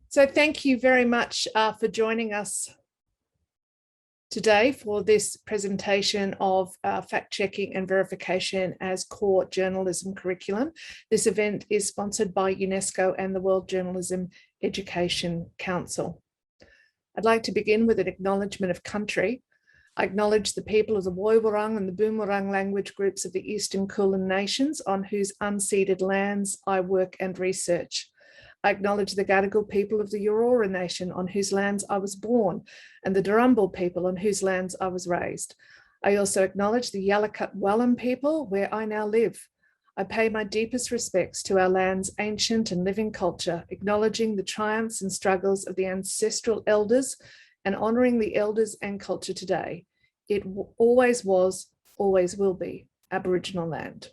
So thank you very much for joining us today for this presentation of fact-checking and verification as core journalism curriculum. This event is sponsored by UNESCO and the World Journalism Education Council. I'd like to begin with an acknowledgement of country. I acknowledge the people of the Woiwurrung and the Boonwurrung language groups of the Eastern Kulin Nations on whose unceded lands I work and research. I acknowledge the Gadigal people of the Eora Nation on whose lands I was born and the Darumbal people on whose lands I was raised. I also acknowledge the Yalukit Wallam people where I now live. I pay my deepest respects to our land's ancient and living culture, acknowledging the triumphs and struggles of the ancestral elders and honouring the elders and culture today. It always was, always will be Aboriginal land.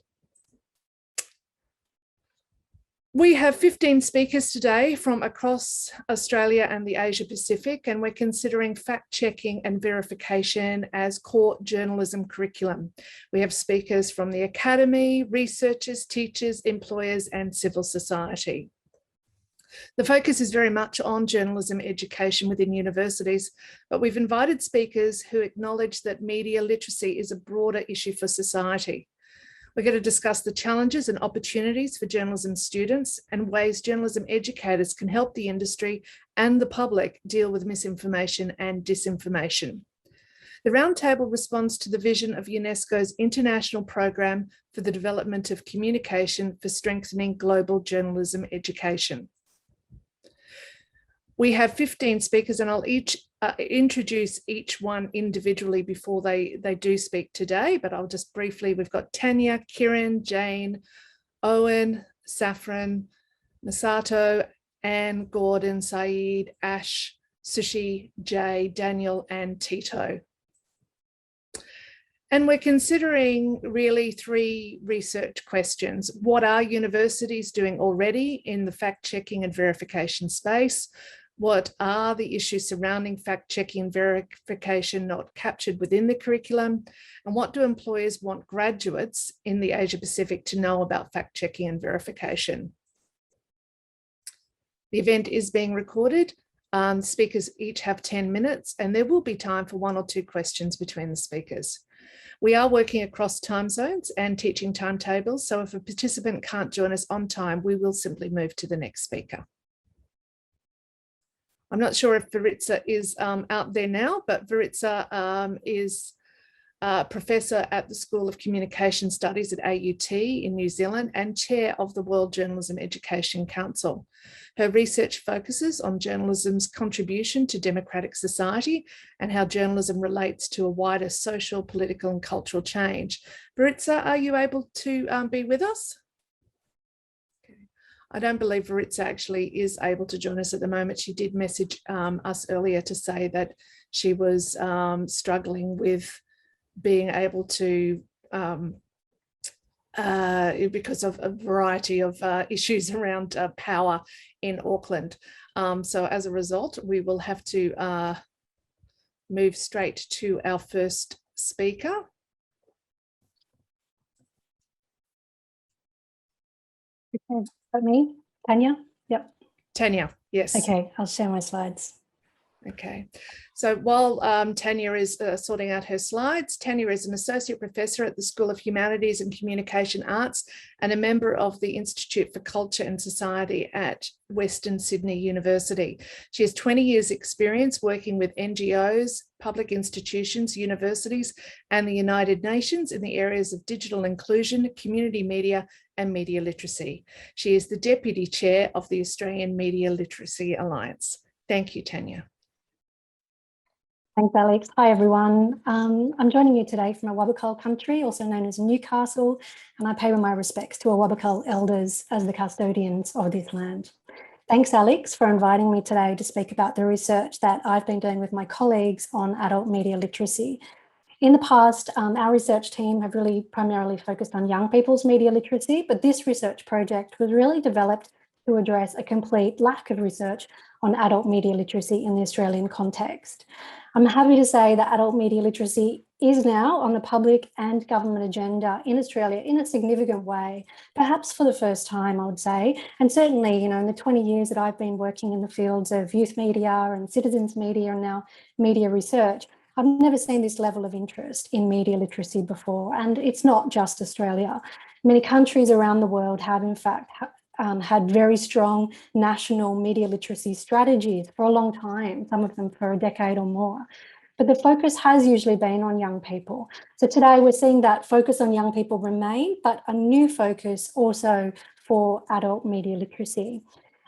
We have 15 speakers today from across Australia and the Asia Pacific, and we're considering fact-checking and verification as core journalism curriculum. We have speakers from the academy, researchers, teachers, employers, and civil society. The focus is very much on journalism education within universities, but we've invited speakers who acknowledge that media literacy is a broader issue for society. We're going to discuss the challenges and opportunities for journalism students and ways journalism educators can help the industry and the public deal with misinformation and disinformation. The roundtable responds to the vision of UNESCO's international program for the development of communication for strengthening global journalism education. We have 15 speakers and I'll introduce each one individually before they do speak today, but I'll just briefly, we've got Tanya, Kiran, Jane, Owen, Saffron, Masato, Anne, Gordon, Saeed, Ash, Sushi, Jay, Daniel, and Tito. And we're considering really 3 research questions. What are universities doing already in the fact-checking and verification space? What are the issues surrounding fact-checking and verification not captured within the curriculum? And what do employers want graduates in the Asia Pacific to know about fact-checking and verification? The event is being recorded. Speakers each have 10 minutes and there will be time for 1 or 2 questions between the speakers. We are working across time zones and teaching timetables, so if a participant can't join us on time, we will simply move to the next speaker. I'm not sure if Viritza is out there now, but Viritza is a professor at the School of Communication Studies at AUT in New Zealand and chair of the World Journalism Education Council. Her research focuses on journalism's contribution to democratic society and how journalism relates to a wider social, political and cultural change. Viritza, are you able to be with us? I don't believe Viritza actually is able to join us at the moment. She did message us earlier to say that she was struggling with being able to, because of a variety of issues around power in Auckland. So as a result, we will have to move straight to our first speaker. Okay. Me, Tanya? Yep. Tanya, yes. Okay, I'll share my slides. Okay, so while Tanya is sorting out her slides, Tanya is an associate professor at the School of Humanities and Communication Arts and a member of the Institute for Culture and Society at Western Sydney University. She has 20 years experience working with NGOs, public institutions, universities, and the United Nations in the areas of digital inclusion, community media, and media literacy. She is the Deputy Chair of the Australian Media Literacy Alliance. Thank you, Tanya. Thanks, Alex. Hi, everyone. I'm joining you today from Awabakal country, also known as Newcastle, and I pay my respects to Awabakal elders as the custodians of this land. Thanks, Alex, for inviting me today to speak about the research that I've been doing with my colleagues on adult media literacy. In the past, our research team have really primarily focused on young people's media literacy, but this research project was really developed to address a complete lack of research on adult media literacy in the Australian context. I'm happy to say that adult media literacy is now on the public and government agenda in Australia in a significant way, perhaps for the first time, I would say. And certainly, you know, in the 20 years that I've been working in the fields of youth media and citizens media and now media research, I've never seen this level of interest in media literacy before. And it's not just Australia. Many countries around the world have, in fact, had very strong national media literacy strategies for a long time, some of them for a decade or more. But the focus has usually been on young people. So today we're seeing that focus on young people remain, but a new focus also for adult media literacy.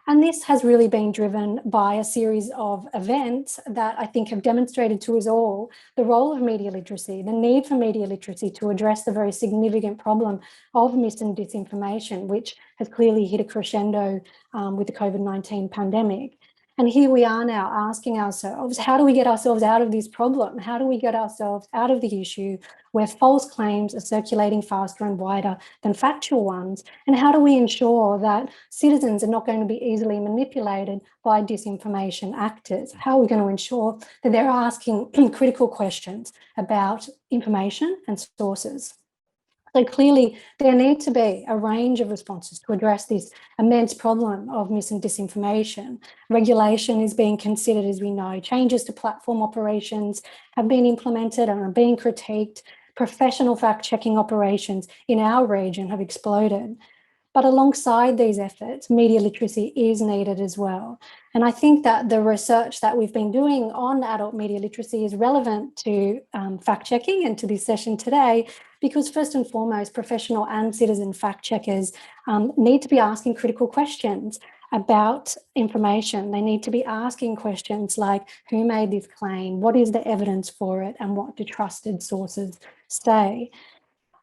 And this has really been driven by a series of events that I think have demonstrated to us all the role of media literacy, the need for media literacy to address the very significant problem of mis and disinformation, which has clearly hit a crescendo with the COVID-19 pandemic. And here we are now asking ourselves, how do we get ourselves out of this problem? How do we get ourselves out of the issue where false claims are circulating faster and wider than factual ones? And how do we ensure that citizens are not going to be easily manipulated by disinformation actors? How are we going to ensure that they're asking critical questions about information and sources? So clearly, there need to be a range of responses to address this immense problem of mis and disinformation. Regulation is being considered, as we know. Changes to platform operations have been implemented and are being critiqued. Professional fact-checking operations in our region have exploded. But alongside these efforts, media literacy is needed as well. And I think that the research that we've been doing on adult media literacy is relevant to fact-checking and to this session today, because first and foremost, professional and citizen fact-checkers need to be asking critical questions about information. They need to be asking questions like, who made this claim? What is the evidence for it? And what do trusted sources say?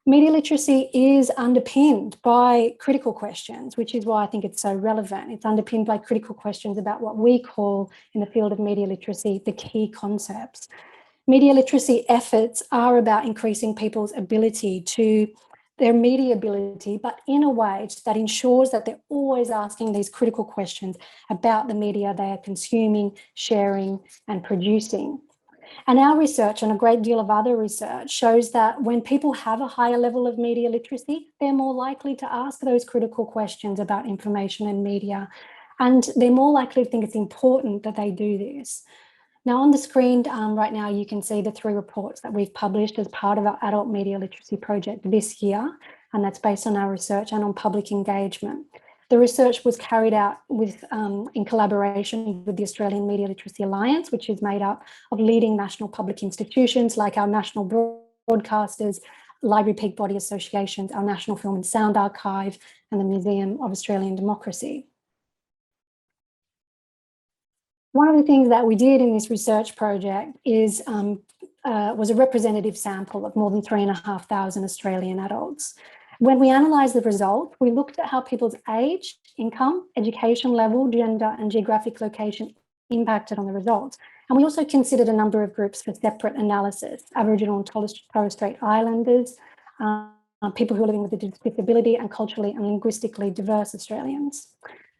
Media literacy is underpinned by critical questions, which is why I think it's so relevant. It's underpinned by critical questions about what we call in the field of media literacy, the key concepts. Media literacy efforts are about increasing people's ability to their media ability, but in a way that ensures that they're always asking these critical questions about the media they are consuming, sharing, and producing. And our research and a great deal of other research shows that when people have a higher level of media literacy, they're more likely to ask those critical questions about information and media. And they're more likely to think it's important that they do this. Now on the screen right now, you can see the 3 reports that we've published as part of our adult media literacy project this year. And that's based on our research and on public engagement. The research was carried out with, in collaboration with the Australian Media Literacy Alliance, which is made up of leading national public institutions like our national broadcasters, library peak body associations, our National Film and Sound Archive, and the Museum of Australian Democracy. One of the things that we did in this research project is was a representative sample of more than 3,500 Australian adults. When we analysed the results, we looked at how people's age, income, education level, gender, and geographic location impacted on the results. And we also considered a number of groups for separate analysis: Aboriginal and Torres Strait Islanders, people who are living with a disability, and culturally and linguistically diverse Australians.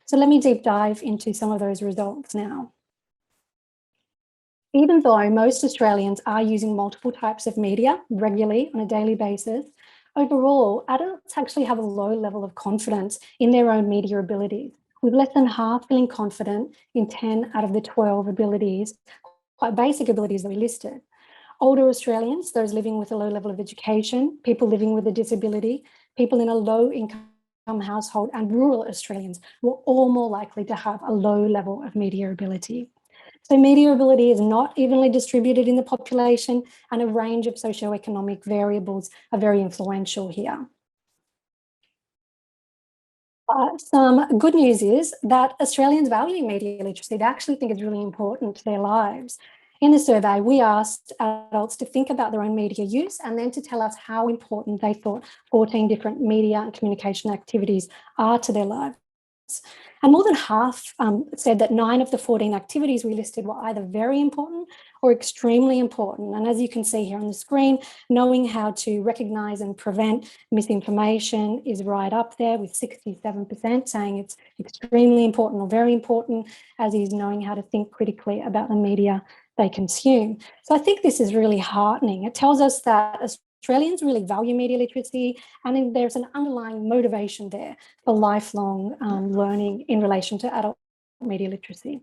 So let me deep dive into some of those results now. Even though most Australians are using multiple types of media regularly on a daily basis, overall, adults actually have a low level of confidence in their own media abilities, with less than half feeling confident in 10 out of the 12 abilities, quite basic abilities that we listed. Older Australians, those living with a low level of education, people living with a disability, people in a low income household, and rural Australians were all more likely to have a low level of media ability. So media ability is not evenly distributed in the population, and a range of socioeconomic variables are very influential here. Some good news is that Australians value media literacy. They actually think it's really important to their lives. In the survey, we asked adults to think about their own media use and then to tell us how important they thought 14 different media and communication activities are to their lives. And more than half said that 9 of the 14 activities we listed were either very important or extremely important. And as you can see here on the screen, knowing how to recognise and prevent misinformation is right up there, with 67% saying it's extremely important or very important, as is knowing how to think critically about the media they consume. So I think this is really heartening. It tells us that Australians really value media literacy, and there's an underlying motivation there for lifelong learning in relation to adult media literacy.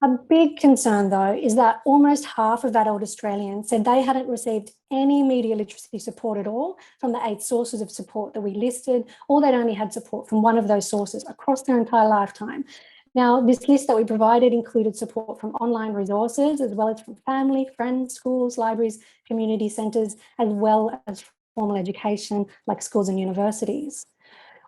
A big concern, though, is that almost half of adult Australians said they hadn't received any media literacy support at all from the 8 sources of support that we listed, or they'd only had support from one of those sources across their entire lifetime. Now, this list that we provided included support from online resources, as well as from family, friends, schools, libraries, community centres, as well as formal education like schools and universities.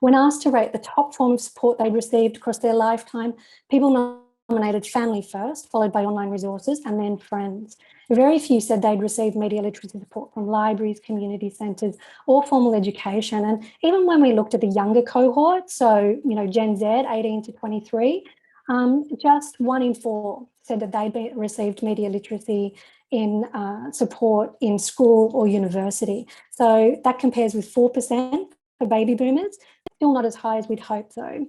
When asked to rate the top form of support they'd received across their lifetime, people nominated family first, followed by online resources, and then friends. Very few said they'd received media literacy support from libraries, community centres, or formal education. And even when we looked at the younger cohort, so Gen Z, 18 to 23, just 1 in 4 said that they'd received media literacy in support in school or university. So that compares with 4% for baby boomers. Still not as high as we'd hoped, though.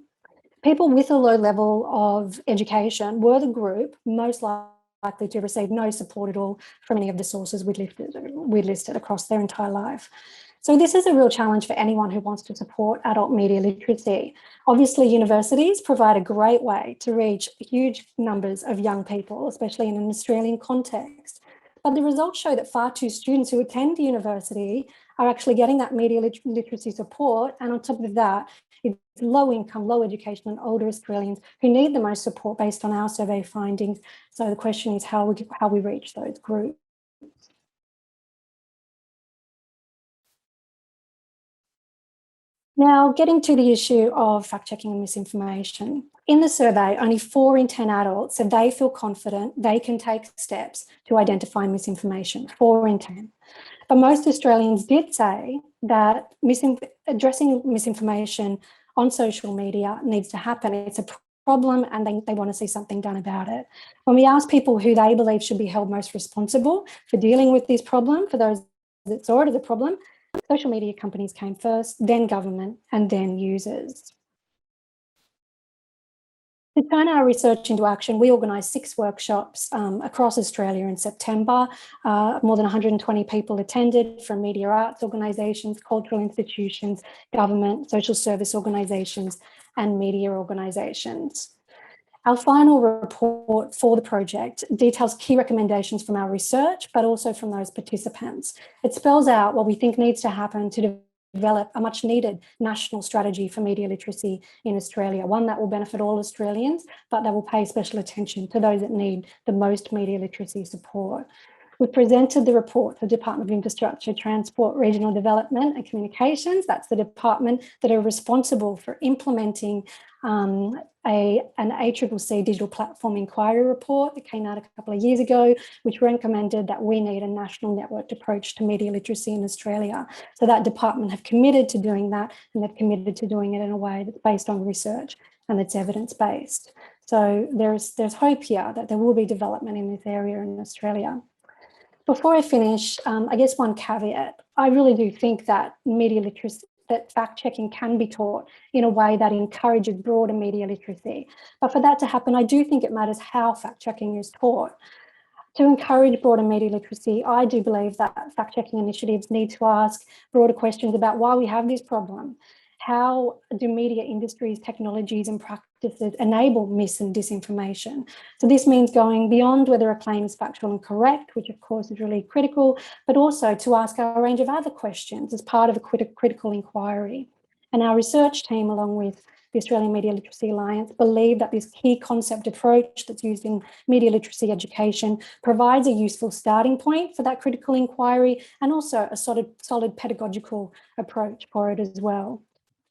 People with a low level of education were the group most likely to receive no support at all from any of the sources we'd listed across their entire life. So this is a real challenge for anyone who wants to support adult media literacy. Obviously, universities provide a great way to reach huge numbers of young people, especially in an Australian context. But the results show that far too students who attend university are actually getting that media literacy support. And on top of that, it's low income, low education and older Australians who need the most support based on our survey findings. So the question is how we reach those groups. Now, getting to the issue of fact-checking and misinformation. In the survey, only 4 in 10 adults said they feel confident they can take steps to identify misinformation, 4 in 10. But most Australians did say that addressing misinformation on social media needs to happen. It's a problem and they want to see something done about it. When we ask people who they believe should be held most responsible for dealing with this problem, for those that saw it as a problem, social media companies came first, then government, and then users. To turn our research into action, we organised 6 workshops across Australia in September. More than 120 people attended from media arts organisations, cultural institutions, government, social service organisations, and media organisations. Our final report for the project details key recommendations from our research, but also from those participants. It spells out what we think needs to happen to develop a much needed national strategy for media literacy in Australia, one that will benefit all Australians, but that will pay special attention to those that need the most media literacy support. We presented the report to the Department of Infrastructure, Transport, Regional Development and Communications. That's the department that are responsible for implementing an ACCC digital platform inquiry report that came out a couple of years ago, which recommended that we need a national networked approach to media literacy in Australia. So that department have committed to doing that, and they've committed to doing it in a way that's based on research and it's evidence-based. So there's hope here that there will be development in this area in Australia. Before I finish, I guess one caveat. I really do think that media literacy, that fact-checking can be taught in a way that encourages broader media literacy. But for that to happen, I do think it matters how fact-checking is taught. To encourage broader media literacy, I do believe that fact-checking initiatives need to ask broader questions about why we have this problem. How do media industries, technologies and practices enable mis and disinformation? So this means going beyond whether a claim is factual and correct, which of course is really critical, but also to ask a range of other questions as part of a critical inquiry. And our research team, along with the Australian Media Literacy Alliance, believe that this key concept approach that's used in media literacy education provides a useful starting point for that critical inquiry, and also a solid pedagogical approach for it as well.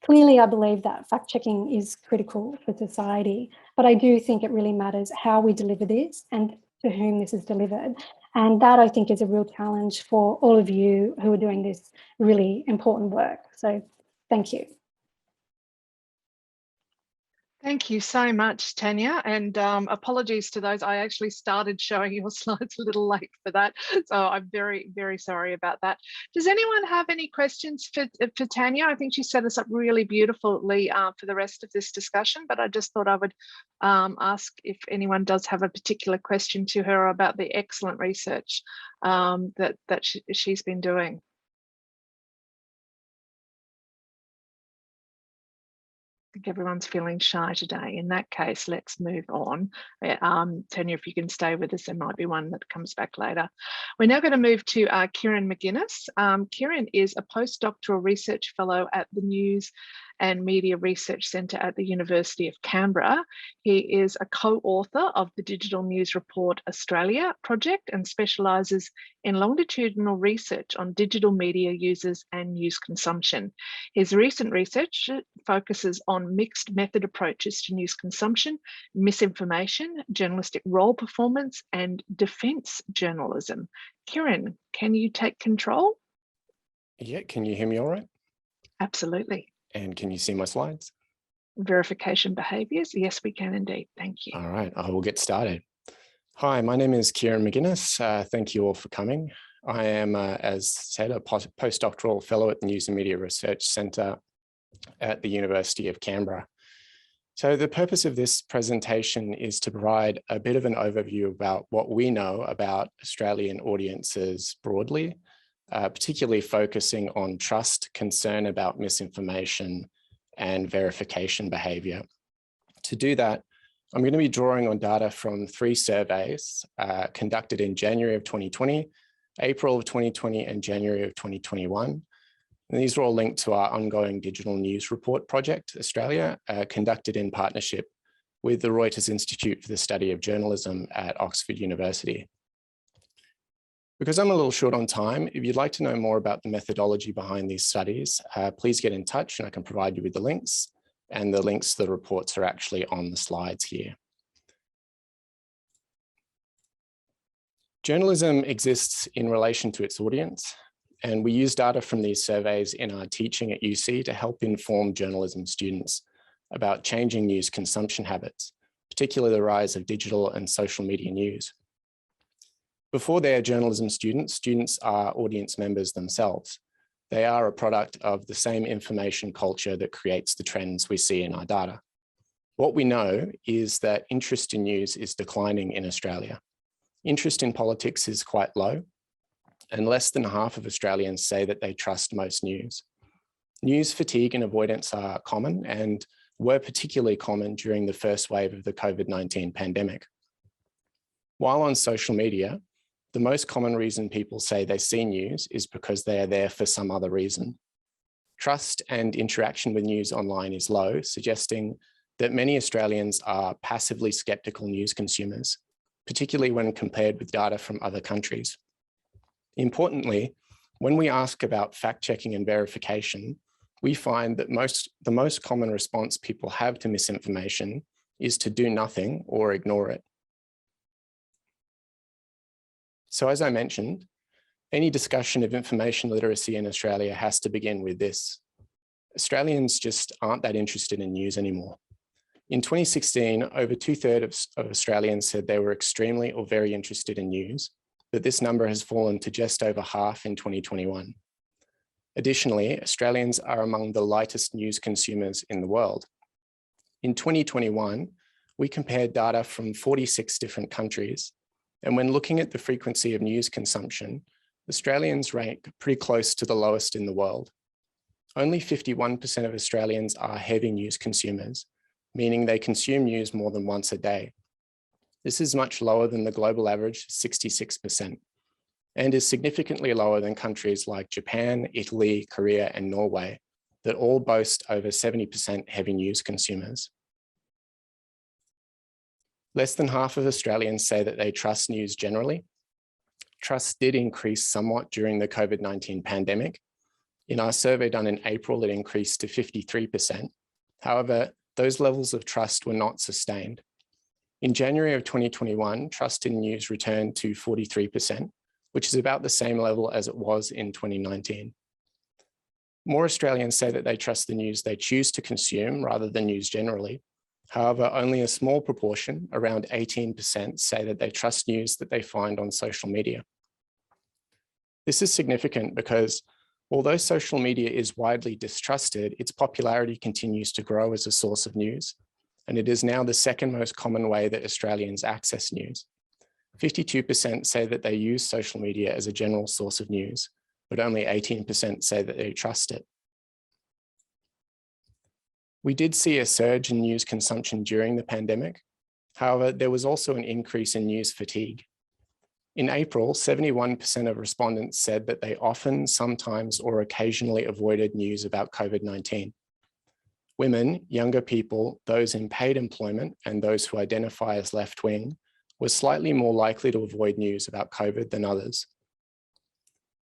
Clearly, I believe that fact-checking is critical for society, but I do think it really matters how we deliver this and to whom this is delivered. And that, I think, is a real challenge for all of you who are doing this really important work. So thank you. Thank you so much, Tanya, and apologies to those. I actually started showing your slides a little late for that, so I'm very, very sorry about that. Does anyone have any questions for Tanya? I think she set us up really beautifully for the rest of this discussion, but I just thought I would ask if anyone does have a particular question to her about the excellent research that she's been doing. I think everyone's feeling shy today. In that case, let's move on. Tanya, if you can stay with us, there might be one that comes back later. We're now going to move to Kieran McGuinness. Kieran is a postdoctoral research fellow at the News and Media Research Centre at the University of Canberra. He is a co-author of the Digital News Report Australia project and specialises in longitudinal research on digital media users and news consumption. His recent research focuses on mixed method approaches to news consumption, misinformation, journalistic role performance, and defence journalism. Kieran, can you take control? Yeah, can you hear me all right? Absolutely. And can you see my slides? Verification behaviours, yes, we can indeed. Thank you. All right, I will get started. Hi, my name is Kieran McGuinness. Thank you all for coming. I am, as said, a postdoctoral fellow at the News and Media Research Centre at the University of Canberra. So the purpose of this presentation is to provide a bit of an overview about what we know about Australian audiences broadly, particularly focusing on trust, concern about misinformation, and verification behaviour. To do that, I'm going to be drawing on data from 3 surveys conducted in January of 2020, April of 2020, and January of 2021. And these are all linked to our ongoing Digital News Report project, Australia, conducted in partnership with the Reuters Institute for the Study of Journalism at Oxford University. Because I'm a little short on time, if you'd like to know more about the methodology behind these studies, please get in touch and I can provide you with the links. And the links to the reports are actually on the slides here. Journalism exists in relation to its audience, and we use data from these surveys in our teaching at UC to help inform journalism students about changing news consumption habits, particularly the rise of digital and social media news. Before they are journalism students, students are audience members themselves. They are a product of the same information culture that creates the trends we see in our data. What we know is that interest in news is declining in Australia. Interest in politics is quite low, and less than half of Australians say that they trust most news. News fatigue and avoidance are common and were particularly common during the first wave of the COVID-19 pandemic. While on social media, the most common reason people say they see news is because they are there for some other reason. Trust and interaction with news online is low, suggesting that many Australians are passively skeptical news consumers, particularly when compared with data from other countries. Importantly, when we ask about fact-checking and verification, we find that the most common response people have to misinformation is to do nothing or ignore it. So as I mentioned, any discussion of information literacy in Australia has to begin with this. Australians just aren't that interested in news anymore. In 2016, over 2/3 of Australians said they were extremely or very interested in news, but this number has fallen to just over half in 2021. Additionally, Australians are among the lightest news consumers in the world. In 2021, we compared data from 46 different countries, and when looking at the frequency of news consumption, Australians rank pretty close to the lowest in the world. Only 51% of Australians are heavy news consumers, meaning they consume news more than once a day. This is much lower than the global average, 66%, and is significantly lower than countries like Japan, Italy, Korea, and Norway, that all boast over 70% heavy news consumers. Less than half of Australians say that they trust news generally. Trust did increase somewhat during the COVID-19 pandemic. In our survey done in April, it increased to 53%. However, those levels of trust were not sustained. In January of 2021, trust in news returned to 43%, which is about the same level as it was in 2019. More Australians say that they trust the news they choose to consume rather than news generally. However, only a small proportion, around 18%, say that they trust news that they find on social media. This is significant because although social media is widely distrusted, its popularity continues to grow as a source of news, and it is now the second most common way that Australians access news. 52% say that they use social media as a general source of news, but only 18% say that they trust it. We did see a surge in news consumption during the pandemic. However, there was also an increase in news fatigue. In April, 71% of respondents said that they often, sometimes, or occasionally avoided news about COVID-19. Women, younger people, those in paid employment, and those who identify as left-wing were slightly more likely to avoid news about COVID than others.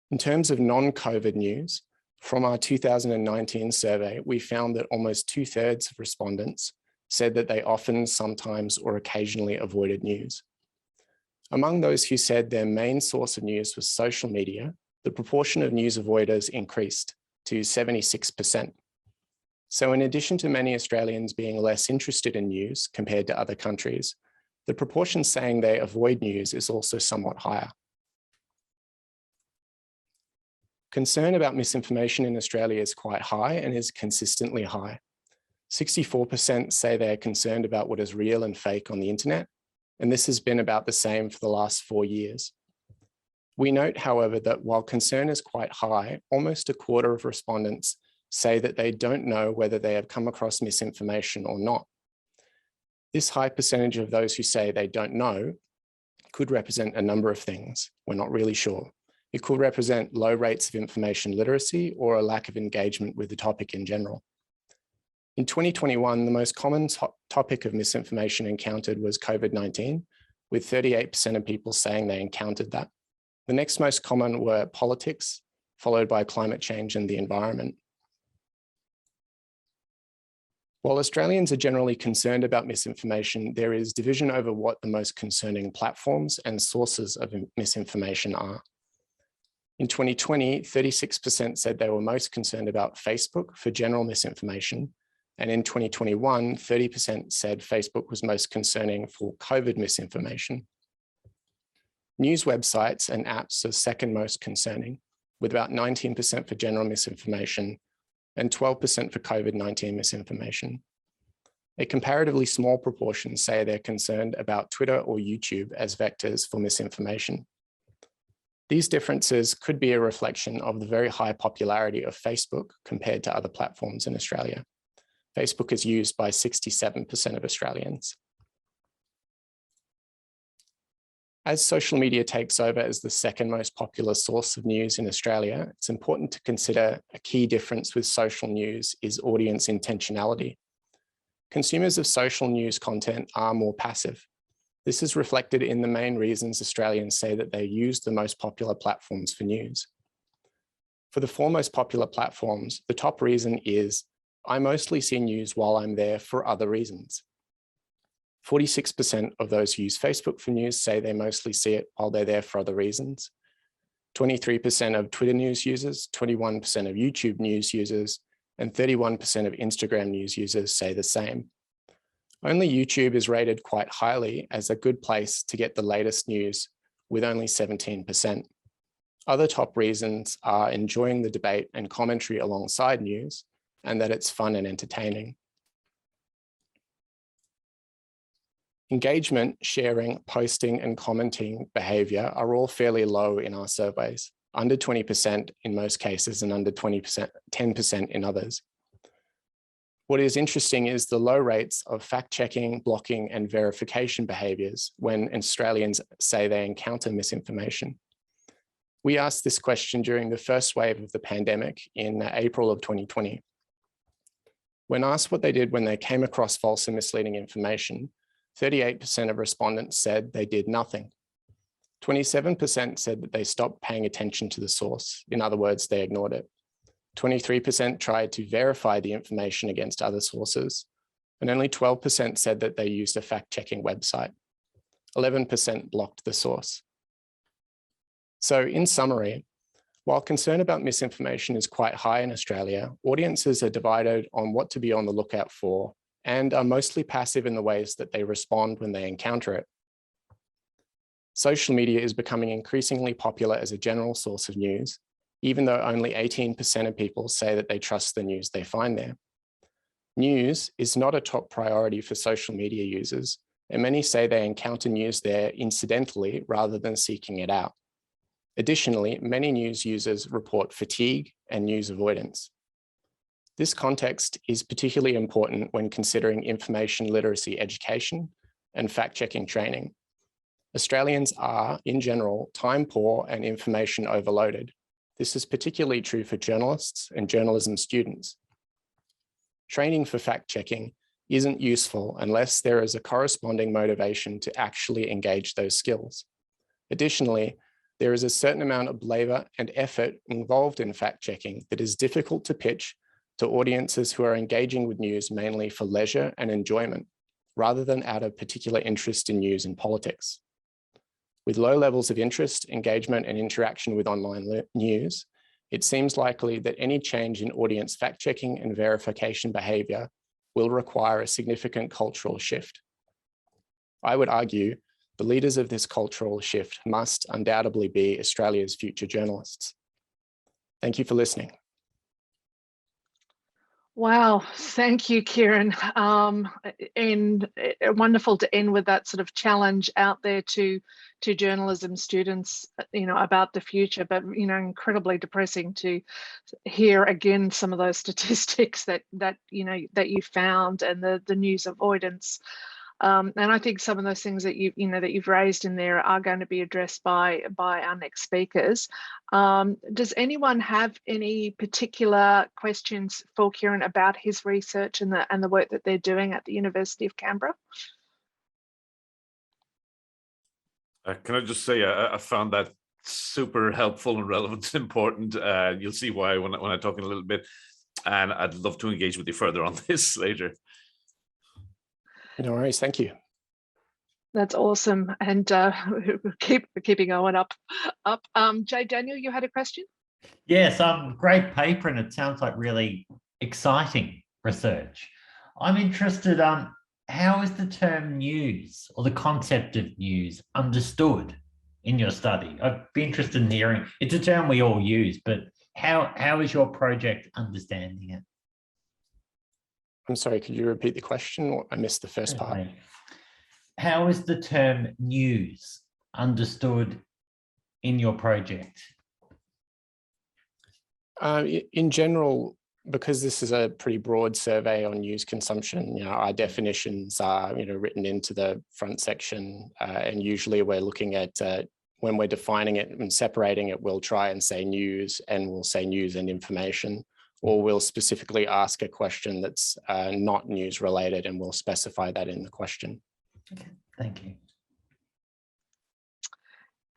In terms of non-COVID news, from our 2019 survey, we found that almost 2/3 of respondents said that they often, sometimes, or occasionally avoided news. Among those who said their main source of news was social media, the proportion of news avoiders increased to 76%. So in addition to many Australians being less interested in news compared to other countries, the proportion saying they avoid news is also somewhat higher. Concern about misinformation in Australia is quite high and is consistently high. 64% say they are concerned about what is real and fake on the internet, and this has been about the same for the last 4 years. We note, however, that while concern is quite high, almost a quarter of respondents say that they don't know whether they have come across misinformation or not. This high percentage of those who say they don't know could represent a number of things. We're not really sure. It could represent low rates of information literacy or a lack of engagement with the topic in general. In 2021, the most common topic of misinformation encountered was COVID-19, with 38% of people saying they encountered that. The next most common were politics, followed by climate change and the environment. While Australians are generally concerned about misinformation, there is division over what the most concerning platforms and sources of misinformation are. In 2020, 36% said they were most concerned about Facebook for general misinformation. And in 2021, 30% said Facebook was most concerning for COVID misinformation. News websites and apps are second most concerning, with about 19% for general misinformation and 12% for COVID-19 misinformation. A comparatively small proportion say they're concerned about Twitter or YouTube as vectors for misinformation. These differences could be a reflection of the very high popularity of Facebook compared to other platforms in Australia. Facebook is used by 67% of Australians. As social media takes over as the second most popular source of news in Australia, it's important to consider a key difference with social news is audience intentionality. Consumers of social news content are more passive. This is reflected in the main reasons Australians say that they use the most popular platforms for news. For the four most popular platforms, the top reason is, I mostly see news while I'm there for other reasons. 46% of those who use Facebook for news say they mostly see it while they're there for other reasons. 23% of Twitter news users, 21% of YouTube news users, and 31% of Instagram news users say the same. Only YouTube is rated quite highly as a good place to get the latest news, with only 17%. Other top reasons are enjoying the debate and commentary alongside news, and that it's fun and entertaining. Engagement, sharing, posting, and commenting behavior are all fairly low in our surveys, under 20% in most cases and under 10% in others. What is interesting is the low rates of fact-checking, blocking, and verification behaviors when Australians say they encounter misinformation. We asked this question during the first wave of the pandemic in April of 2020. When asked what they did when they came across false and misleading information, 38% of respondents said they did nothing. 27% said that they stopped paying attention to the source. In other words, they ignored it. 23% tried to verify the information against other sources, and only 12% said that they used a fact-checking website. 11% blocked the source. So in summary, while concern about misinformation is quite high in Australia, audiences are divided on what to be on the lookout for and are mostly passive in the ways that they respond when they encounter it. Social media is becoming increasingly popular as a general source of news, even though only 18% of people say that they trust the news they find there. News is not a top priority for social media users, and many say they encounter news there incidentally rather than seeking it out. Additionally, many news users report fatigue and news avoidance. This context is particularly important when considering information literacy education and fact-checking training. Australians are, in general, time poor and information overloaded. This is particularly true for journalists and journalism students. Training for fact-checking isn't useful unless there is a corresponding motivation to actually engage those skills. Additionally, there is a certain amount of labor and effort involved in fact-checking that is difficult to pitch to audiences who are engaging with news mainly for leisure and enjoyment, rather than out of particular interest in news and politics. With low levels of interest, engagement, and interaction with online news, it seems likely that any change in audience fact-checking and verification behavior will require a significant cultural shift. I would argue the leaders of this cultural shift must undoubtedly be Australia's future journalists. Thank you for listening. Wow, thank you, Kieran. And wonderful to end with that sort of challenge out there to journalism students, about the future, but, incredibly depressing to hear again some of those statistics that you found, and the news avoidance. And I think some of those things that you've raised in there are going to be addressed by our next speakers. Does anyone have any particular questions for Kieran about his research and the work that they're doing at the University of Canberra? Can I just say I found that super helpful and relevant and important. You'll see why when I talk in a little bit, and I'd love to engage with you further on this later. No worries, thank you. That's awesome, and keeping going up. Jay Daniel, you had a question? Yes, great paper, and it sounds like really exciting research. I'm interested, how is the term news or the concept of news understood in your study? I'd be interested in hearing. It's a term we all use, but how is your project understanding it? I'm sorry, could you repeat the question? I missed the first part. How is the term news understood in your project? In general, because this is a pretty broad survey on news consumption, our definitions are written into the front section, and usually we're looking at when we're defining it and separating it, we'll try and say news, and we'll say news and information, or we'll specifically ask a question that's not news related, and we'll specify that in the question. Okay, thank you.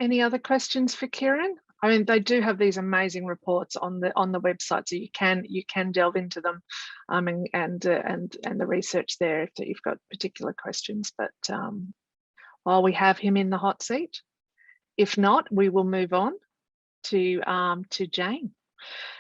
Any other questions for Kieran? I mean, they do have these amazing reports on the website, so you can delve into them, and the research there if you've got particular questions. But while we have him in the hot seat, if not, we will move on to Jane.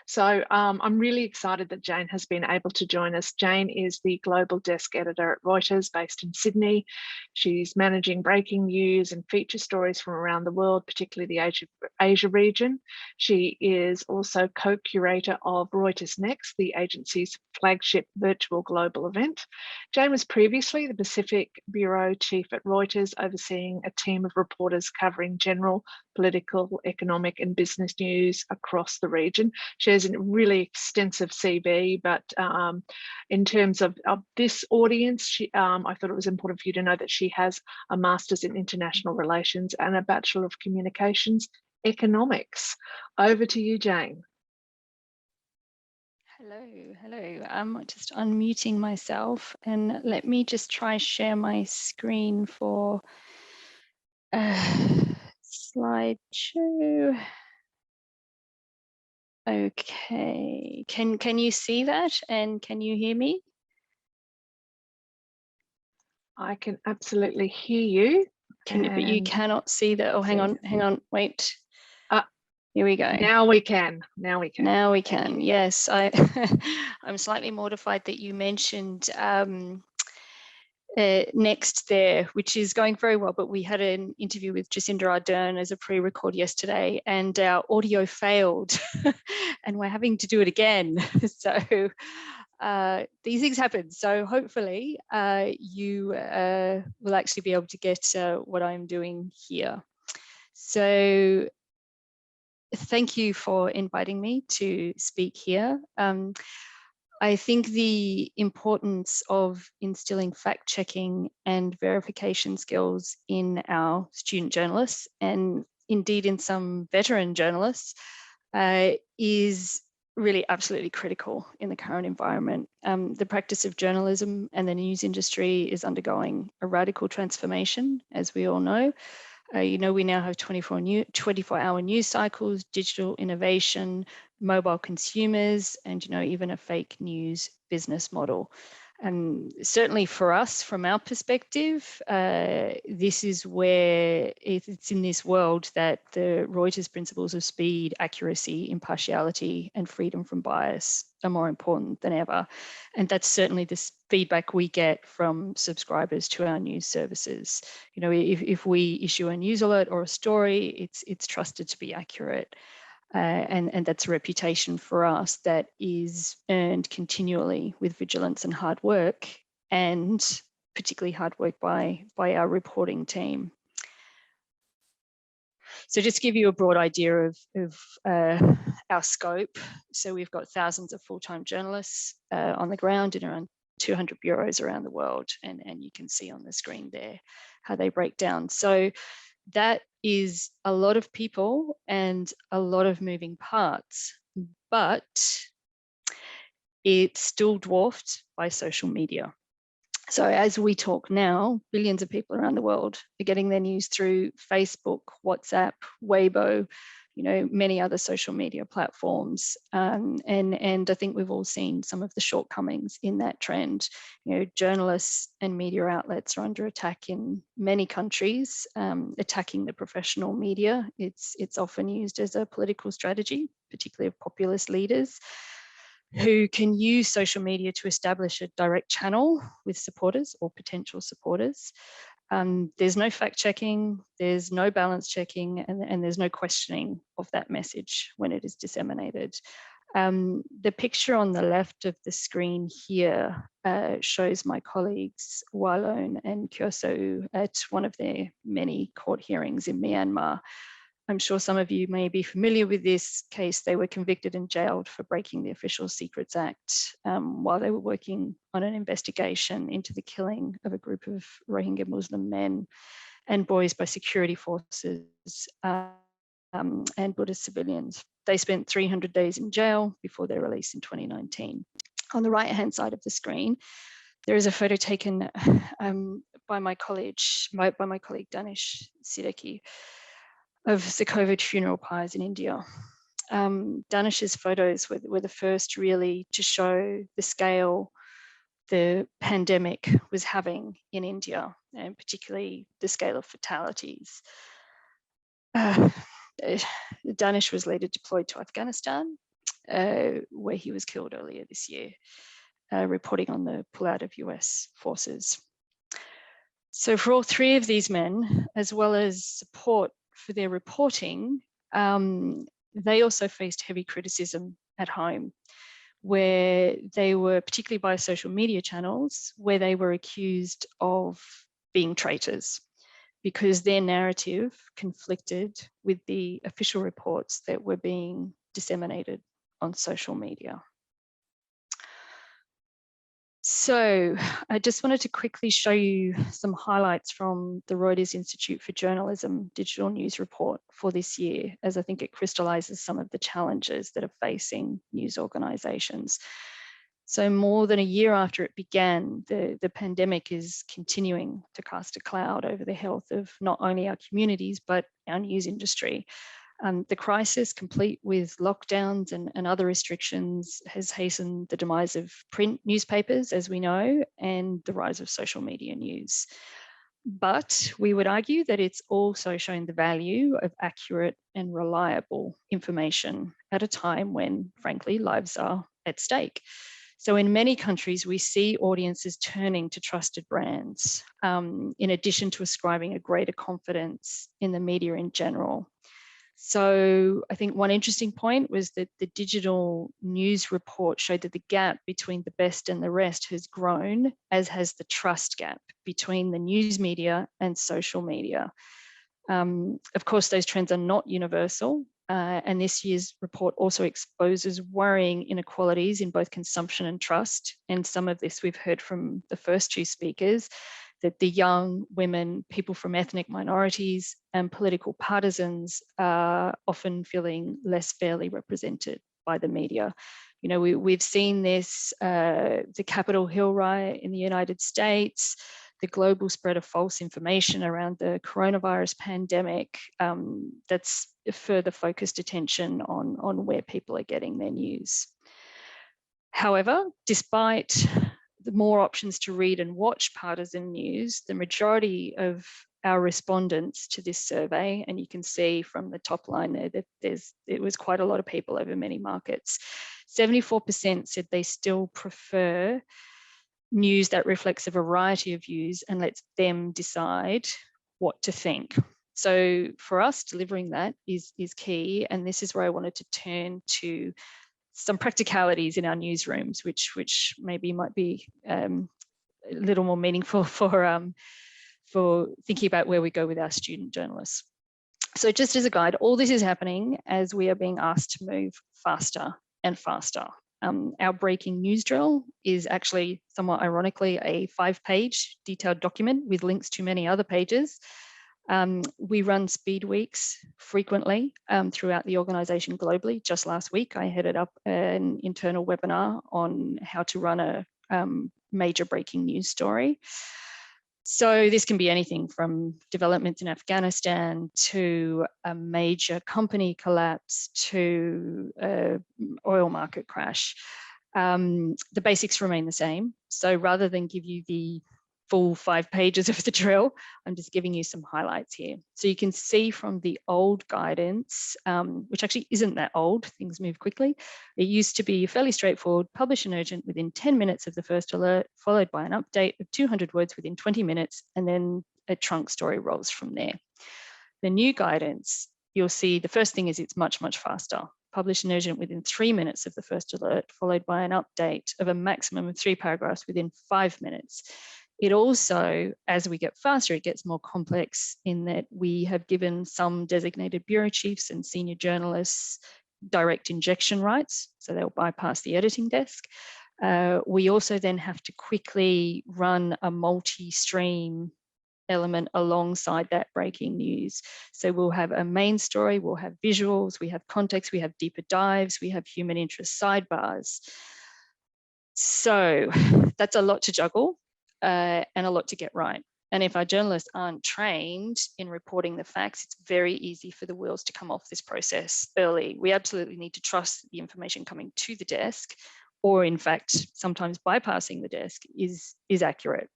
So I'm really excited that Jane has been able to join us. Jane is the global desk editor at Reuters, based in Sydney. She's managing breaking news and feature stories from around the world, particularly the Asia region. She is also co-curator of Reuters Next, the agency's flagship virtual global event. Jane was previously the Pacific Bureau Chief at Reuters, overseeing a team of reporters covering general, political, economic and business news across the region. She has a really extensive CV, but in terms of this audience, I thought it was important for you to know that she has a Master's in International Relations and a Bachelor of Communications Economics. Over to you, Jane. Hello. I'm just unmuting myself, and let me just try share my screen for slideshow. Okay, can you see that, and can you hear me? I can absolutely hear you. But you cannot see that. Oh, hang on, wait. Here we go. Now we can. Yes, I'm slightly mortified that you mentioned next there, which is going very well, but we had an interview with Jacinda Ardern as a pre-record yesterday, and our audio failed and we're having to do it again. So these things happen. So hopefully you will actually be able to get what I'm doing here. So thank you for inviting me to speak here. I think the importance of instilling fact-checking and verification skills in our student journalists, and indeed in some veteran journalists, is really absolutely critical in the current environment. The practice of journalism and the news industry is undergoing a radical transformation, as we all know. We now have 24-hour news cycles, digital innovation, mobile consumers, and even a fake news business model. And certainly for us, from our perspective, this is where it's in this world that the Reuters principles of speed, accuracy, impartiality, and freedom from bias are more important than ever. And that's certainly the feedback we get from subscribers to our news services. If we issue a news alert or a story, it's trusted to be accurate. And that's a reputation for us that is earned continually with vigilance and hard work, and particularly hard work by our reporting team. So just to give you a broad idea of our scope. So we've got thousands of full-time journalists on the ground in around 200 bureaus around the world. And you can see on the screen there how they break down. So that is a lot of people and a lot of moving parts, but it's still dwarfed by social media. So as we talk now, billions of people around the world are getting their news through Facebook, WhatsApp, Weibo, many other social media platforms. And I think we've all seen some of the shortcomings in that trend. Journalists and media outlets are under attack in many countries, attacking the professional media. It's often used as a political strategy, particularly of populist leaders, who can use social media to establish a direct channel with supporters or potential supporters. There's no fact checking, there's no balance checking, and there's no questioning of that message when it is disseminated. The picture on the left of the screen here shows my colleagues Walone and Kyoso at one of their many court hearings in Myanmar. I'm sure some of you may be familiar with this case. They were convicted and jailed for breaking the Official Secrets Act while they were working on an investigation into the killing of a group of Rohingya Muslim men and boys by security forces and Buddhist civilians. They spent 300 days in jail before their release in 2019. On the right-hand side of the screen, there is a photo taken by my colleague Danish Siddiqui of the COVID funeral pyres in India. Danish's photos were the first really to show the scale the pandemic was having in India, and particularly the scale of fatalities. Danish was later deployed to Afghanistan, where he was killed earlier this year, reporting on the pullout of US forces. So for all three of these men, as well as support for their reporting, they also faced heavy criticism at home, where they were, particularly by social media channels, where they were accused of being traitors because their narrative conflicted with the official reports that were being disseminated on social media. So I just wanted to quickly show you some highlights from the Reuters Institute for Journalism Digital News Report for this year, as I think it crystallizes some of the challenges that are facing news organizations. So more than a year after it began, the pandemic is continuing to cast a cloud over the health of not only our communities, but our news industry. The crisis, complete with lockdowns and other restrictions, has hastened the demise of print newspapers, as we know, and the rise of social media news. But we would argue that it's also shown the value of accurate and reliable information at a time when, frankly, lives are at stake. So in many countries, we see audiences turning to trusted brands, in addition to ascribing a greater confidence in the media in general. So I think one interesting point was that the digital news report showed that the gap between the best and the rest has grown, as has the trust gap between the news media and social media. Of course, those trends are not universal. And this year's report also exposes worrying inequalities in both consumption and trust. And some of this we've heard from the first two speakers, that the young, women, people from ethnic minorities and political partisans are often feeling less fairly represented by the media. You know, we've seen this, the Capitol Hill riot in the United States, the global spread of false information around the coronavirus pandemic, that's further focused attention on where people are getting their news. However, despite the more options to read and watch partisan news, the majority of our respondents to this survey, and you can see from the top line there that it was quite a lot of people over many markets, 74% said they still prefer news that reflects a variety of views and lets them decide what to think. So for us, delivering that is key. And this is where I wanted to turn to some practicalities in our newsrooms, which maybe might be a little more meaningful for thinking about where we go with our student journalists. So just as a guide, all this is happening as we are being asked to move faster and faster. Our breaking news drill is actually, somewhat ironically, a 5-page detailed document with links to many other pages. We run speed weeks frequently throughout the organisation globally. Just last week, I headed up an internal webinar on how to run a major breaking news story. So this can be anything from developments in Afghanistan to a major company collapse to an oil market crash. The basics remain the same. So rather than give you the full 5 pages of the drill, I'm just giving you some highlights here. So you can see from the old guidance, which actually isn't that old, things move quickly. It used to be fairly straightforward: publish an urgent within 10 minutes of the first alert, followed by an update of 200 words within 20 minutes, and then a trunk story rolls from there. The new guidance, you'll see the first thing is it's much, much faster. Publish an urgent within 3 minutes of the first alert, followed by an update of a maximum of 3 paragraphs within 5 minutes. It also, as we get faster, it gets more complex in that we have given some designated bureau chiefs and senior journalists direct injection rights, so they'll bypass the editing desk. We also then have to quickly run a multi-stream element alongside that breaking news. So we'll have a main story, we'll have visuals, we have context, we have deeper dives, we have human interest sidebars. So that's a lot to juggle. And a lot to get right. And if our journalists aren't trained in reporting the facts, it's very easy for the wheels to come off this process early. We absolutely need to trust the information coming to the desk, or in fact, sometimes bypassing the desk is accurate.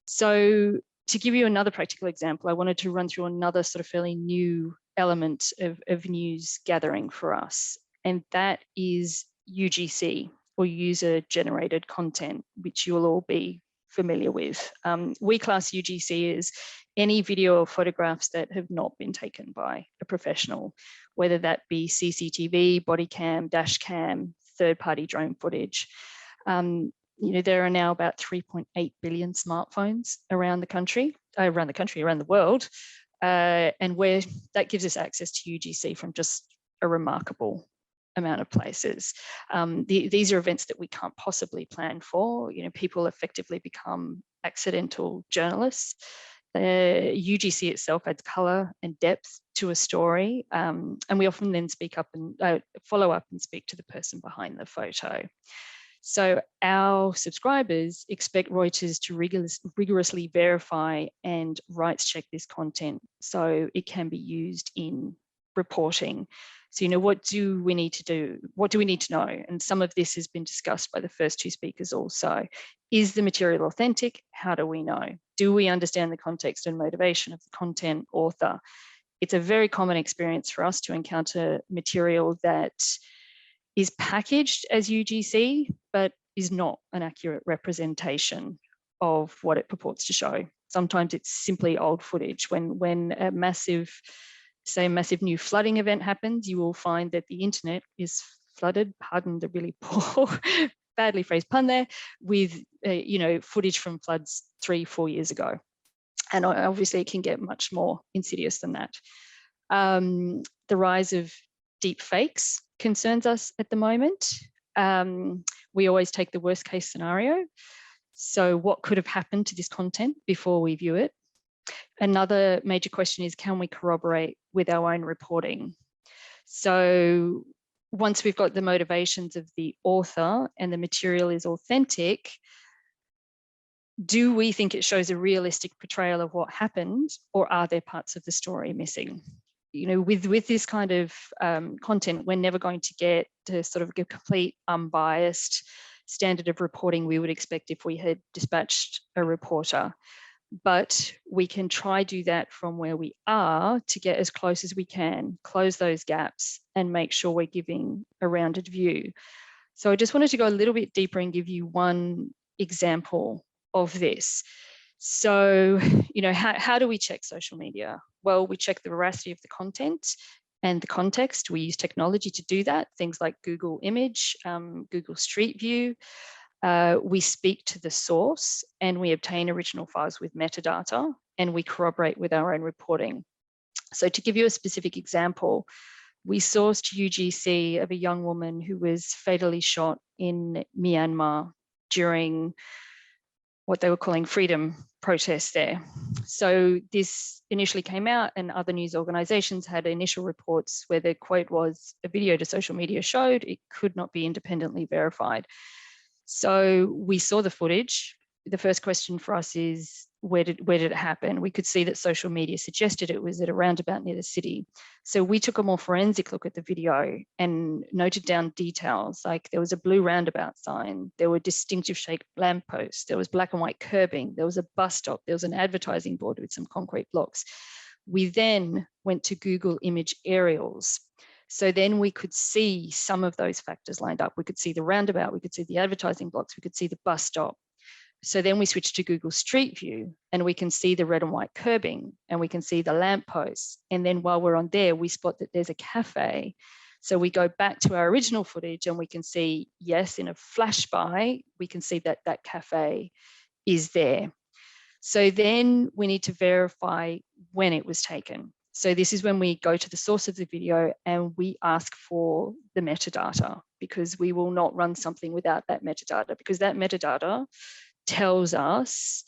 So to give you another practical example, I wanted to run through another sort of fairly new element of news gathering for us, and that is UGC, or user-generated content, which you'll all be familiar with. We class UGC as any video or photographs that have not been taken by a professional, whether that be CCTV, body cam, dash cam, third-party drone footage. You know, there are now about 3.8 billion smartphones around the world, and where that gives us access to UGC from just a remarkable amount of places. These are events that we can't possibly plan for. You know, people effectively become accidental journalists. UGC itself adds color and depth to a story, and we often then speak up and follow up and speak to the person behind the photo. So our subscribers expect Reuters to rigorously verify and rights check this content so it can be used in reporting. So, you know, what do we need to do? What do we need to know? And some of this has been discussed by the first two speakers also. Is the material authentic? How do we know? Do we understand the context and motivation of the content author? It's a very common experience for us to encounter material that is packaged as UGC, but is not an accurate representation of what it purports to show. Sometimes it's simply old footage. When a massive new flooding event happens, you will find that the internet is flooded, pardon the really poor, badly phrased pun there, with footage from floods 3-4 years ago. And obviously it can get much more insidious than that. The rise of deep fakes concerns us at the moment. We always take the worst case scenario. So what could have happened to this content before we view it? Another major question is, can we corroborate with our own reporting? So once we've got the motivations of the author and the material is authentic, do we think it shows a realistic portrayal of what happened, or are there parts of the story missing? With this kind of content, we're never going to get to sort of a complete unbiased standard of reporting we would expect if we had dispatched a reporter. But we can try do that from where we are to get as close as we can, close those gaps, and make sure we're giving a rounded view. So I just wanted to go a little bit deeper and give you one example of this. So, how do we check social media? Well, we check the veracity of the content and the context. We use technology to do that, things like Google Image, Google Street View. We speak to the source and we obtain original files with metadata, and we corroborate with our own reporting. So to give you a specific example, we sourced UGC of a young woman who was fatally shot in Myanmar during what they were calling freedom protests there. So this initially came out, and other news organizations had initial reports where the quote was, "A video to social media showed it could not be independently verified." So we saw the footage. The first question for us is, where did it happen? We could see that social media suggested it was at a roundabout near the city. So we took a more forensic look at the video and noted down details like there was a blue roundabout sign, there were distinctive shaped lampposts, there was black and white curbing, there was a bus stop, there was an advertising board with some concrete blocks. We then went to Google Image aerials. So then we could see some of those factors lined up. We could see the roundabout, we could see the advertising blocks, we could see the bus stop. So then we switch to Google Street View and we can see the red and white curbing and we can see the lampposts. And then while we're on there, we spot that there's a cafe. So we go back to our original footage and we can see, yes, in a flash by, we can see that that cafe is there. So then we need to verify when it was taken. So this is when we go to the source of the video and we ask for the metadata, because we will not run something without that metadata, because that metadata tells us,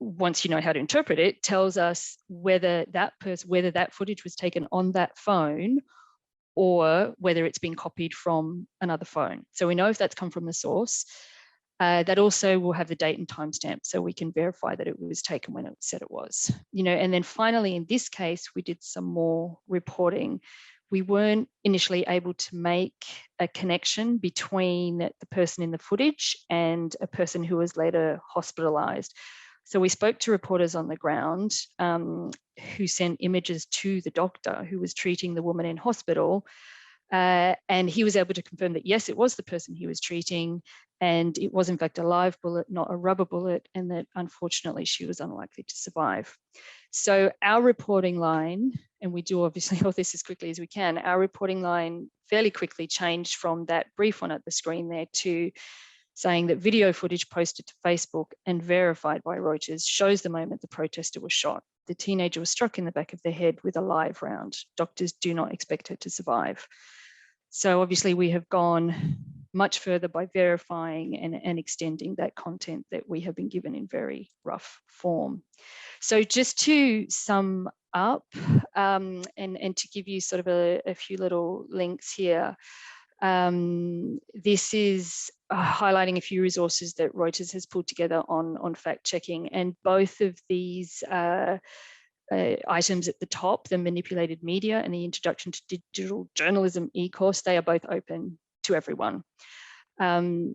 once you know how to interpret it, tells us whether that footage was taken on that phone or whether it's been copied from another phone. So we know if that's come from the source. That also will have the date and timestamp, so we can verify that it was taken when it said it was. And then finally, in this case, we did some more reporting. We weren't initially able to make a connection between the person in the footage and a person who was later hospitalized. So we spoke to reporters on the ground who sent images to the doctor who was treating the woman in hospital. And he was able to confirm that, yes, it was the person he was treating, and it was in fact a live bullet, not a rubber bullet, and that unfortunately she was unlikely to survive. So our reporting line, and we do obviously all this as quickly as we can, our reporting line fairly quickly changed from that brief one at the screen there to saying that video footage posted to Facebook and verified by Reuters shows the moment the protester was shot. The teenager was struck in the back of the head with a live round. Doctors do not expect her to survive. So obviously we have gone much further by verifying and extending that content that we have been given in very rough form. So just to sum up and to give you sort of a few little links here, this is highlighting a few resources that Reuters has pulled together on fact checking, and both of these items at the top, the manipulated media and the introduction to digital journalism e-course, they are both open to everyone.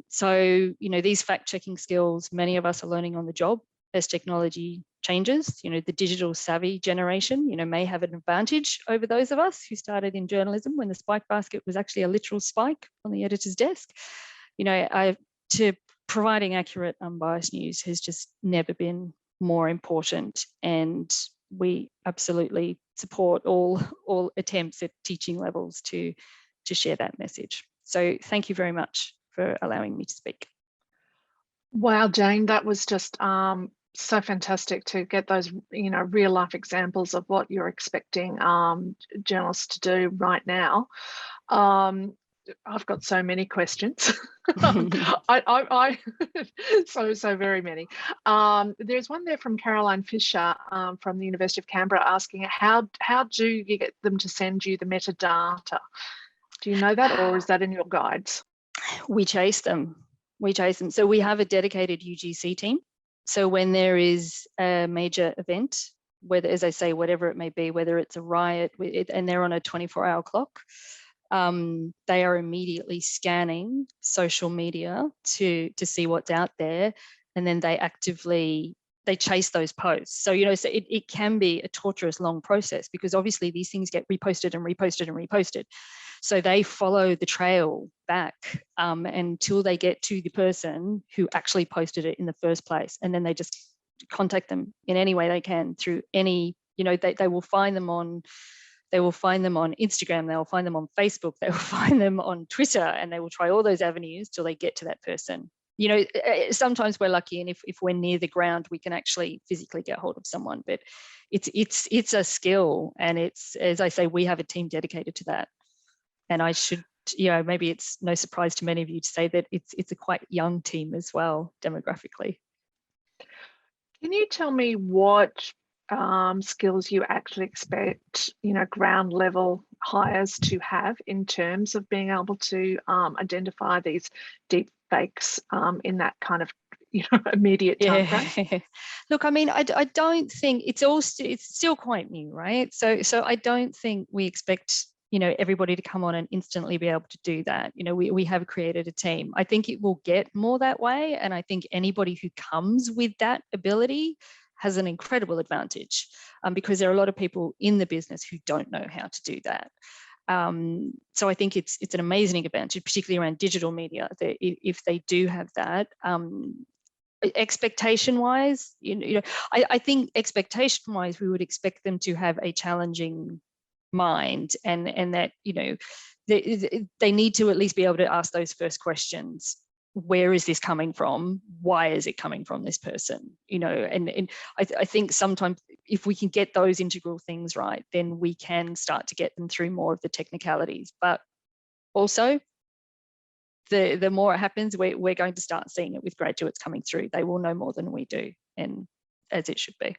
So, these fact-checking skills, many of us are learning on the job as technology changes. The digital savvy generation, may have an advantage over those of us who started in journalism when the spike basket was actually a literal spike on the editor's desk. you know, providing accurate, unbiased news has just never been more important, and we absolutely support all attempts at teaching levels to share that message. So thank you very much for allowing me to speak. Wow, Jane, that was just so fantastic to get those, you know, real life examples of what you're expecting journalists to do right now. I've got so many questions. I so very many. There's one there from Caroline Fisher from the University of Canberra asking, how do you get them to send you the metadata? Do you know that, or is that in your guides? We chase them. So we have a dedicated UGC team. So when there is a major event, whether, as I say, whatever it may be, whether it's a riot, and they're on a 24-hour clock, they are immediately scanning social media to see what's out there, and then they chase those posts. So, you know, so it can be a torturous, long process, because obviously these things get reposted and reposted and reposted. So they follow the trail back until they get to the person who actually posted it in the first place. And then they just contact them in any way they can through any, you know, they will find them on Instagram, they will find them on Facebook, they will find them on Twitter, and they will try all those avenues till they get to that person. You know, sometimes we're lucky, and if we're near the ground, we can actually physically get hold of someone, but it's a skill, and it's, as I say, we have a team dedicated to that. And I should, you know, maybe it's no surprise to many of you to say that it's a quite young team as well, demographically. Can you tell me what skills you actually expect, you know, ground level hires to have in terms of being able to identify these deep fakes in that kind of, you know, immediate time frame? Look, I mean, I don't think it's still quite new, right? So I don't think we expect, you know, everybody to come on and instantly be able to do that. You know, we have created a team. I think it will get more that way, and I think anybody who comes with that ability has an incredible advantage, because there are a lot of people in the business who don't know how to do that. So I think it's an amazing advantage, particularly around digital media, that if they do have that. Expectation-wise, you know, I think expectation-wise, we would expect them to have a challenging mind, and that, you know, they need to at least be able to ask those first questions. Where is this coming from? Why is it coming from this person? You know, and I think sometimes if we can get those integral things right, then we can start to get them through more of the technicalities. But also, the more it happens, we're going to start seeing it with graduates coming through. They will know more than we do, and as it should be.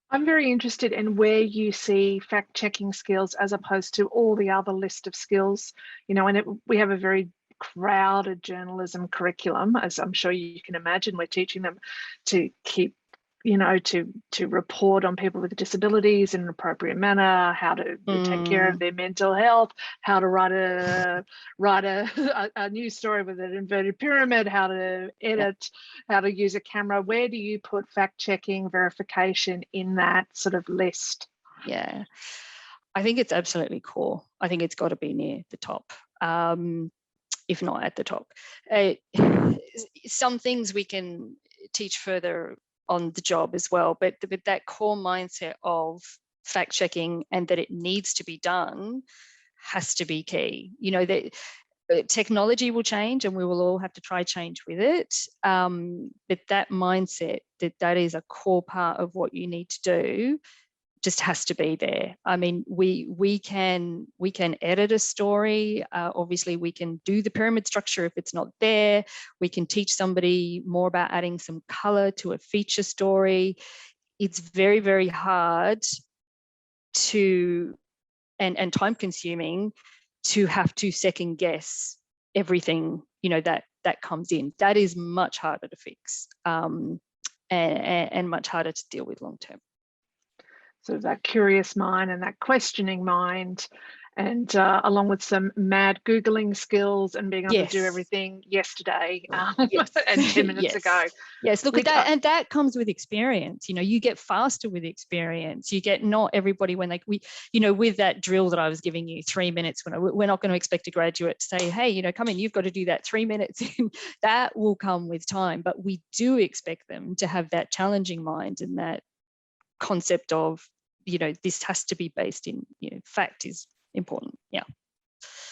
I'm very interested in where you see fact-checking skills as opposed to all the other list of skills, you know, and we have a very crowded journalism curriculum, as I'm sure you can imagine. We're teaching them to keep, you know, to report on people with disabilities in an appropriate manner, how to take care of their mental health, how to write a news story with an inverted pyramid, how to edit, how to use a camera. Where do you put fact-checking, verification in that sort of list? Yeah, I think it's absolutely core. I think it's got to be near the top, if not at the top. Some things we can teach further on the job as well, but that core mindset of fact checking and that it needs to be done has to be key. You know, that technology will change and we will all have to try change with it, but that mindset that is a core part of what you need to do just has to be there. I mean, we can edit a story. Obviously, we can do the pyramid structure if it's not there. We can teach somebody more about adding some color to a feature story. It's very, very hard to and time consuming to have to second guess everything, you know, that comes in. That is much harder to fix, and much harder to deal with long term. So that curious mind and that questioning mind and along with some mad Googling skills and being able to do Yes. everything yesterday Yes. and 10 minutes Yes. ago. Yes, look Which, at that, and that comes with experience. You know, you get faster with experience. You get, not everybody when they, you know, with that drill that I was giving you, 3 minutes, we're not going to expect a graduate to say, hey, you know, come in, you've got to do that 3 minutes. That will come with time, but we do expect them to have that challenging mind and that concept of, you know, this has to be based in, you know, fact is important. Yeah.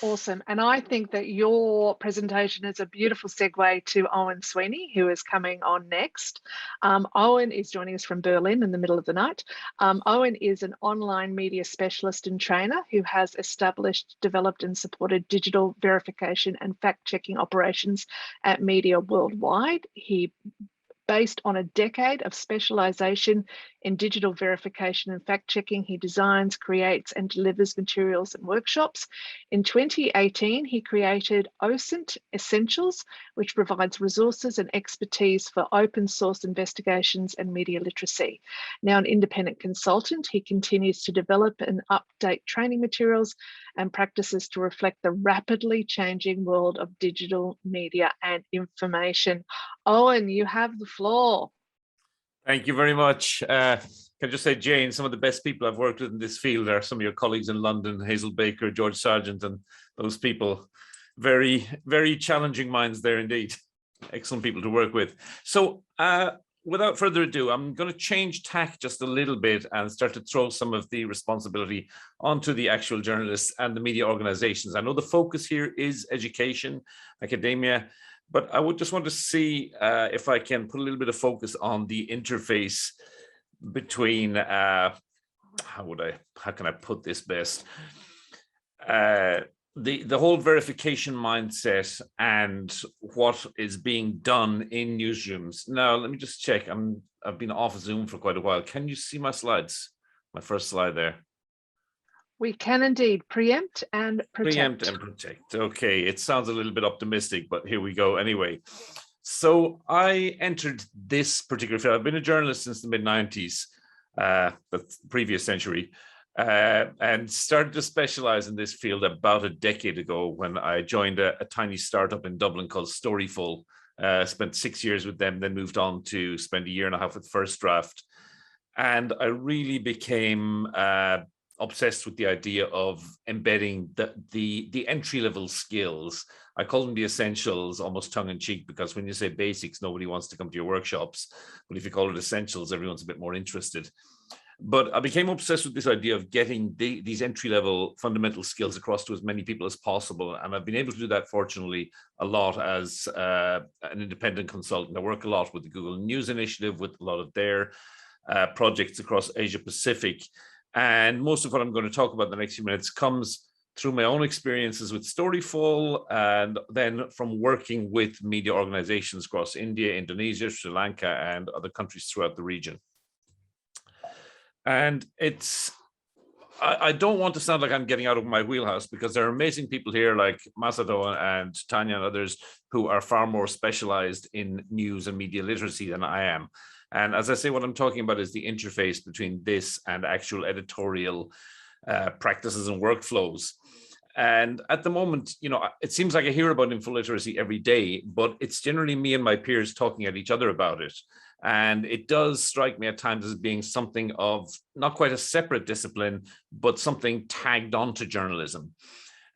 Awesome. And I think that your presentation is a beautiful segue to Owen Sweeney, who is coming on next. Owen is joining us from Berlin in the middle of the night. Owen is an online media specialist and trainer who has established, developed and supported digital verification and fact-checking operations at media worldwide. Based on a decade of specialization in digital verification and fact-checking, he designs, creates, and delivers materials and workshops. In 2018, he created OSINT Essentials, which provides resources and expertise for open source investigations and media literacy. Now an independent consultant, he continues to develop and update training materials and practices to reflect the rapidly changing world of digital media and information. Owen, you have the floor. Thank you very much. Can I just say, Jane, some of the best people I've worked with in this field are some of your colleagues in London, Hazel Baker, George Sargent, and those people. Very, very challenging minds there indeed. Excellent people to work with. So without further ado, I'm going to change tack just a little bit and start to throw some of the responsibility onto the actual journalists and the media organizations. I know the focus here is education, academia, but I would just want to see if I can put a little bit of focus on the interface between, how can I put this best? The whole verification mindset and what is being done in newsrooms. Now, let me just check. I've been off Zoom for quite a while. Can you see my slides? My first slide there. We can indeed preempt and protect. Preempt and protect. Okay, it sounds a little bit optimistic, but here we go anyway. So I entered this particular field. I've been a journalist since the mid-90s, the previous century, and started to specialize in this field about a decade ago when I joined a tiny startup in Dublin called Storyful. Spent 6 years with them, then moved on to spend 1.5 years with First Draft. And I really became obsessed with the idea of embedding the entry-level skills. I call them the essentials, almost tongue-in-cheek, because when you say basics, nobody wants to come to your workshops. But if you call it essentials, everyone's a bit more interested. But I became obsessed with this idea of getting these entry-level fundamental skills across to as many people as possible. And I've been able to do that, fortunately, a lot as an independent consultant. I work a lot with the Google News Initiative, with a lot of their projects across Asia Pacific. And most of what I'm going to talk about in the next few minutes comes through my own experiences with Storyful, and then from working with media organizations across India, Indonesia, Sri Lanka, and other countries throughout the region. And I don't want to sound like I'm getting out of my wheelhouse, because there are amazing people here like Masato and Tanya and others who are far more specialized in news and media literacy than I am. And as I say, what I'm talking about is the interface between this and actual editorial practices and workflows. And at the moment, you know, it seems like I hear about info literacy every day, but it's generally me and my peers talking at each other about it. And it does strike me at times as being something of not quite a separate discipline, but something tagged onto journalism.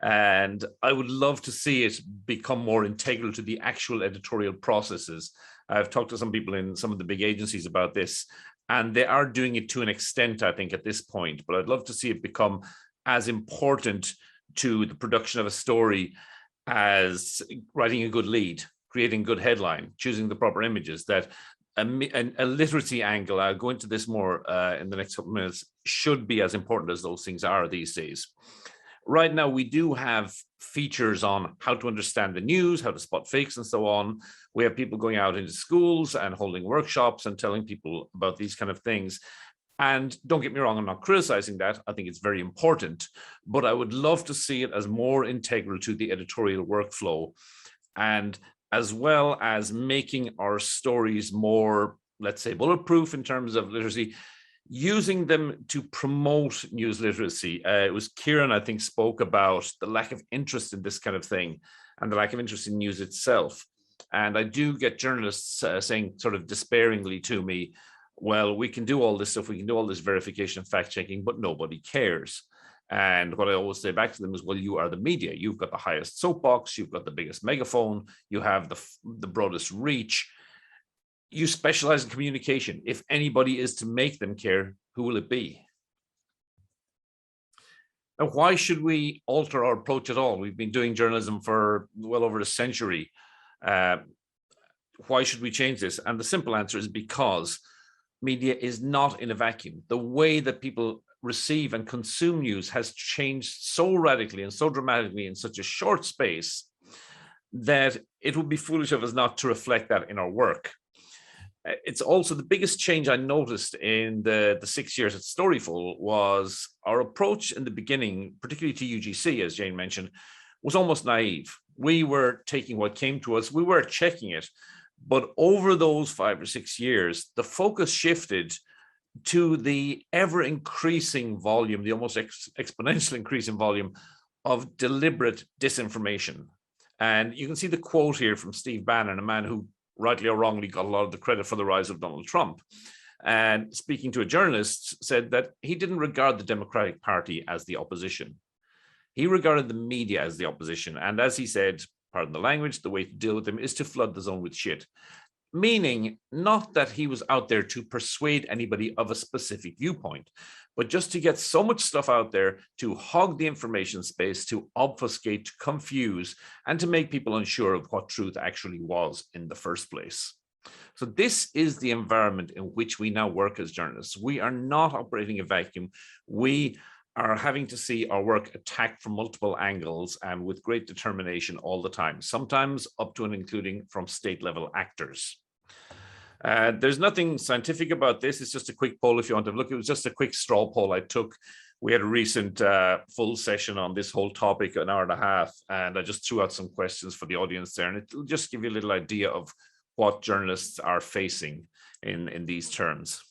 And I would love to see it become more integral to the actual editorial processes. I've talked to some people in some of the big agencies about this, and they are doing it to an extent, I think, at this point. But I'd love to see it become as important to the production of a story as writing a good lead, creating good headline, choosing the proper images, that a literacy angle, I'll go into this more in the next couple of minutes, should be as important as those things are these days. Right now, we do have features on how to understand the news, how to spot fakes, and so on. We have people going out into schools and holding workshops and telling people about these kind of things. And don't get me wrong, I'm not criticizing that. I think it's very important, but I would love to see it as more integral to the editorial workflow, and as well as making our stories more, let's say, bulletproof in terms of literacy. using them to promote news literacy. It was Kieran, I think, spoke about the lack of interest in this kind of thing and the lack of interest in news itself. And I do get journalists saying sort of despairingly to me, well, we can do all this stuff, we can do all this verification and fact checking, but nobody cares. And what I always say back to them is, well, you are the media. You've got the highest soapbox, you've got the biggest megaphone, you have the broadest reach. You specialize in communication. If anybody is to make them care, who will it be? Now, why should we alter our approach at all? We've been doing journalism for well over a century. Why should we change this? And the simple answer is because media is not in a vacuum. The way that people receive and consume news has changed so radically and so dramatically in such a short space that it would be foolish of us not to reflect that in our work. It's also the biggest change I noticed in the 6 years at Storyful was our approach in the beginning, particularly to UGC, as Jane mentioned, was almost naive. We were taking what came to us, we were checking it, but over those 5 or 6 years, the focus shifted to the ever increasing volume, the almost exponential increase in volume of deliberate disinformation. And you can see the quote here from Steve Bannon, a man who rightly or wrongly got a lot of the credit for the rise of Donald Trump. And speaking to a journalist, said that he didn't regard the Democratic Party as the opposition. He regarded the media as the opposition. And as he said, pardon the language, the way to deal with them is to flood the zone with shit. Meaning not that he was out there to persuade anybody of a specific viewpoint, but just to get so much stuff out there to hog the information space, to obfuscate, to confuse, and to make people unsure of what truth actually was in the first place. So this is the environment in which we now work as journalists. We are not operating a vacuum. We are having to see our work attacked from multiple angles and with great determination all the time, sometimes up to and including from state-level actors. There's nothing scientific about this. It's just a quick poll if you want to look. It was just a quick straw poll I took. We had a recent full session on this whole topic, an hour and a half, and I just threw out some questions for the audience there, and it'll just give you a little idea of what journalists are facing in these terms.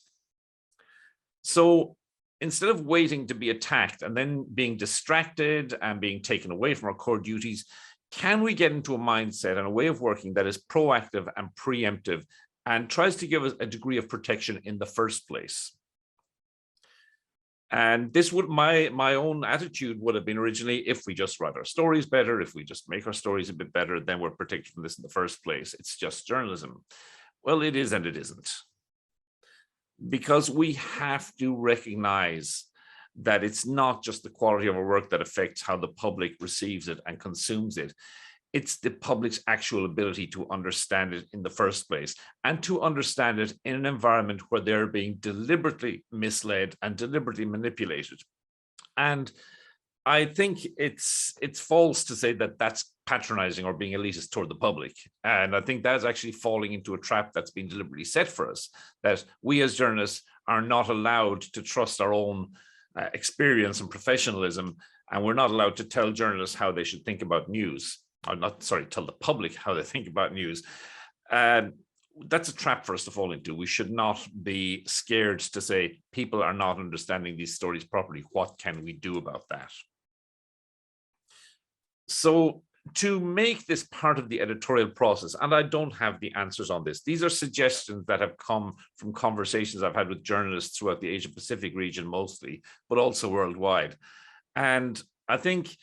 So instead of waiting to be attacked and then being distracted and being taken away from our core duties, can we get into a mindset and a way of working that is proactive and preemptive and tries to give us a degree of protection in the first place? And this would, my own attitude would have been originally, if we just write our stories better, if we just make our stories a bit better, then we're protected from this in the first place. It's just journalism. Well, it is and it isn't. Because we have to recognize that it's not just the quality of our work that affects how the public receives it and consumes it. It's the public's actual ability to understand it in the first place and to understand it in an environment where they're being deliberately misled and deliberately manipulated. And I think it's false to say that that's patronizing or being elitist toward the public. And I think that's actually falling into a trap that's been deliberately set for us, that we as journalists are not allowed to trust our own experience and professionalism, and we're not allowed to tell journalists how they should think about news. Or not, sorry, tell the public how they think about news. That's a trap for us to fall into. We should not be scared to say people are not understanding these stories properly. What can we do about that? So to make this part of the editorial process, and I don't have the answers on this, these are suggestions that have come from conversations I've had with journalists throughout the Asia Pacific region mostly, but also worldwide. And I think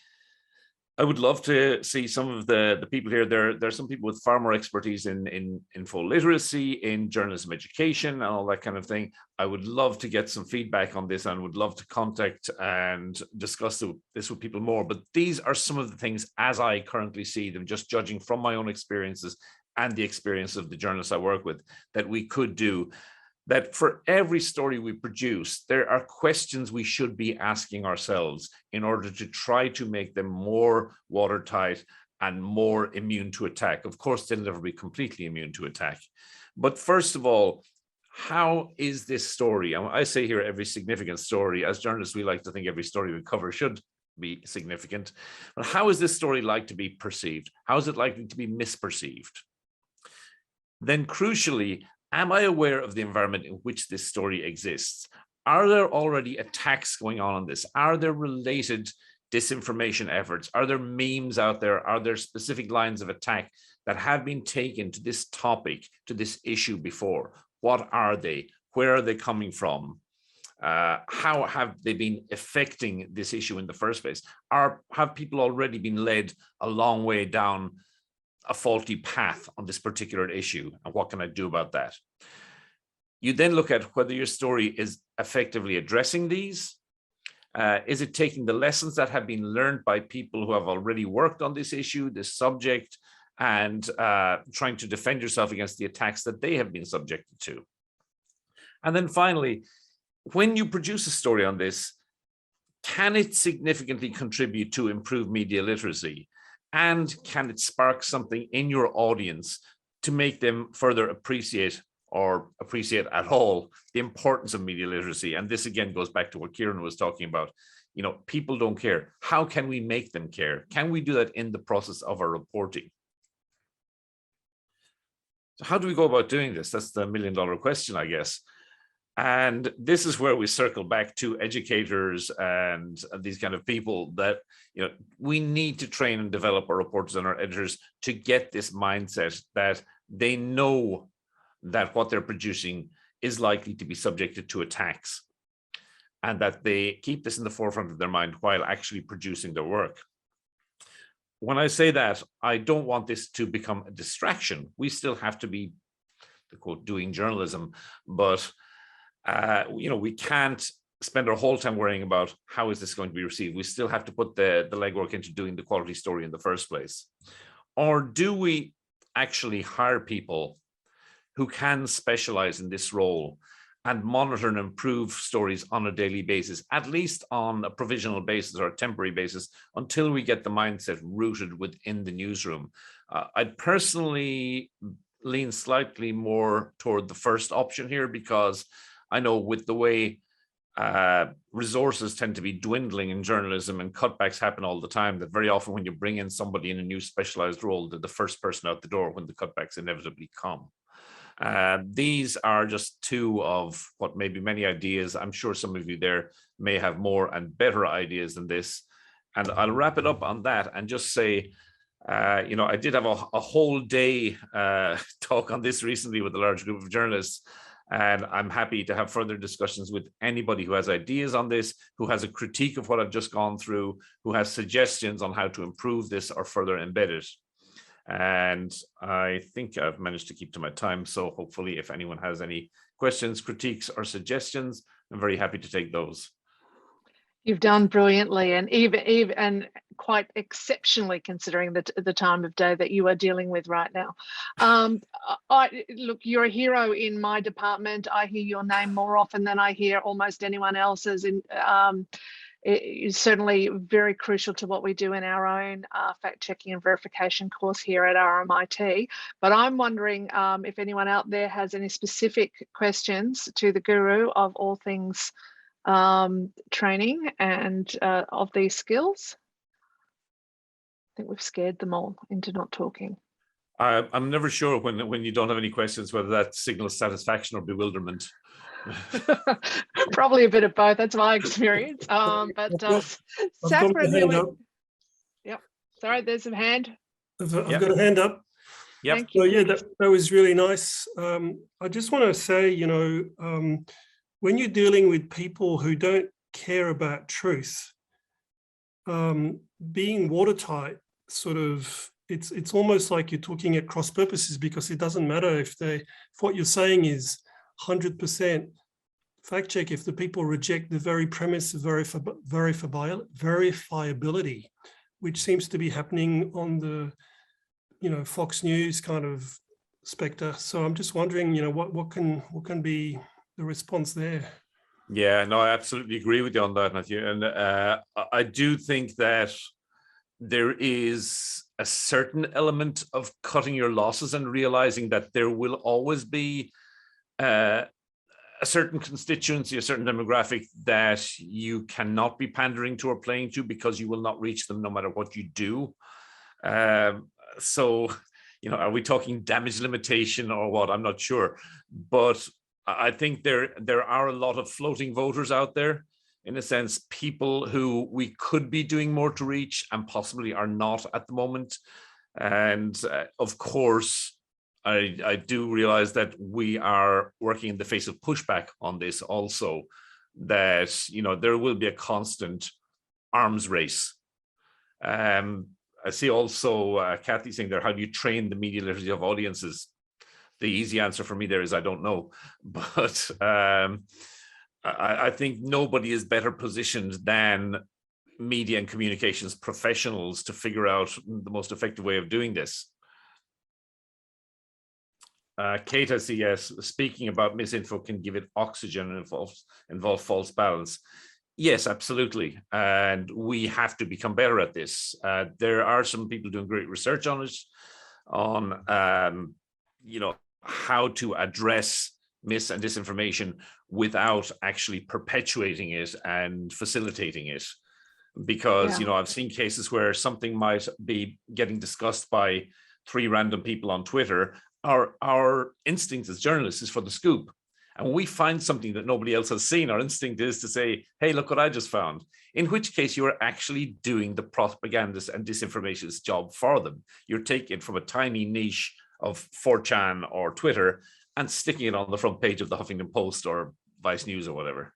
I would love to see some of the people here. There are some people with far more expertise in info literacy, in journalism education, and all that kind of thing. I would love to get some feedback on this and would love to contact and discuss this with people more. But these are some of the things as I currently see them, just judging from my own experiences and the experience of the journalists I work with, that we could do. That for every story we produce, there are questions we should be asking ourselves in order to try to make them more watertight and more immune to attack. Of course, they'll never be completely immune to attack. But first of all, how is this story? I say here every significant story. As journalists, we like to think every story we cover should be significant. But how is this story like to be perceived? How is it likely to be misperceived? Then crucially, am I aware of the environment in which this story exists? Are there already attacks going on this? Are there related disinformation efforts? Are there memes out there? Are there specific lines of attack that have been taken to this topic, to this issue before? What are they? Where are they coming from? How have they been affecting this issue in the first place? Have people already been led a long way down a faulty path on this particular issue? And what can I do about that? You then look at whether your story is effectively addressing these. Is it taking the lessons that have been learned by people who have already worked on this issue, this subject, and trying to defend yourself against the attacks that they have been subjected to? And then finally, when you produce a story on this, can it significantly contribute to improved media literacy? And can it spark something in your audience to make them further appreciate, or appreciate at all, the importance of media literacy? And this again goes back to what Kieran was talking about. You know, people don't care. How can we make them care? Can we do that in the process of our reporting? So how do we go about doing this? That's the million-dollar question, I guess. And this is where we circle back to educators and these kind of people that, you know, we need to train and develop our reporters and our editors to get this mindset that they know that what they're producing is likely to be subjected to attacks, and that they keep this in the forefront of their mind while actually producing their work. When I say that, I don't want this to become a distraction. We still have to be, the quote, doing journalism, but you know, we can't spend our whole time worrying about how is this going to be received. We still have to put the legwork into doing the quality story in the first place. Or do we actually hire people who can specialize in this role and monitor and improve stories on a daily basis, at least on a provisional basis or a temporary basis, until we get the mindset rooted within the newsroom? I'd personally lean slightly more toward the first option here, because I know with the way resources tend to be dwindling in journalism and cutbacks happen all the time, that very often when you bring in somebody in a new specialized role, they're the first person out the door when the cutbacks inevitably come. These are just two of what may be many ideas. I'm sure some of you there may have more and better ideas than this. And I'll wrap it up on that and just say, you know, I did have a whole day talk on this recently with a large group of journalists. And I'm happy to have further discussions with anybody who has ideas on this, who has a critique of what I've just gone through, who has suggestions on how to improve this or further embed it. And I think I've managed to keep to my time. So hopefully if anyone has any questions, critiques, or suggestions, I'm very happy to take those. You've done brilliantly, and even quite exceptionally considering the time of day that you are dealing with right now. Look, you're a hero in my department. I hear your name more often than I hear almost anyone else's. It's certainly very crucial to what we do in our own fact-checking and verification course here at RMIT. But I'm wondering if anyone out there has any specific questions to the guru of all things training and of these skills. I think we've scared them all into not talking. I'm never sure when you don't have any questions whether that signals satisfaction or bewilderment. Probably a bit of both. That's my experience. Saffron, yep. Sorry, there's a hand. I've got a hand up. Yep. So yeah, that was really nice. I just want to say, you know, when you're dealing with people who don't care about truth, being watertight, sort of, it's almost like you're talking at cross purposes, because it doesn't matter if what you're saying is 100% fact check if the people reject the very premise of verifiability, which seems to be happening on the, you know, Fox News kind of spectre. So I'm just wondering, you know, what can be the response there? Yeah, no, I absolutely agree with you on that, Matthew. And I do think that there is a certain element of cutting your losses and realizing that there will always be a certain constituency, a certain demographic that you cannot be pandering to or playing to, because you will not reach them no matter what you do. So, you know, are we talking damage limitation or what? I'm not sure. But I think there are a lot of floating voters out there, in a sense, people who we could be doing more to reach and possibly are not at the moment. And of course, I do realize that we are working in the face of pushback on this also, that, you know, there will be a constant arms race. I see also Kathy saying there, how do you train the media literacy of audiences? The easy answer for me there is I don't know. But I think nobody is better positioned than media and communications professionals to figure out the most effective way of doing this. Kate, I see, yes, speaking about misinfo can give it oxygen and involve false balance. Yes, absolutely. And we have to become better at this. There are some people doing great research on it, on, you know, how to address mis and disinformation without actually perpetuating it and facilitating it. Because, you know, I've seen cases where something might be getting discussed by 3 random people on Twitter. Our instinct as journalists is for the scoop. And when we find something that nobody else has seen, our instinct is to say, hey, look what I just found. In which case you are actually doing the propagandist and disinformation's job for them. You're taking it from a tiny niche of 4chan or Twitter and sticking it on the front page of the Huffington Post or Vice News or whatever.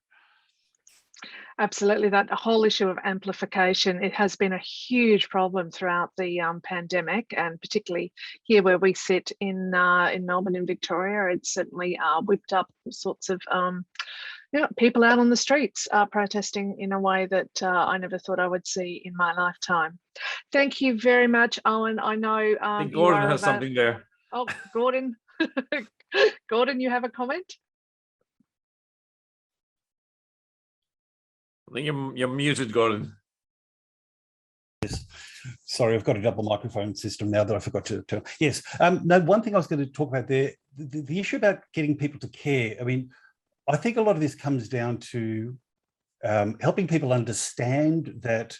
Absolutely, that whole issue of amplification, it has been a huge problem throughout the pandemic, and particularly here where we sit in Melbourne in Victoria, it's certainly whipped up all sorts of people out on the streets protesting in a way that I never thought I would see in my lifetime. Thank you very much, Owen. I know I think Gordon has something there. Oh, Gordon. Gordon, you have a comment? I think you're muted, Gordon. Yes. Sorry, I've got a double microphone system now that I forgot to tell. Yes. No, one thing I was going to talk about there, the issue about getting people to care. I mean, I think a lot of this comes down to helping people understand that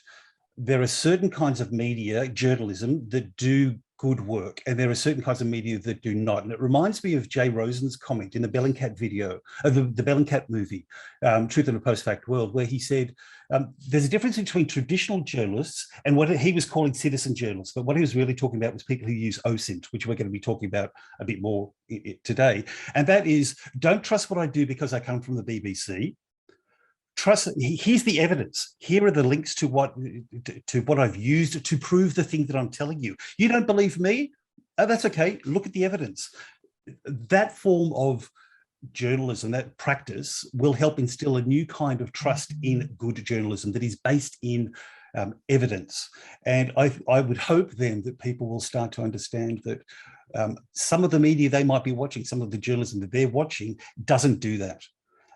there are certain kinds of media, journalism, that do good work, and there are certain kinds of media that do not. And it reminds me of Jay Rosen's comment in the Bellingcat video, the Bellingcat movie, Truth in a Post-Fact World, where he said there's a difference between traditional journalists and what he was calling citizen journalists, but what he was really talking about was people who use OSINT, which we're going to be talking about a bit more today. And that is, don't trust what I do because I come from the BBC. Trust, here's the evidence. Here are the links to what I've used to prove the thing that I'm telling you. You don't believe me? Oh, that's okay. Look at the evidence. That form of journalism, that practice, will help instill a new kind of trust in good journalism that is based in evidence. And I would hope then that people will start to understand that some of the media they might be watching, some of the journalism that they're watching doesn't do that.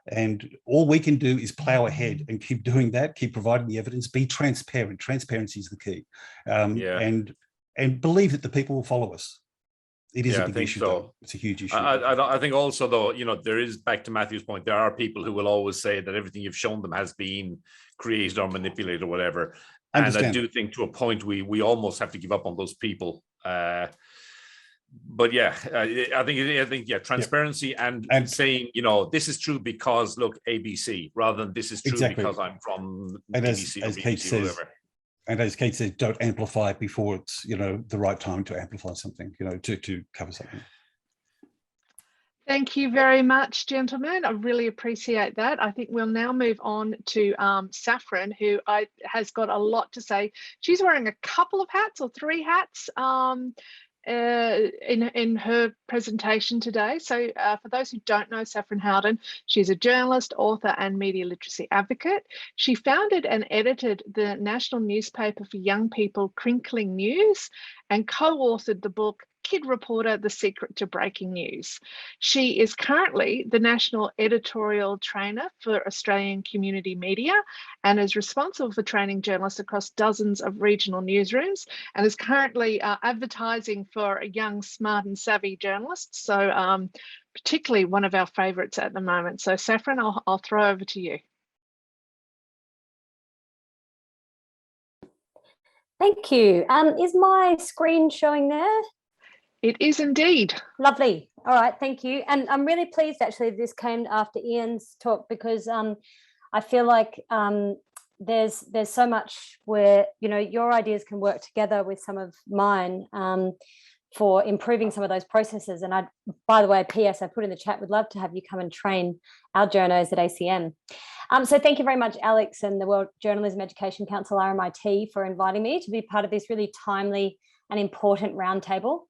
And all we can do is plow ahead and keep doing that, keep providing the evidence, be transparent. Transparency is the key. And believe that the people will follow us. It is a big issue, though. It's a huge issue. I think also, though, you know, there is, back to Matthew's point, there are people who will always say that everything you've shown them has been created or manipulated or whatever. And I do think to a point we almost have to give up on those people. But yeah, I think transparency and saying, you know, this is true because look, ABC, rather than this is true because I'm from BBC or BBC or whatever. And as Kate said, don't amplify it before it's, you know, the right time to amplify something, you know, to cover something. Thank you very much, gentlemen. I really appreciate that. I think we'll now move on to Saffron, who has got a lot to say. She's wearing a couple of hats or 3 hats in her presentation today. So for those who don't know Saffron Howden, she's a journalist, author and media literacy advocate. She founded and edited the national newspaper for young people, Crinkling News, and co-authored the book Kid Reporter, The Secret to Breaking News. She is currently the National Editorial Trainer for Australian Community Media and is responsible for training journalists across dozens of regional newsrooms, and is currently advertising for young, smart and savvy journalists. So particularly one of our favourites at the moment. So Saffron, I'll throw over to you. Thank you. Is my screen showing there? It is indeed. Lovely. All right, thank you. And I'm really pleased actually this came after Ian's talk, because I feel like there's so much where, you know, your ideas can work together with some of mine for improving some of those processes. And I, by the way, PS, I put in the chat, would love to have you come and train our journos at ACM. So thank you very much, Alex, and the World Journalism Education Council, RMIT, for inviting me to be part of this really timely and important roundtable.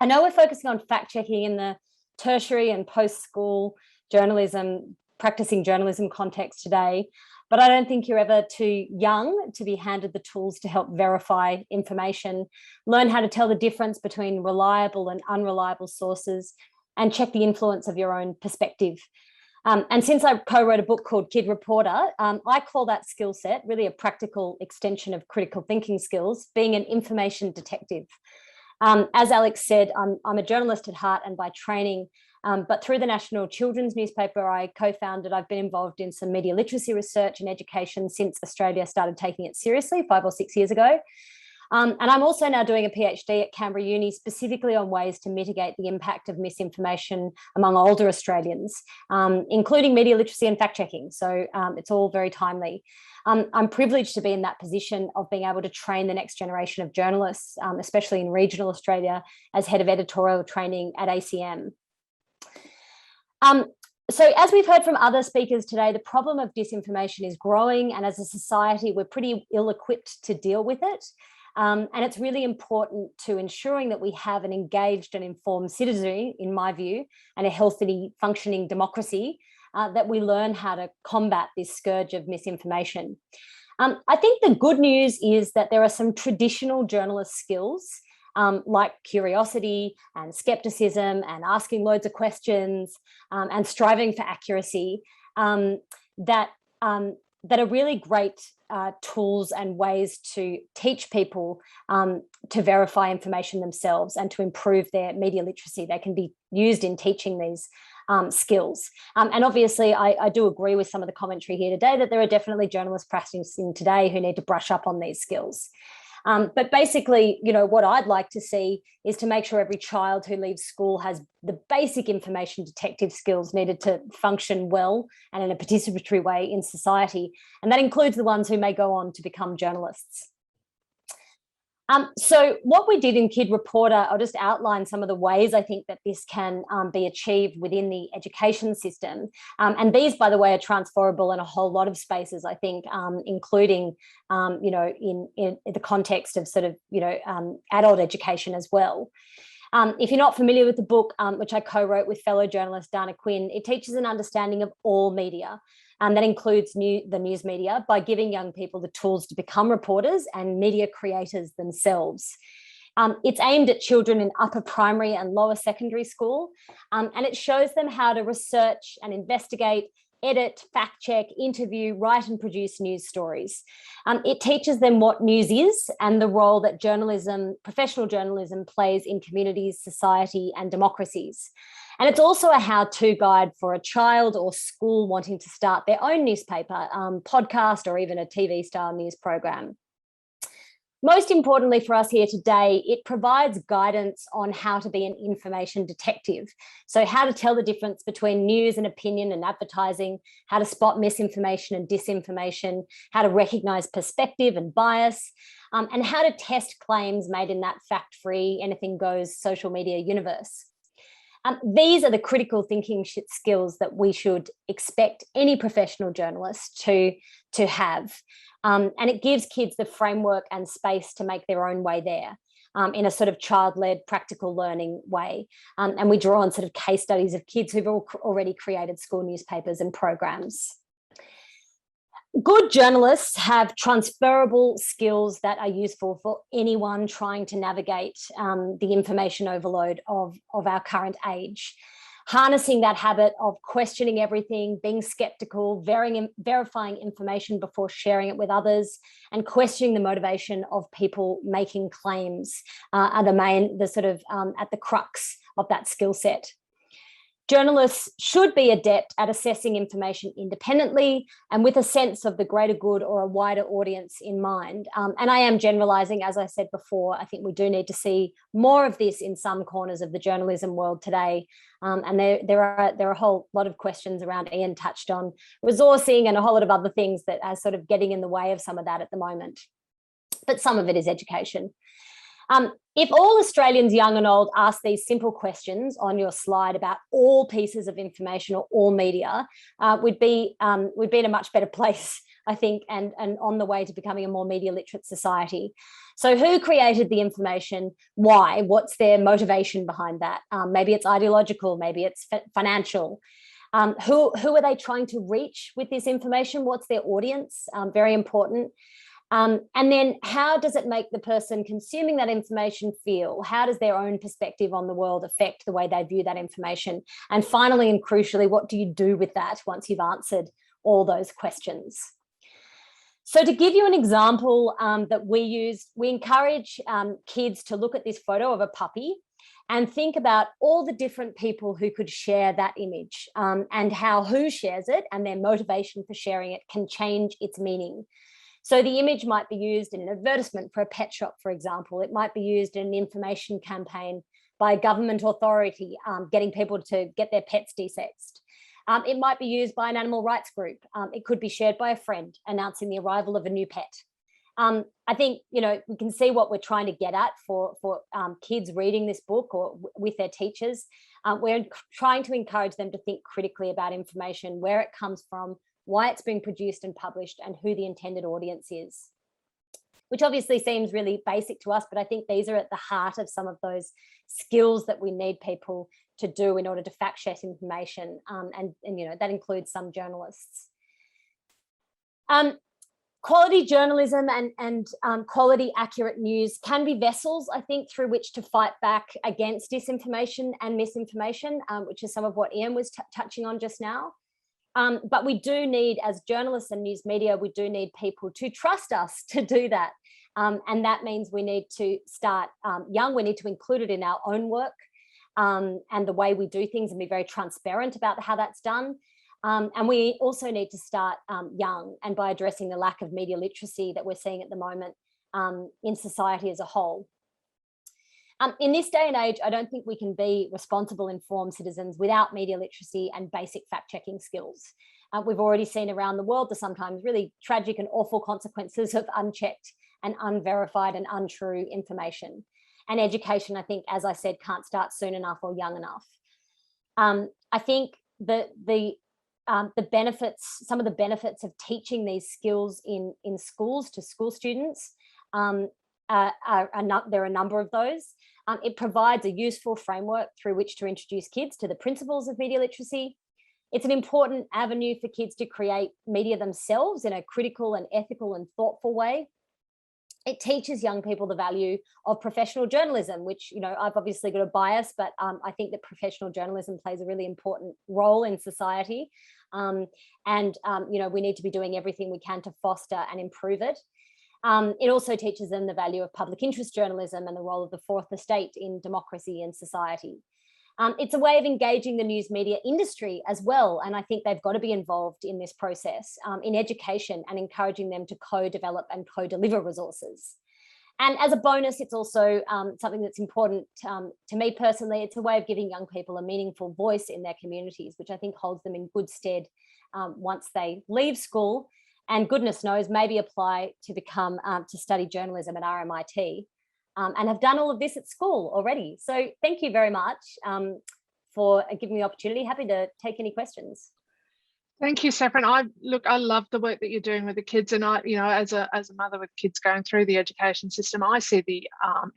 I know we're focusing on fact-checking in the tertiary and post-school journalism, practicing journalism context today, but I don't think you're ever too young to be handed the tools to help verify information, learn how to tell the difference between reliable and unreliable sources, and check the influence of your own perspective. And since I co-wrote a book called Kid Reporter, I call that skill set really a practical extension of critical thinking skills, being an information detective. As Alex said, I'm a journalist at heart and by training, but through the national children's newspaper I co-founded, I've been involved in some media literacy research and education since Australia started taking it seriously 5 or 6 years ago. And I'm also now doing a PhD at Canberra Uni specifically on ways to mitigate the impact of misinformation among older Australians, including media literacy and fact-checking. So it's all very timely. I'm privileged to be in that position of being able to train the next generation of journalists, especially in regional Australia, as head of editorial training at ACM. So as we've heard from other speakers today, the problem of disinformation is growing, and as a society, we're pretty ill-equipped to deal with it. And it's really important to ensuring that we have an engaged and informed citizenry, in my view, and a healthy functioning democracy, that we learn how to combat this scourge of misinformation. I think the good news is that there are some traditional journalist skills like curiosity and skepticism and asking loads of questions and striving for accuracy that are really great tools and ways to teach people to verify information themselves and to improve their media literacy. They can be used in teaching these skills. And obviously, I do agree with some of the commentary here today that there are definitely journalists practicing today who need to brush up on these skills. But basically, you know, what I'd like to see is to make sure every child who leaves school has the basic information detective skills needed to function well and in a participatory way in society. And that includes the ones who may go on to become journalists. So what we did in Kid Reporter, I'll just outline some of the ways I think that this can be achieved within the education system. And these, by the way, are transferable in a whole lot of spaces, I think, including, you know, in the context of sort of, you know, adult education as well. If you're not familiar with the book, which I co-wrote with fellow journalist Dana Quinn, it teaches an understanding of all media. That includes the news media by giving young people the tools to become reporters and media creators themselves. It's aimed at children in upper primary and lower secondary school, and it shows them how to research and investigate, edit, fact check, interview, write and produce news stories. It teaches them what news is and the role that journalism, professional journalism, plays in communities, society and democracies. And it's also a how-to guide for a child or school wanting to start their own newspaper, podcast, or even a TV-style news program. Most importantly for us here today, it provides guidance on how to be an information detective. So how to tell the difference between news and opinion and advertising, how to spot misinformation and disinformation, how to recognize perspective and bias, and how to test claims made in that fact-free, anything goes social media universe. These are the critical thinking skills that we should expect any professional journalist to have. And it gives kids the framework and space to make their own way there in a sort of child-led practical learning way. And we draw on sort of case studies of kids who've already created school newspapers and programs. Good journalists have transferable skills that are useful for anyone trying to navigate the information overload of our current age. Harnessing that habit of questioning everything, being skeptical, verifying information before sharing it with others, and questioning the motivation of people making claims are at the crux of that skill set. Journalists should be adept at assessing information independently and with a sense of the greater good or a wider audience in mind. And I am generalising, as I said before. I think we do need to see more of this in some corners of the journalism world today. And there are a whole lot of questions around, Ian touched on resourcing and a whole lot of other things that are sort of getting in the way of some of that at the moment. But some of it is education. If all Australians, young and old, ask these simple questions on your slide about all pieces of information or all media, we'd be in a much better place, I think, and on the way to becoming a more media literate society. So who created the information? Why? What's their motivation behind that? Maybe it's ideological, maybe it's financial. Who are they trying to reach with this information? What's their audience? Very important. And then how does it make the person consuming that information feel? How does their own perspective on the world affect the way they view that information? And finally, and crucially, what do you do with that once you've answered all those questions? So to give you an example that we used, we encourage kids to look at this photo of a puppy and think about all the different people who could share that image and how who shares it and their motivation for sharing it can change its meaning. So the image might be used in an advertisement for a pet shop, for example. It might be used in an information campaign by a government authority, getting people to get their pets desexed. It might be used by an animal rights group. It could be shared by a friend announcing the arrival of a new pet. I think, you know, we can see what we're trying to get at for kids reading this book or with their teachers. We're trying to encourage them to think critically about information, where it comes from, why it's being produced and published, and who the intended audience is. Which obviously seems really basic to us, but I think these are at the heart of some of those skills that we need people to do in order to fact check information. And you know, that includes some journalists. Quality journalism and quality accurate news can be vessels, I think, through which to fight back against disinformation and misinformation, which is some of what Ian was touching on just now. But we do need, as journalists and news media, we do need people to trust us to do that. And that means we need to start young. We need to include it in our own work and the way we do things and be very transparent about how that's done. And we also need to start young and by addressing the lack of media literacy that we're seeing at the moment in society as a whole. In this day and age, I don't think we can be responsible, informed citizens without media literacy and basic fact-checking skills. We've already seen around the world the sometimes really tragic and awful consequences of unchecked and unverified and untrue information. And education, I think, as I said, can't start soon enough or young enough. I think that the benefits, some of the benefits of teaching these skills in schools to school students, there are a number of those. It provides a useful framework through which to introduce kids to the principles of media literacy. It's an important avenue for kids to create media themselves in a critical and ethical and thoughtful way. It teaches young people the value of professional journalism, which, you know, I've obviously got a bias, but I think that professional journalism plays a really important role in society. You know, we need to be doing everything we can to foster and improve it. It also teaches them the value of public interest journalism and the role of the fourth estate in democracy and society. It's a way of engaging the news media industry as well. And I think they've got to be involved in this process in education and encouraging them to co-develop and co-deliver resources. And as a bonus, it's also something that's important to me personally. It's a way of giving young people a meaningful voice in their communities, which I think holds them in good stead once they leave school. And goodness knows, maybe apply to become, to study journalism at RMIT and have done all of this at school already. So thank you very much for giving me the opportunity. Happy to take any questions. Thank you, Saffron. I love the work that you're doing with the kids, and I, you know, as a mother with kids going through the education system, I see the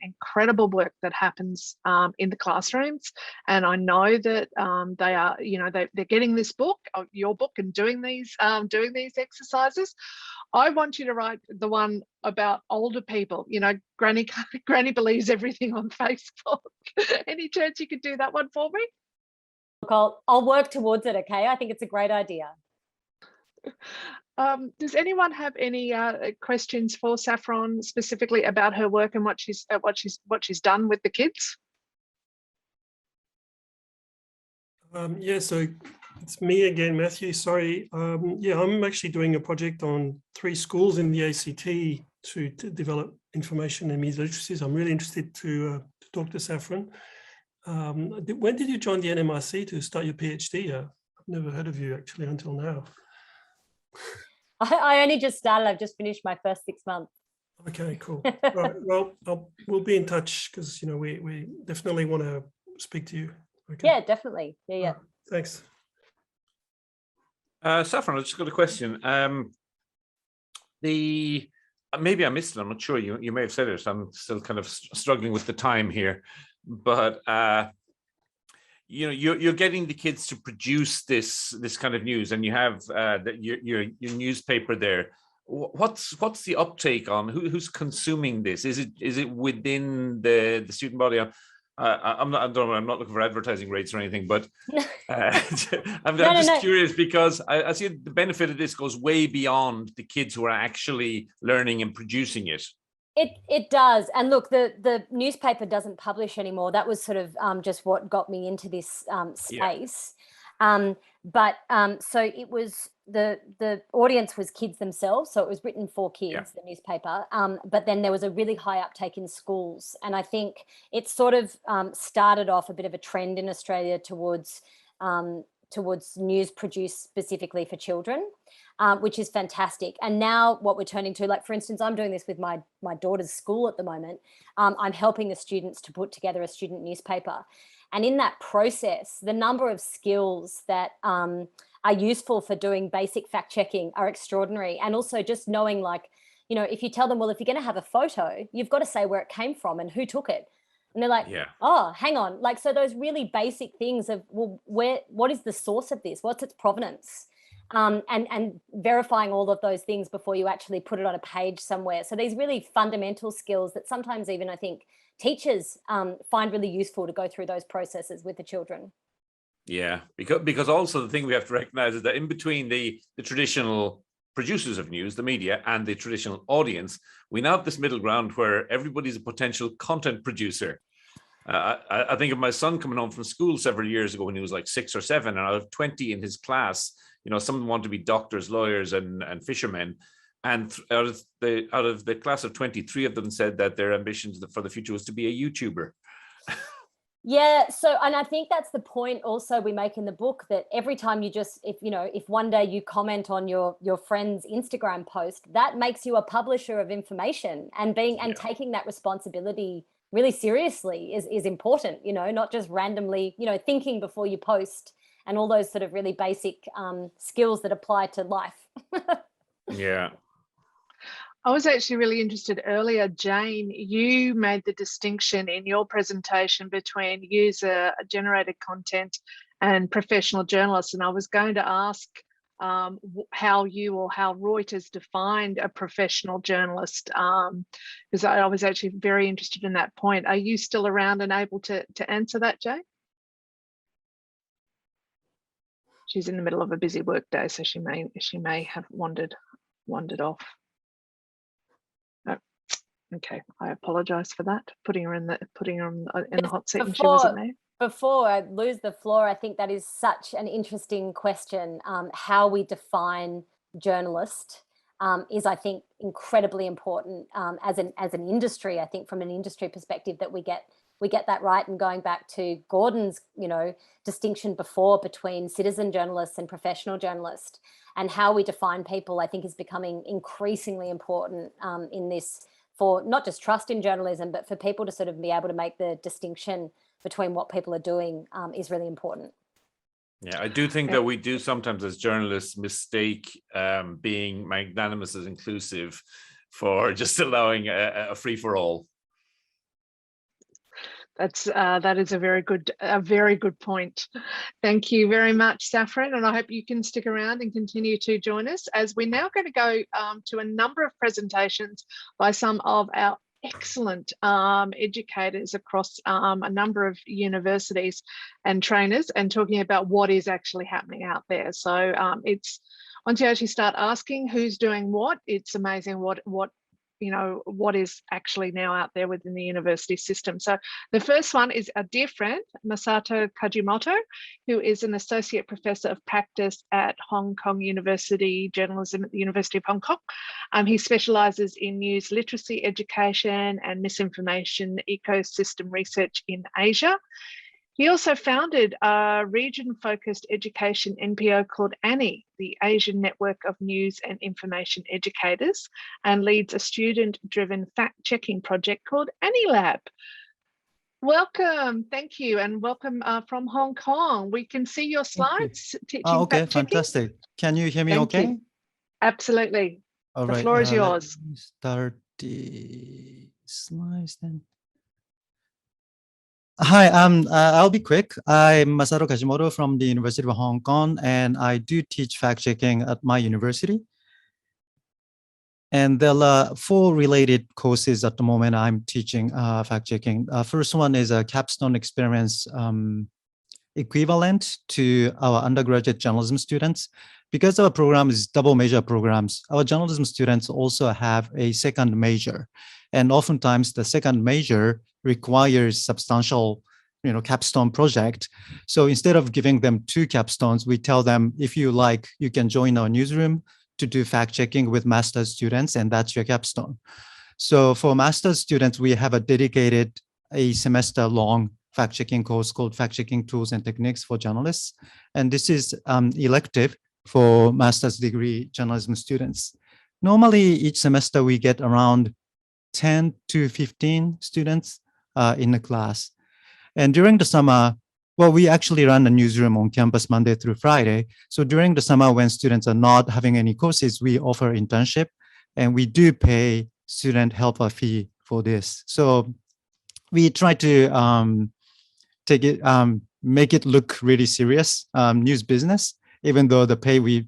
incredible work that happens in the classrooms, and I know that they are, you know, they're getting this book, your book, and doing these exercises. I want you to write the one about older people. You know, Granny believes everything on Facebook. Any chance you could do that one for me? I'll work towards it, okay? I think it's a great idea. Does anyone have any questions for Saffron specifically about her work and what she's done with the kids? Yeah, so it's me again, Matthew. Sorry. Yeah, I'm actually doing a project on 3 schools in the ACT to develop information and media literacies. I'm really interested to talk to Saffron. When did you join the NMIC to start your PhD? I've never heard of you actually until now. I only just started. I've just finished my first 6 months. Okay, cool. Right, well, we'll be in touch because, you know, we definitely want to speak to you. Okay. Yeah, definitely. Yeah. Right, thanks. Saffron, I just got a question. Maybe I missed it. I'm not sure. You may have said it. I'm still kind of struggling with the time here, but you know, you're getting the kids to produce this kind of news, and you have your newspaper there. What's the uptake on who's consuming this? Is it within the student body? I'm not looking for advertising rates or anything, but I'm just curious because I see the benefit of this goes way beyond the kids who are actually learning and producing it. It does. And look, the newspaper doesn't publish anymore. That was sort of just what got me into this space. Yeah. So it was the audience was kids themselves. So it was written for kids, yeah, the newspaper. But then there was a really high uptake in schools. And I think it sort of started off a bit of a trend in Australia towards news produced specifically for children. Which is fantastic. And now what we're turning to, like, for instance, I'm doing this with my daughter's school at the moment. I'm helping the students to put together a student newspaper. And in that process, the number of skills that are useful for doing basic fact checking are extraordinary. And also just knowing, like, you know, if you tell them, well, if you're going to have a photo, you've got to say where it came from and who took it. And they're like, yeah, oh, hang on. Like, so those really basic things of, well, what is the source of this? What's its provenance? And verifying all of those things before you actually put it on a page somewhere. So these really fundamental skills that sometimes even I think teachers find really useful to go through those processes with the children. Yeah, because also the thing we have to recognize is that in between the traditional producers of news, the media, and the traditional audience, we now have this middle ground where everybody's a potential content producer. I think of my son coming home from school several years ago when he was like 6 or 7, and out of 20 in his class, you know, some of them want to be doctors, lawyers, and fishermen. And out of the class of 23 of them said that their ambitions for the future was to be a YouTuber. Yeah. So, and I think that's the point also we make in the book, that every time you just, if one day you comment on your friend's Instagram post, that makes you a publisher of information, and taking that responsibility really seriously is important, you know, not just randomly, you know, thinking before you post, and all those sort of really basic skills that apply to life. Yeah. I was actually really interested earlier, Jane, you made the distinction in your presentation between user-generated content and professional journalists. And I was going to ask how you or how Reuters defined a professional journalist, because I was actually very interested in that point. Are you still around and able to answer that, Jane? She's in the middle of a busy work day, so she may have wandered off. Oh, okay, I apologise for that. Putting her in the hot seat, and she wasn't there. Before I lose the floor, I think that is such an interesting question. How we define journalist is, I think, incredibly important as an industry. I think from an industry perspective that we get that right. And going back to Gordon's, you know, distinction before between citizen journalists and professional journalists, and how we define people, I think is becoming increasingly important in this, for not just trust in journalism, but for people to sort of be able to make the distinction between what people are doing is really important. Yeah, I do think that we do sometimes as journalists mistake being magnanimous as inclusive for just allowing a free-for-all. That is a very good point. Thank you very much, Saffron, and I hope you can stick around and continue to join us, as we're now going to go to a number of presentations by some of our excellent educators across a number of universities and trainers, and talking about what is actually happening out there. So it's, once you actually start asking who's doing what, it's amazing what what is actually now out there within the university system. So the first one is our dear friend, Masato Kajimoto, who is an associate professor of practice at Hong Kong University Journalism at the University of Hong Kong. He specializes in news literacy education and misinformation ecosystem research in Asia. He also founded a region-focused education NPO called ANNI, the Asian Network of News and Information Educators, and leads a student-driven fact-checking project called ANNILab. Welcome, thank you, and welcome from Hong Kong. We can see your slides teaching okay, fact-checking. fantastic. Can you hear me Thank okay? you. Absolutely. All The right, floor is yours. Let me start the slides then. Hi, I'll be quick. I'm Masato Kajimoto from the University of Hong Kong, and I do teach fact-checking at my university. And there are 4 related courses at the moment I'm teaching fact-checking. First one is a capstone experience equivalent to our undergraduate journalism students. Because our program is double major programs, our journalism students also have a second major. And oftentimes the second major requires substantial, capstone project. So instead of giving them 2 capstones, we tell them, if you like, you can join our newsroom to do fact checking with master's students, and that's your capstone. So for master's students, we have a dedicated a semester long fact checking course called Fact Checking Tools and Techniques for Journalists. And this is elective for master's degree journalism students. Normally each semester we get around 10 to 15 students in the class. And during the summer, well, we actually run a newsroom on campus Monday through Friday. So during the summer when students are not having any courses, we offer internship, and we do pay student helper fee for this. So we try to make it look really serious news business, even though the pay we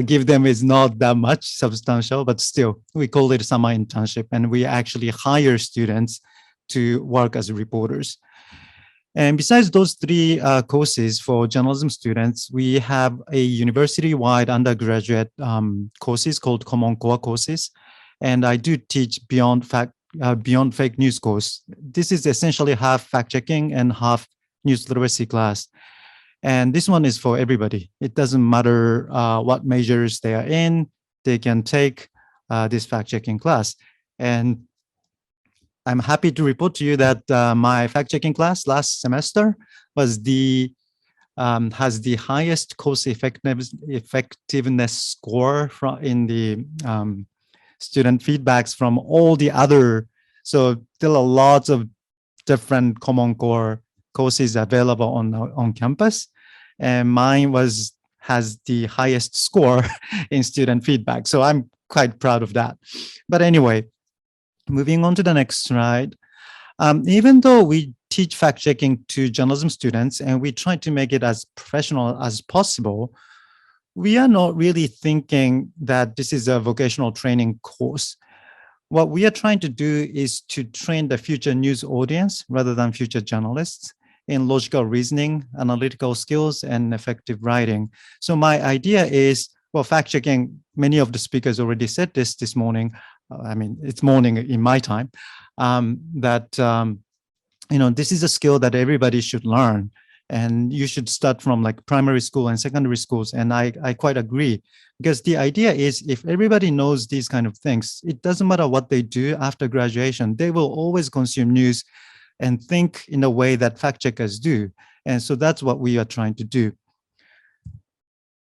give them is not that much substantial, but still we call it summer internship, and we actually hire students to work as reporters. And besides those 3 courses for journalism students, we have a university-wide undergraduate courses called Common Core courses. And I do teach Beyond Fake News course. This is essentially half fact-checking and half news literacy class. And this one is for everybody. It doesn't matter what majors they are in, they can take this fact-checking class. And I'm happy to report to you that my fact-checking class last semester was has the highest course effectiveness score in the student feedbacks from all the other. So there are lots of different Common Core courses available on campus, and mine has the highest score in student feedback. So I'm quite proud of that. But anyway, moving on to the next slide. Even though we teach fact-checking to journalism students and we try to make it as professional as possible, we are not really thinking that this is a vocational training course. What we are trying to do is to train the future news audience rather than future journalists in logical reasoning, analytical skills, and effective writing. So my idea is, well, fact-checking, many of the speakers already said this morning. I mean, it's morning in my time, that, this is a skill that everybody should learn. And you should start from like primary school and secondary schools. And I quite agree, because the idea is if everybody knows these kind of things, it doesn't matter what they do after graduation, they will always consume news and think in a way that fact checkers do. And so that's what we are trying to do.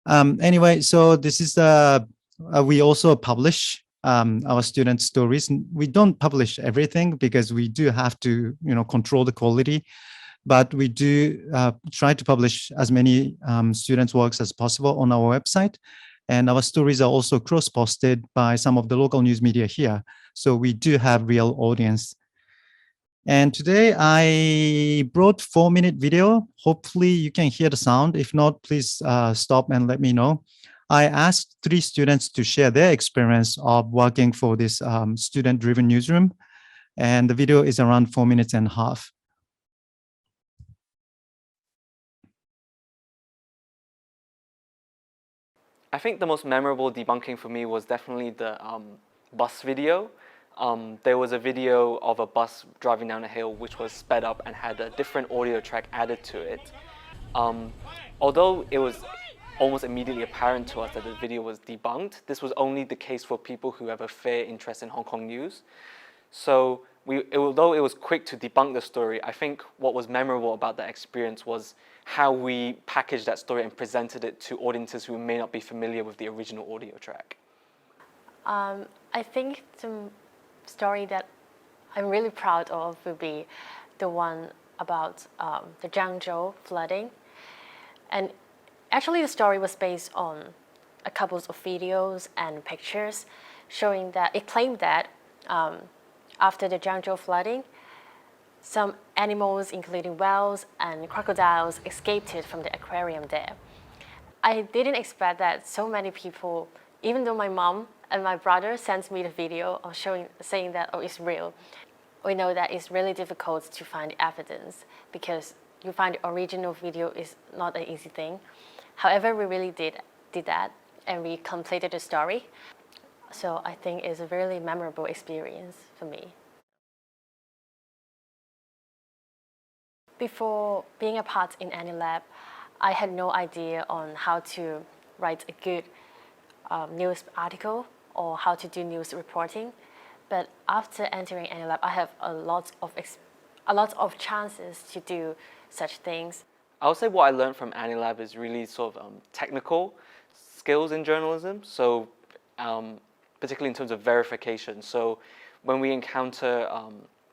Anyway, so this is we also publish our student stories. We don't publish everything because we do have to, control the quality, but we do try to publish as many students' works as possible on our website. And our stories are also cross-posted by some of the local news media here. So we do have real audience. And today I brought 4-minute video. Hopefully you can hear the sound. If not, please stop and let me know. I asked 3 students to share their experience of working for this student-driven newsroom. And the video is around 4.5 minutes. I think the most memorable debunking for me was definitely the bus video. There was a video of a bus driving down a hill which was sped up and had a different audio track added to it. Although it was almost immediately apparent to us that the video was debunked, this was only the case for people who have a fair interest in Hong Kong news. So although it was quick to debunk the story, I think what was memorable about that experience was how we packaged that story and presented it to audiences who may not be familiar with the original audio track. I think the story that I'm really proud of will be the one about the Zhengzhou flooding. And actually the story was based on a couple of videos and pictures showing that it claimed that after the Zhengzhou flooding, some animals, including whales and crocodiles, escaped from the aquarium there. I didn't expect that so many people, even though my mom and my brother sent me the video of saying that, oh, it's real. We know that it's really difficult to find evidence because you find the original video is not an easy thing. However, we really did that and we completed the story. So I think it's a really memorable experience for me. Before being a part in AnyLab, I had no idea on how to write a good news article or how to do news reporting. But after entering AnyLab, I have a lot of chances to do such things. I would say what I learned from AnyLab is really sort of technical skills in journalism. So particularly in terms of verification. So when we encounter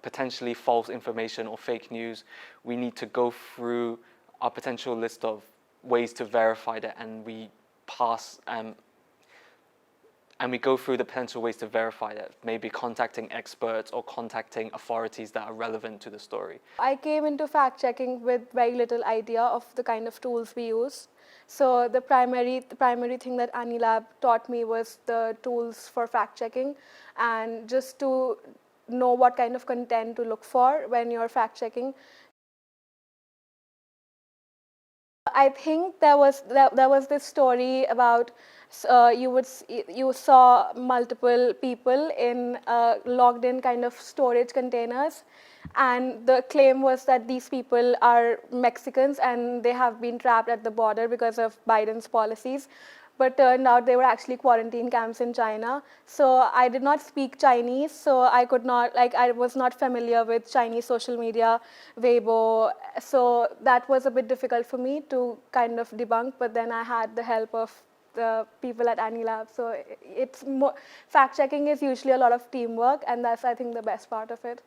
potentially false information or fake news, we need to go through our potential list of ways to verify that, and we pass and we go through the potential ways to verify that, maybe contacting experts or contacting authorities that are relevant to the story. I came into fact checking with very little idea of the kind of tools we use. So the primary thing that AnyLab taught me was the tools for fact checking, and just to know what kind of content to look for when you're fact checking. I think there was this story about you saw multiple people in logged in kind of storage containers, and the claim was that these people are Mexicans and they have been trapped at the border because of Biden's policies. But turned out they were actually quarantine camps in China. So I did not speak Chinese, so I could not, I was not familiar with Chinese social media, Weibo. So that was a bit difficult for me to kind of debunk, but then I had the help of the people at AnyLab. So fact checking is usually a lot of teamwork, and that's, I think, the best part of it.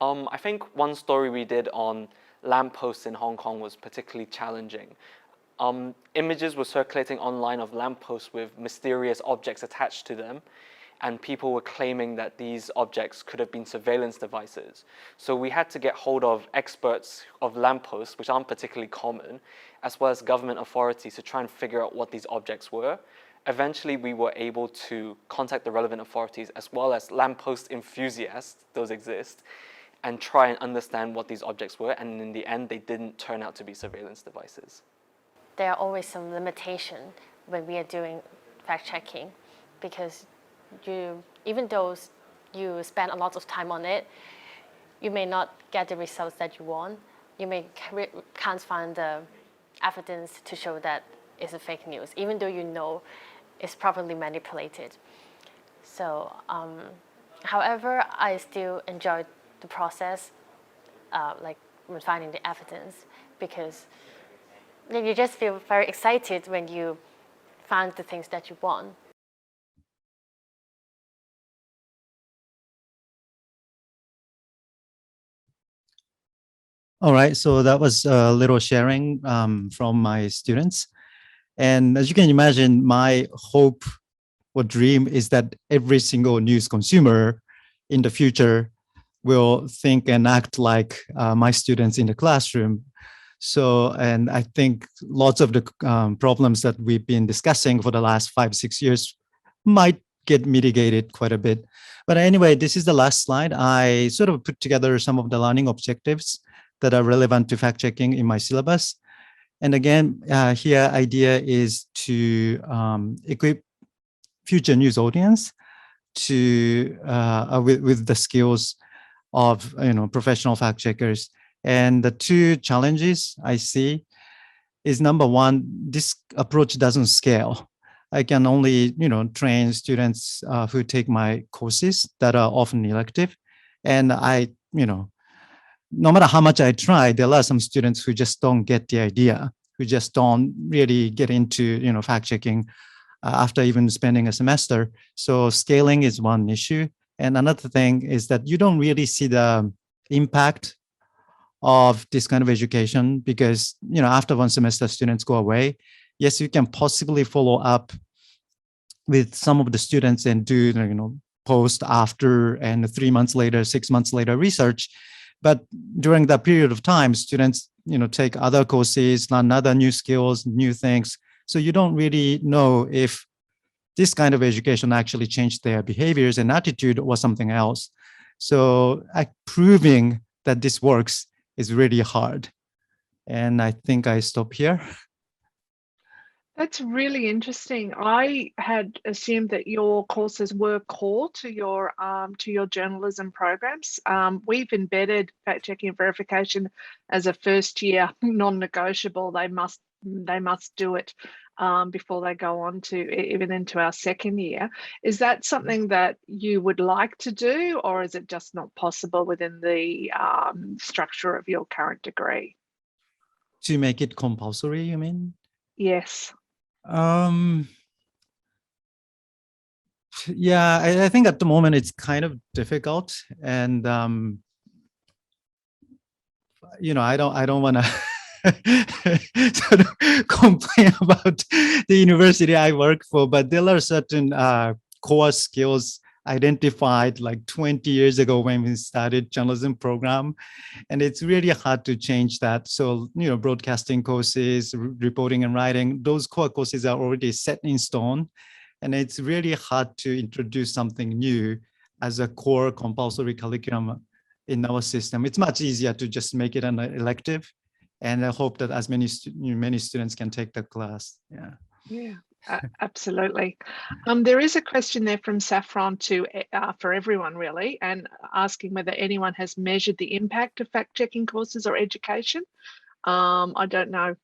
I think one story we did on lampposts in Hong Kong was particularly challenging. Images were circulating online of lampposts with mysterious objects attached to them, and people were claiming that these objects could have been surveillance devices. So we had to get hold of experts of lampposts, which aren't particularly common, as well as government authorities to try and figure out what these objects were. Eventually, we were able to contact the relevant authorities as well as lamppost enthusiasts, those exist, and try and understand what these objects were. And in the end, they didn't turn out to be surveillance devices. There are always some limitations when we are doing fact-checking, because even though you spend a lot of time on it, you may not get the results that you want. You can't find the evidence to show that it's a fake news, even though you know it's properly manipulated. So, however, I still enjoy the process, like finding the evidence, because you just feel very excited when you find the things that you want. All right, so that was a little sharing from my students. And as you can imagine, my hope or dream is that every single news consumer in the future will think and act like my students in the classroom. So, and I think lots of the problems that we've been discussing for the last 5-6 years might get mitigated quite a bit. But anyway, this is the last slide. I sort of put together some of the learning objectives that are relevant to fact checking in my syllabus. And again, here idea is to equip future news audience to with the skills of professional fact checkers. And the two challenges I see is, number one, this approach doesn't scale. I can only train students who take my courses that are often elective, and I no matter how much I try, there are some students who just don't get the idea, who just don't really get into fact checking after even spending a semester. So scaling is one issue. And another thing is that you don't really see the impact of this kind of education because, after one semester, students go away. Yes, you can possibly follow up with some of the students and do, post after and 3 months later, 6 months later research. But during that period of time, students, take other courses, learn other new skills, new things. So you don't really know if this kind of education actually changed their behaviors and attitude or something else. So proving that this works is really hard. And I think I stop here. That's really interesting. I had assumed that your courses were core to your journalism programs. We've embedded fact checking and verification as a first year non-negotiable. They must do it before they go on to even into our second year. Is that something that you would like to do, or is it just not possible within the structure of your current degree? To make it compulsory, you mean? Yes. Yeah, I think at the moment it's kind of difficult, and I don't want to sort of complain about the university I work for, but there are certain core skills identified like 20 years ago when we started journalism program, and it's really hard to change that. So broadcasting courses, reporting and writing, those core courses are already set in stone, and it's really hard to introduce something new as a core compulsory curriculum in our system. It's much easier to just make it an elective, and I hope that as many students can take the class. Yeah, absolutely. There is a question there from Saffron for everyone really, and asking whether anyone has measured the impact of fact-checking courses or education. I don't know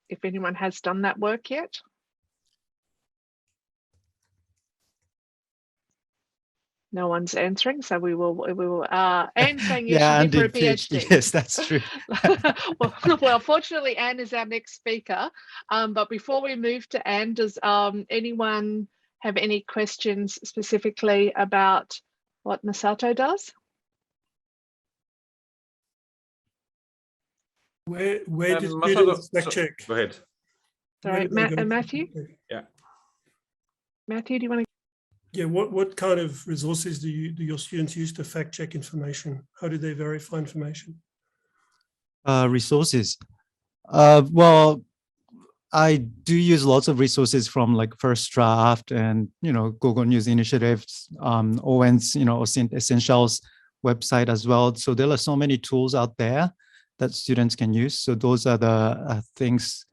if anyone has done that work yet. No one's answering, so we will. Anne saying yes, yeah, she did for a PhD. Yes, that's true. well, fortunately, Anne is our next speaker. But before we move to Anne, does anyone have any questions specifically about what Masato does? Where do students fact check? Go ahead. Sorry, Matthew? Yeah. Matthew, do you want to? Yeah, what kind of resources do your students use to fact check information? How do they verify information? Resources. Well, I do use lots of resources from like First Draft and Google News Initiatives, ON's Essentials website as well. So there are so many tools out there that students can use. So those are the things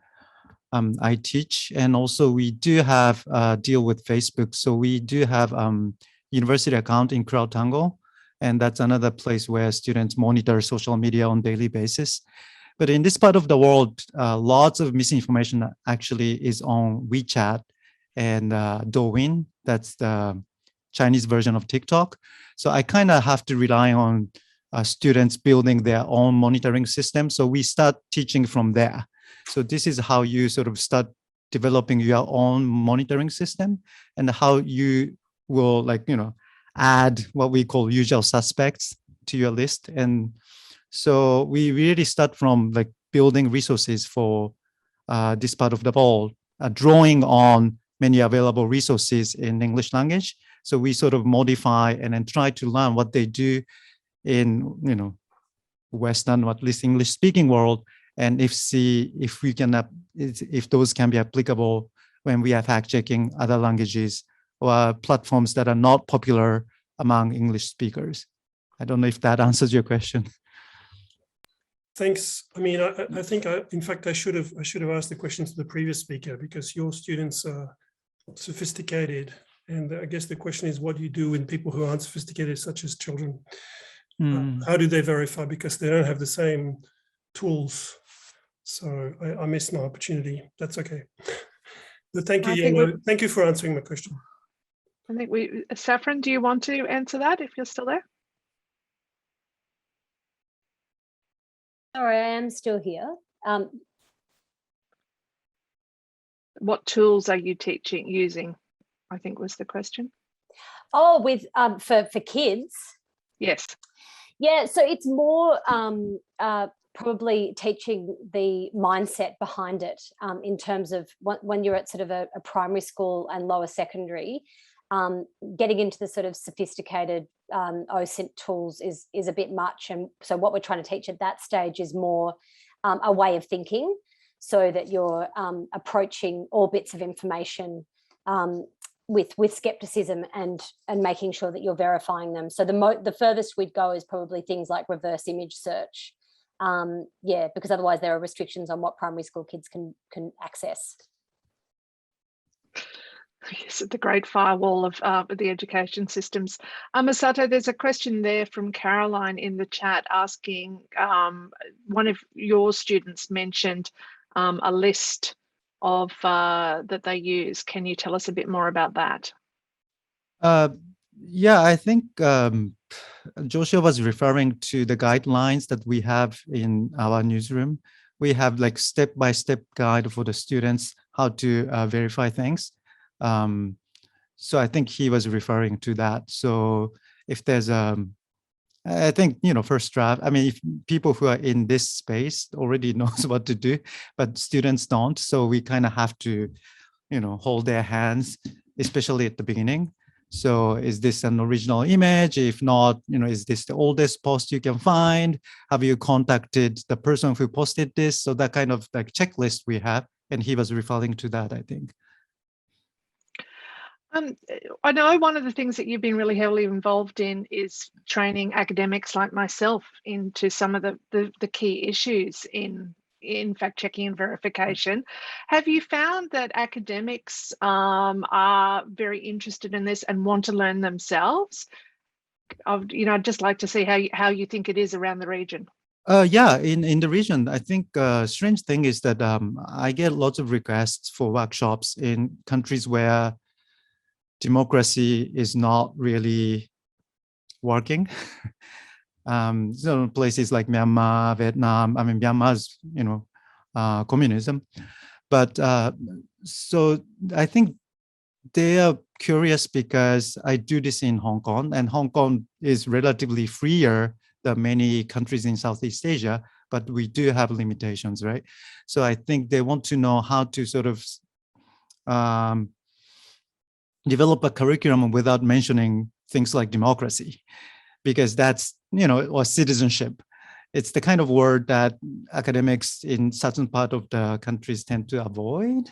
I teach. And also we do have deal with Facebook. So we do have university account in CrowdTangle, and that's another place where students monitor social media on daily basis. But in this part of the world, lots of misinformation actually is on WeChat and Douyin. That's the Chinese version of TikTok. So I kind of have to rely on students building their own monitoring system. So we start teaching from there. So this is how you sort of start developing your own monitoring system, and how you will add what we call usual suspects to your list. And so we really start from like building resources for this part of the world, drawing on many available resources in English language. So we sort of modify and then try to learn what they do in Western, or at least English speaking world, and if those can be applicable when we are fact checking other languages or platforms that are not popular among English speakers. I don't know if that answers your question. Thanks. I mean, I think in fact I should have asked the question to the previous speaker, because your students are sophisticated And I guess the question is, what do you do when people who aren't sophisticated, such as children, how do they verify? Because they don't have the same tools. So I missed my opportunity. That's okay. But thank you, Yango. Thank you for answering my question. I think Saffron, do you want to answer that if you're still there? Sorry, I am still here. What tools are you using? I think was the question. Oh, with for kids? Yes. Yeah, so it's more probably teaching the mindset behind it in terms of when you're at sort of a primary school and lower secondary, getting into the sort of sophisticated OSINT tools is a bit much. And so what we're trying to teach at that stage is more a way of thinking, so that you're approaching all bits of information with skepticism and making sure that you're verifying them. So the furthest we'd go is probably things like reverse image search. Yeah, because otherwise there are restrictions on what primary school kids can access. Yes, the great firewall of the education systems. Masato, there's a question there from Caroline in the chat asking, one of your students mentioned a list of that they use. Can you tell us a bit more about that? Yeah, I think Joshua was referring to the guidelines that we have in our newsroom. We have like step-by-step guide for the students how to verify things. So I think he was referring to that. So if there's I think, first draft, I mean, if people who are in this space already knows what to do, but students don't. So we kind of have to, hold their hands, especially at the beginning. So is this an original image? If not, is this the oldest post you can find? Have you contacted the person who posted this? So that kind of like checklist we have. And he was referring to that, I think. I know one of the things that you've been really heavily involved in is training academics like myself into some of the key issues in fact checking and verification. Have you found that academics are very interested in this and want to learn themselves? I'd just like to see how you think it is around the region. Yeah, in the region, I think strange thing is that I get lots of requests for workshops in countries where democracy is not really working. So places like Myanmar, Vietnam, I mean, Myanmar's, communism. But so I think they are curious because I do this in Hong Kong, and Hong Kong is relatively freer than many countries in Southeast Asia, but we do have limitations, right? So I think they want to know how to sort of develop a curriculum without mentioning things like democracy, because that's, or citizenship. It's the kind of word that academics in certain part of the countries tend to avoid.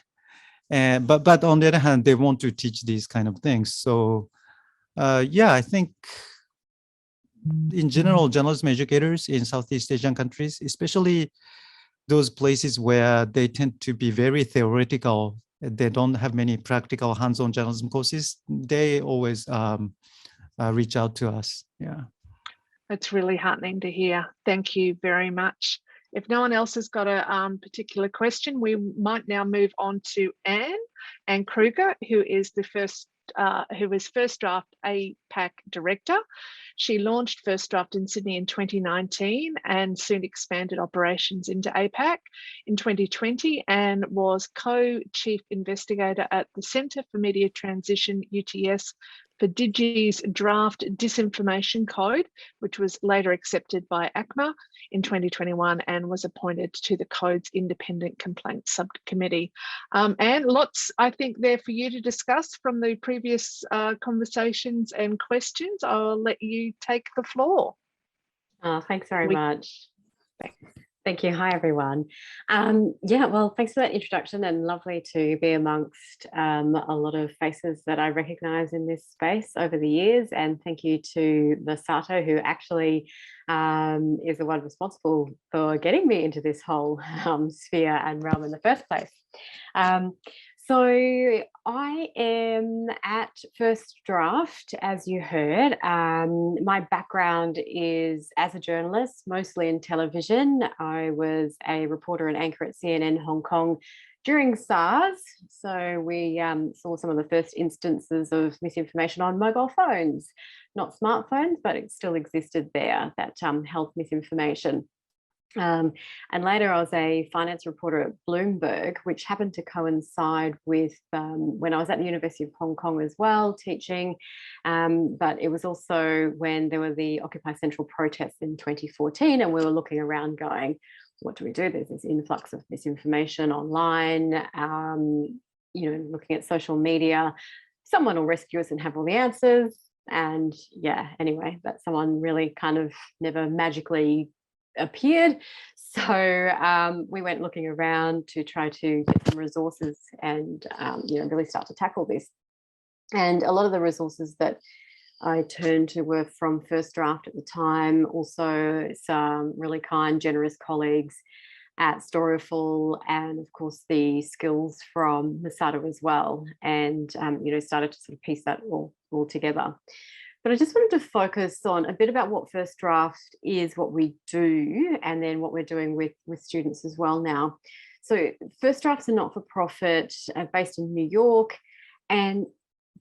But on the other hand, they want to teach these kind of things. So yeah, I think in general, journalism educators in Southeast Asian countries, especially those places where they tend to be very theoretical, they don't have many practical hands-on journalism courses, they always reach out to us. Yeah. It's really heartening to hear. Thank you very much. If no one else has got a particular question, we might now move on to Anne Kruger, who is First Draft APAC Director. She launched First Draft in Sydney in 2019 and soon expanded operations into APAC in 2020 and was co-chief investigator at the Centre for Media Transition, UTS, for Digi's draft disinformation code, which was later accepted by ACMA in 2021 and was appointed to the code's independent complaints subcommittee. And lots, I think, there for you to discuss from the previous conversations and questions. I'll let you take the floor. Oh, thanks very much. Thank you. Hi, everyone. Yeah, well, thanks for that introduction, and lovely to be amongst a lot of faces that I recognise in this space over the years. And thank you to Masato, who actually is the one responsible for getting me into this whole sphere and realm in the first place. So I am at First Draft, as you heard. My background is as a journalist, mostly in television. I was a reporter and anchor at CNN Hong Kong during SARS. So we saw some of the first instances of misinformation on mobile phones, not smartphones, but it still existed there, that health misinformation. And later I was a finance reporter at Bloomberg, which happened to coincide with when I was at the University of Hong Kong as well, teaching. But it was also when there were the Occupy Central protests in 2014, and we were looking around going, what do we do? There's this influx of misinformation online, looking at social media. Someone will rescue us and have all the answers. And yeah, anyway, that someone really kind of never magically appeared. So we went looking around to try to get some resources and really start to tackle this. And a lot of the resources that I turned to were from First Draft at the time, also some really kind, generous colleagues at Storyful, and of course the skills from Metadata as well, and started to sort of piece that all together. But I just wanted to focus on a bit about what First Draft is, what we do, and then what we're doing with students as well now. So First Draft's a not-for-profit based in New York, and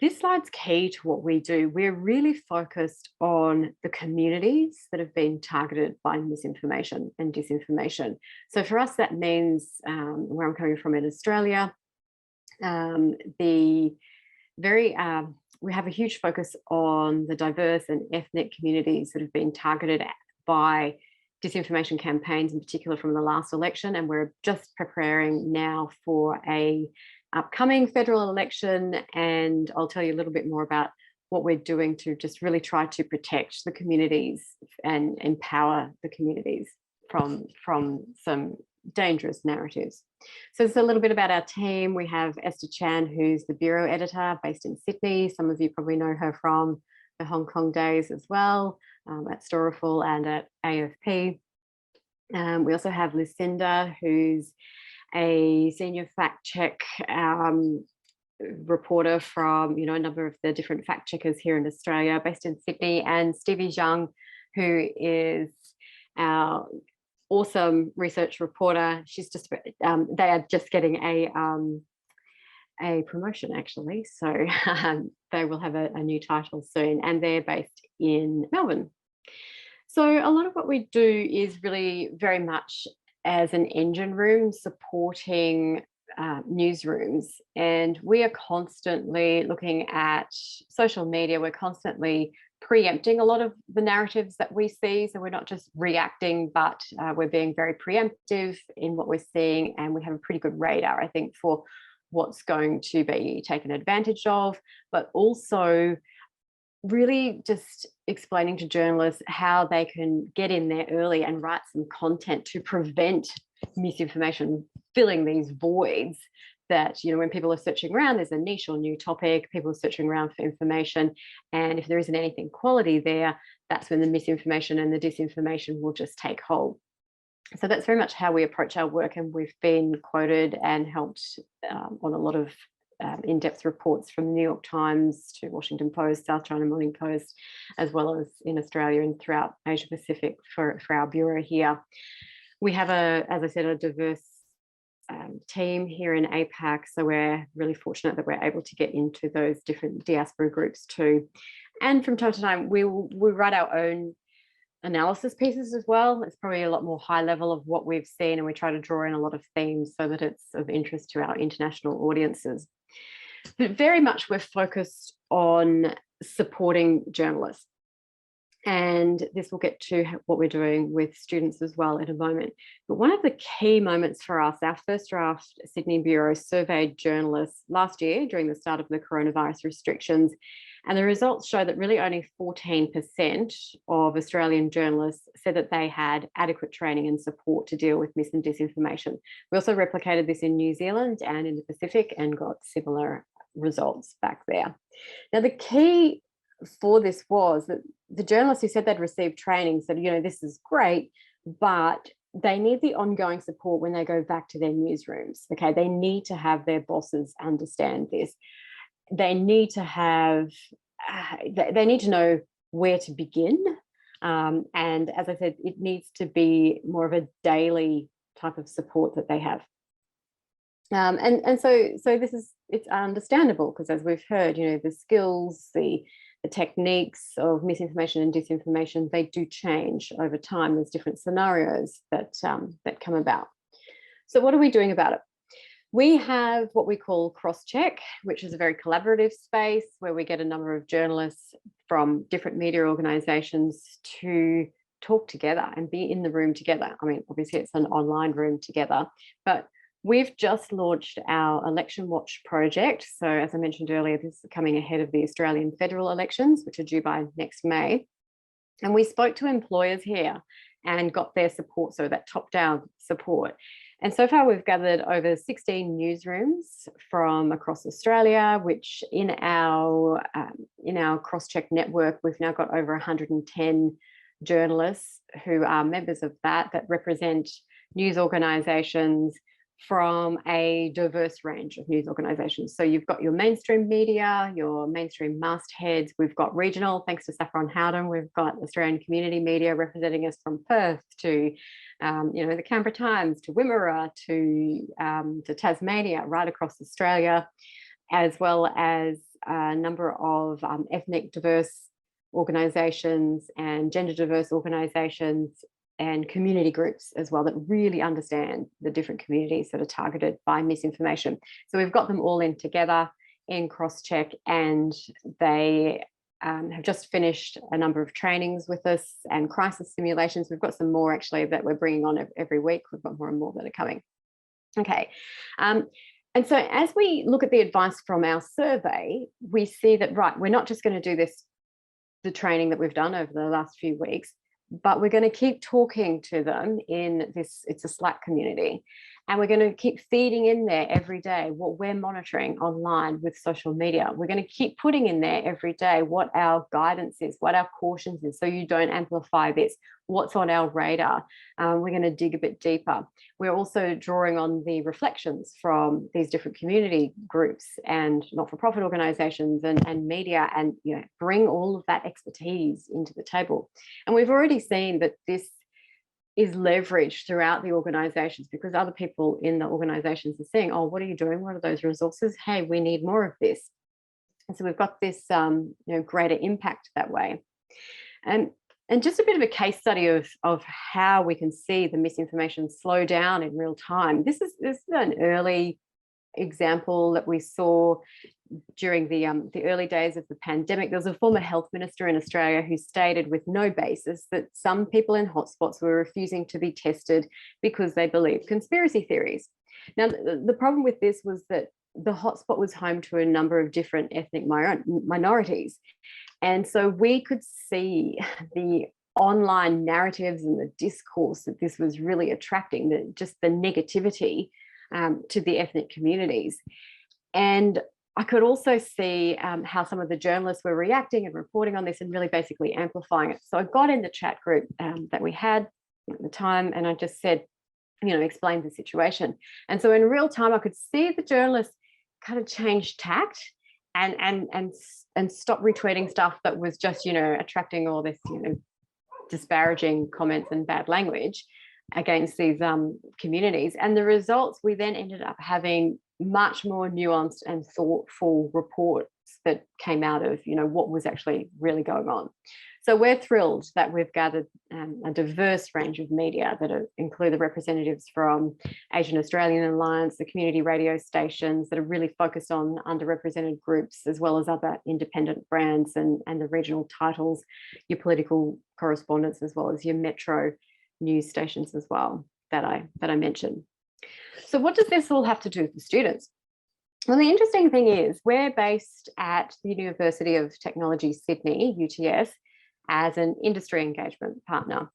this slide's key to what we do. We're really focused on the communities that have been targeted by misinformation and disinformation. So for us, that means where I'm coming from in Australia, we have a huge focus on the diverse and ethnic communities that have been targeted by disinformation campaigns, in particular from the last election. And we're just preparing now for a upcoming federal election. And I'll tell you a little bit more about what we're doing to just really try to protect the communities and empower the communities from some dangerous narratives. So it's a little bit about our team. We have Esther Chan, who's the bureau editor based in Sydney. Some of you probably know her from the Hong Kong days as well, at Storyful and at AFP. We also have Lucinda, who's a senior fact check reporter from a number of the different fact checkers here in Australia, based in Sydney, and Stevie Zhang, who is our awesome research reporter. She's just they are just getting a promotion, actually, so they will have a new title soon, and they're based in Melbourne. So a lot of what we do is really very much as an engine room supporting newsrooms, and we are constantly looking at social media. We're constantly preempting a lot of the narratives that we see, so we're not just reacting, but we're being very preemptive in what we're seeing, and we have a pretty good radar, I think, for what's going to be taken advantage of, but also really just explaining to journalists how they can get in there early and write some content to prevent misinformation filling these voids that, when people are searching around, there's a niche or new topic, people are searching around for information, and if there isn't anything quality there, that's when the misinformation and the disinformation will just take hold. So that's very much how we approach our work, and we've been quoted and helped on a lot of in-depth reports from the New York Times to Washington Post, South China Morning Post, as well as in Australia and throughout Asia Pacific for our bureau here. We have, as I said, a diverse team here in APAC, so we're really fortunate that we're able to get into those different diaspora groups too. And from time to time, we write our own analysis pieces as well. It's probably a lot more high level of what we've seen, and we try to draw in a lot of themes so that it's of interest to our international audiences. But very much we're focused on supporting journalists. And this will get to what we're doing with students as well in a moment. But one of the key moments for us, our First Draft Sydney Bureau surveyed journalists last year during the start of the coronavirus restrictions. And the results show that really only 14% of Australian journalists said that they had adequate training and support to deal with mis and disinformation. We also replicated this in New Zealand and in the Pacific and got similar results back there. Now, the key for this was that the journalists who said they'd received training said, this is great, but they need the ongoing support when they go back to their newsrooms. Okay, they need to have their bosses understand this. They need to have, they need to know where to begin. And as I said, it needs to be more of a daily type of support that they have. And so this is, it's understandable, because as we've heard, you know, the skills, the techniques of misinformation and disinformation, they do change over time. There's different scenarios that come about. So what are we doing about it? We have what we call Crosscheck, which is a very collaborative space where we get a number of journalists from different media organisations to talk together and be in the room together. I mean, obviously it's an online room together, but we've just launched our Election Watch project. So as I mentioned earlier, this is coming ahead of the Australian federal elections, which are due by next May. And we spoke to employers here and got their support, so that top-down support. And so far we've gathered over 16 newsrooms from across Australia, which in our Crosscheck network, we've now got over 110 journalists who are members of that represent news organisations from a diverse range of news organisations. So you've got your mainstream media, your mainstream mastheads, we've got regional, thanks to Saffron Howden, we've got Australian community media representing us from Perth to the Canberra Times, to Wimmera, to Tasmania, right across Australia, as well as a number of ethnic diverse organisations and gender diverse organisations and community groups as well that really understand the different communities that are targeted by misinformation. So we've got them all in together in Crosscheck, and they have just finished a number of trainings with us and crisis simulations. We've got some more actually that we're bringing on every week. We've got more and more that are coming. Okay. And so as we look at the advice from our survey, we see that, right, we're not just going to do the training that we've done over the last few weeks, but we're going to keep talking to them in this, it's a Slack community, and we're going to keep feeding in there every day what we're monitoring online with social media. We're going to keep putting in there every day what our guidance is, what our cautions is, so you don't amplify this, what's on our radar. We're going to dig a bit deeper. We're also drawing on the reflections from these different community groups and not-for-profit organisations and media, and bring all of that expertise into the table. And we've already seen that this is leveraged throughout the organisations, because other people in the organisations are saying, oh, what are you doing? What are those resources? Hey, we need more of this. And so we've got this greater impact that way. And just a bit of a case study of how we can see the misinformation slow down in real time. This is an early example that we saw during the early days of the pandemic. There was a former health minister in Australia who stated with no basis that some people in hotspots were refusing to be tested because they believed conspiracy theories. Now, the problem with this was that the hotspot was home to a number of different ethnic minorities. And so we could see the online narratives and the discourse that this was really attracting, just the negativity to the ethnic communities. And I could also see how some of the journalists were reacting and reporting on this and really basically amplifying it. So I got in the chat group that we had at the time, and I just said, explain the situation. And so in real time, I could see the journalists kind of change tact and stop retweeting stuff that was just, attracting all this, disparaging comments and bad language against these communities. And the results, we then ended up having much more nuanced and thoughtful reports that came out of, what was actually really going on. So we're thrilled that we've gathered a diverse range of media that include the representatives from Asian Australian Alliance, the community radio stations that are really focused on underrepresented groups, as well as other independent brands and the regional titles, your political correspondents, as well as your metro news stations as well that I mentioned. So what does this all have to do with the students? Well, the interesting thing is we're based at the University of Technology, Sydney, UTS, as an industry engagement partner.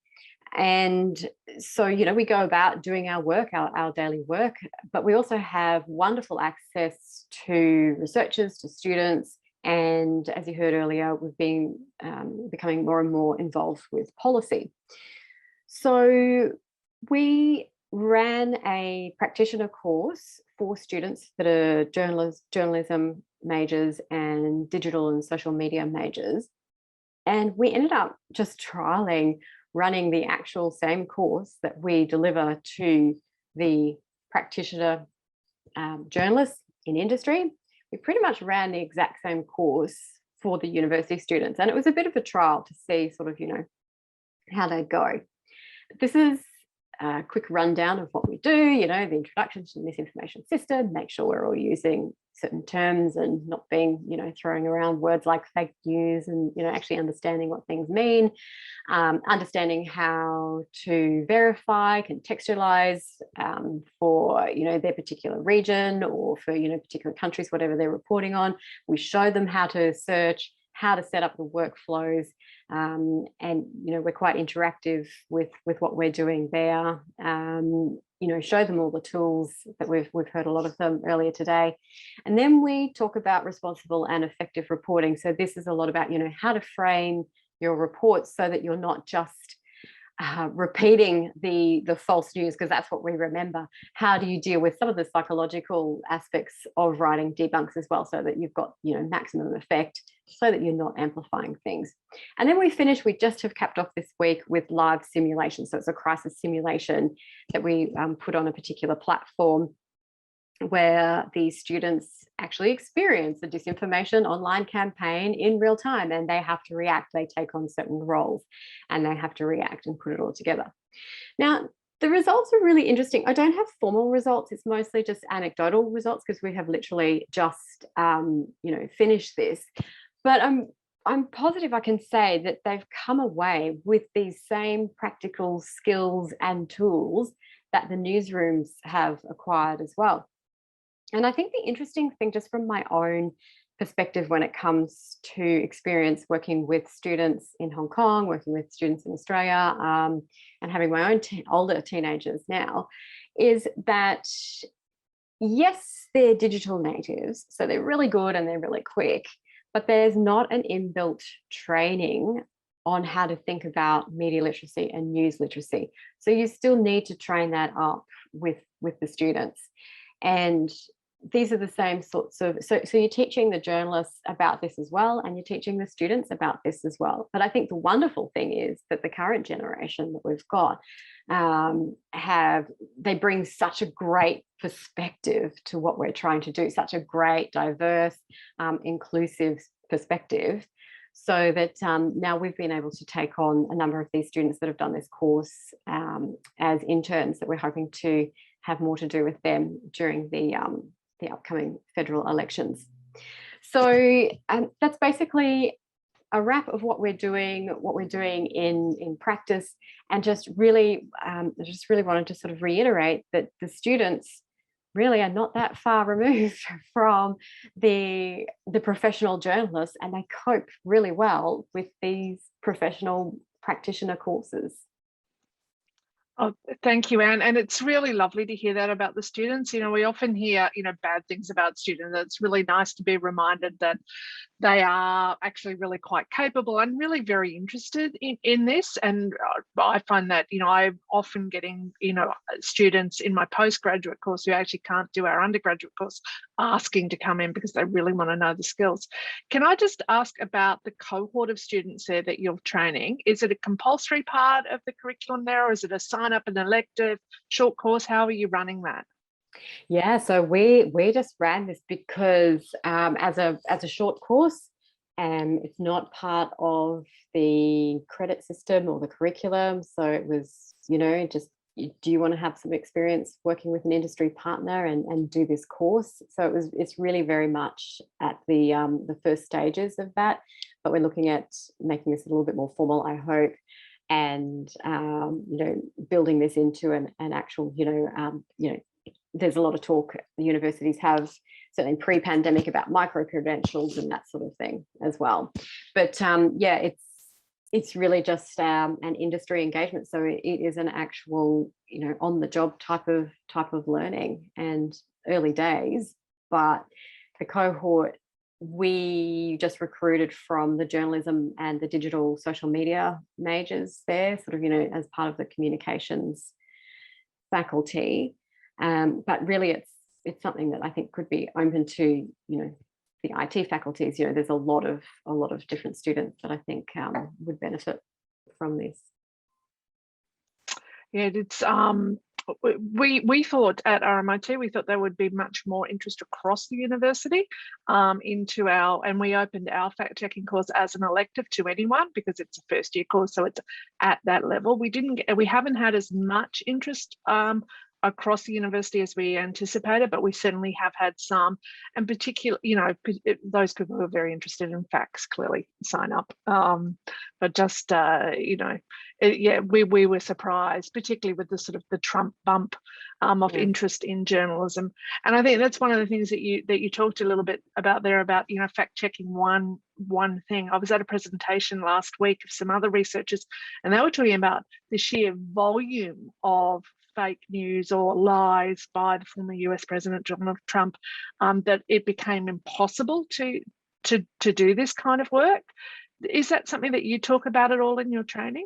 And so, we go about doing our work, our daily work, but we also have wonderful access to researchers, to students. And as you heard earlier, we've been becoming more and more involved with policy. So We ran a practitioner course for students that are journalism majors and digital and social media majors. And we ended up just trialing running the actual same course that we deliver to the practitioner journalists in industry. We pretty much ran the exact same course for the university students. And it was a bit of a trial to see sort of, how they go. This is a quick rundown of what we do, the introduction to the misinformation system, make sure we're all using certain terms and not being, throwing around words like fake news and, actually understanding what things mean, understanding how to verify, contextualize for, their particular region or for, particular countries, whatever they're reporting on. We show them how to search, how to set up the workflows, and we're quite interactive with what we're doing there. Show them all the tools that we've heard a lot of them earlier today, and then we talk about responsible and effective reporting. So this is a lot about how to frame your reports so that you're not just repeating the false news, because that's what we remember. How do you deal with some of the psychological aspects of writing debunks as well, so that you've got maximum effect, so that you're not amplifying things. And then we just have capped off this week with live simulation. So it's a crisis simulation that we put on a particular platform where the students actually experience the disinformation online campaign in real time, and they have to react. They take on certain roles and they have to react and put it all together. Now, the results are really interesting. I don't have formal results. It's mostly just anecdotal results because we have literally just, finished this. But I'm positive I can say that they've come away with these same practical skills and tools that the newsrooms have acquired as well. And I think the interesting thing, just from my own perspective when it comes to experience working with students in Hong Kong, working with students in Australia, and having my own older teenagers now, is that yes, they're digital natives, so they're really good and they're really quick, but there's not an inbuilt training on how to think about media literacy and news literacy. So you still need to train that up with the students. And these are the same sorts of, so you're teaching the journalists about this as well, and you're teaching the students about this as well. But I think the wonderful thing is that the current generation that we've got they bring such a great perspective to what we're trying to do, such a great, diverse, inclusive perspective, so that now we've been able to take on a number of these students that have done this course as interns, that we're hoping to have more to do with them during the upcoming federal elections. So that's basically a wrap of what we're doing in practice, and just really wanted to sort of reiterate that the students really are not that far removed from the professional journalists, and they cope really well with these professional practitioner courses. Oh, thank you, Anne. And it's really lovely to hear that about the students. We often hear, bad things about students. It's really nice to be reminded that they are actually really quite capable and really very interested in this. And I find that, I'm often getting, students in my postgraduate course who actually can't do our undergraduate course asking to come in because they really want to know the skills. Can I just ask about the cohort of students there that you're training? Is it a compulsory part of the curriculum there, or is it a sign up, an elective, short course? How are you running that? Yeah, so we just ran this because as a short course, it's not part of the credit system or the curriculum. So it was, just, do you want to have some experience working with an industry partner and do this course? So it's really very much at the first stages of that, but we're looking at making this a little bit more formal, I hope, and building this into an actual, there's a lot of talk the universities have, certainly pre-pandemic, about micro-credentials and that sort of thing as well. But yeah, it's really just an industry engagement. So it is an actual, on-the-job type of learning, and early days. But the cohort we just recruited from the journalism and the digital social media majors there, sort of, as part of the communications faculty, but really it's something that I think could be open to, you know, the IT faculties. You know, there's a lot of different students that I think would benefit from this. Yeah, it's we thought at RMIT, we thought there would be much more interest across the university into and we opened our fact checking course as an elective to anyone because it's a first year course, so it's at that level. We haven't had as much interest across the university as we anticipated, but we certainly have had some, and particularly, you know, those people who are very interested in facts clearly sign up. But just, you know, yeah, we were surprised, particularly with the sort of the Trump bump of interest in journalism. And I think that's one of the things that you talked a little bit about there about, you know, fact checking one thing. I was at a presentation last week of some other researchers, and they were talking about the sheer volume of fake news or lies by the former US President Donald Trump, that it became impossible to do this kind of work. Is that something that you talk about at all in your training?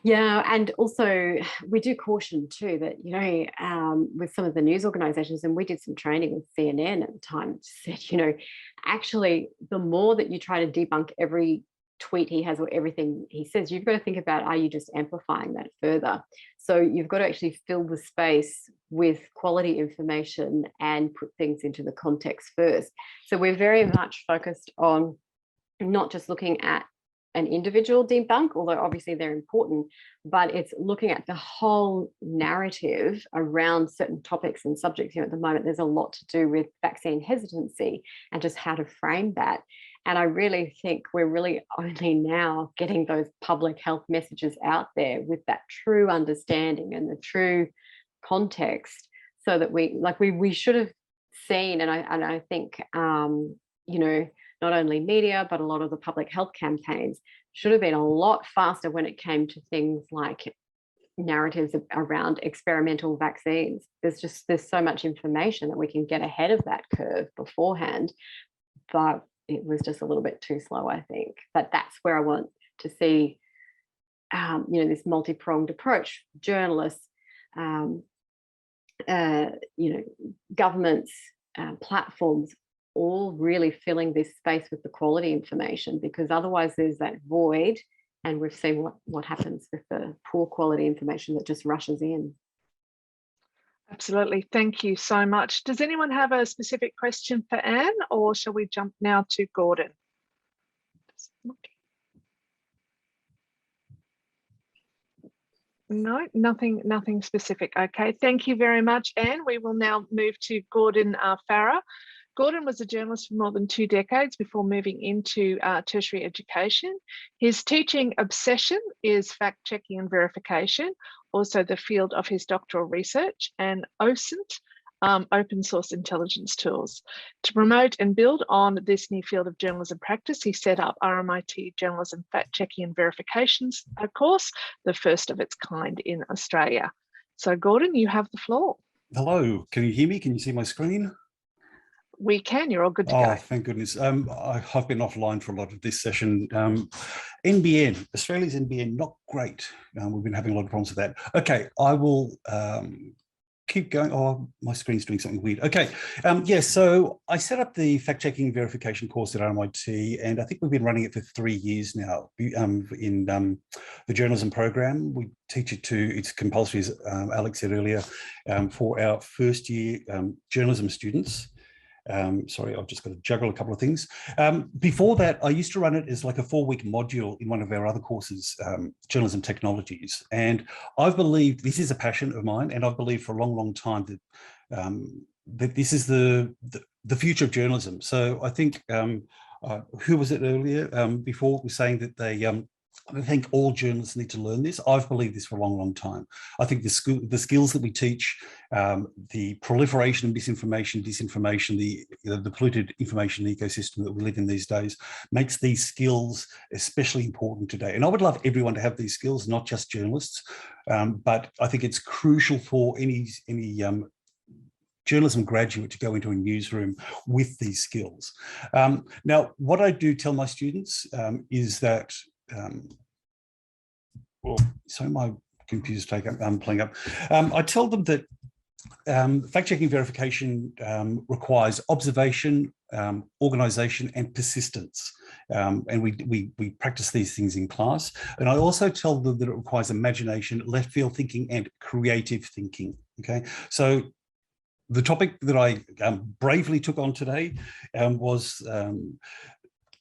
Yeah, and also we do caution too that, you know, with some of the news organizations, and we did some training with CNN at the time, said, you know, actually the more that you try to debunk every tweet he has or everything he says, you've got to think about, are you just amplifying that further? So you've got to actually fill the space with quality information and put things into the context first. So we're very much focused on not just looking at an individual debunk, although obviously they're important, but it's looking at the whole narrative around certain topics and subjects. You know, at the moment, there's a lot to do with vaccine hesitancy and just how to frame that. And I really think we're really only now getting those public health messages out there with that true understanding and the true context, so that we should have seen, and I think, you know, not only media, but a lot of the public health campaigns should have been a lot faster when it came to things like narratives around experimental vaccines. There's so much information that we can get ahead of that curve beforehand, but it was just a little bit too slow, I think. But that's where I want to see, you know, this multi-pronged approach. Journalists, you know, governments, platforms, all really filling this space with the quality information, because otherwise there's that void, and we've seen what happens with the poor quality information that just rushes in. Absolutely. Thank you so much. Does anyone have a specific question for Anne, or shall we jump now to Gordon? No, nothing specific. Okay, thank you very much, Anne. We will now move to Gordon Farah. Gordon was a journalist for more than 2 decades before moving into tertiary education. His teaching obsession is fact-checking and verification, also the field of his doctoral research, and OSINT, open source intelligence tools. To promote and build on this new field of journalism practice, he set up RMIT Journalism Fact-Checking and Verifications course, the first of its kind in Australia. So Gordon, you have the floor. Hello, can you hear me? Can you see my screen? We can, you're all good to go. Oh, thank goodness. I've been offline for a lot of this session. NBN, Australia's NBN, not great. We've been having a lot of problems with that. Okay, I will keep going. Oh, my screen's doing something weird. Okay, yeah, so I set up the fact-checking verification course at RMIT, and I think we've been running it for 3 years now in the journalism program. We teach it it's compulsory, as Alex said earlier, for our first year journalism students. Sorry, I've just got to juggle a couple of things. Before that, I used to run it as like a 4-week module in one of our other courses, journalism technologies. And I've believed, this is a passion of mine, and I've believed for a long, long time that that this is the future of journalism. So I think, who was it earlier before was saying that I think all journalists need to learn this. I've believed this for a long, long time. I think the skills that we teach, the proliferation of misinformation, disinformation, the polluted information ecosystem that we live in these days, makes these skills especially important today. And I would love everyone to have these skills, not just journalists. But I think it's crucial for any journalism graduate to go into a newsroom with these skills. Now, what I do tell my students is that, well, so my computer's playing up. I tell them that fact-checking verification requires observation, organisation, and persistence. And we practice these things in class. And I also tell them that it requires imagination, left field thinking, and creative thinking. Okay, so the topic that I bravely took on today was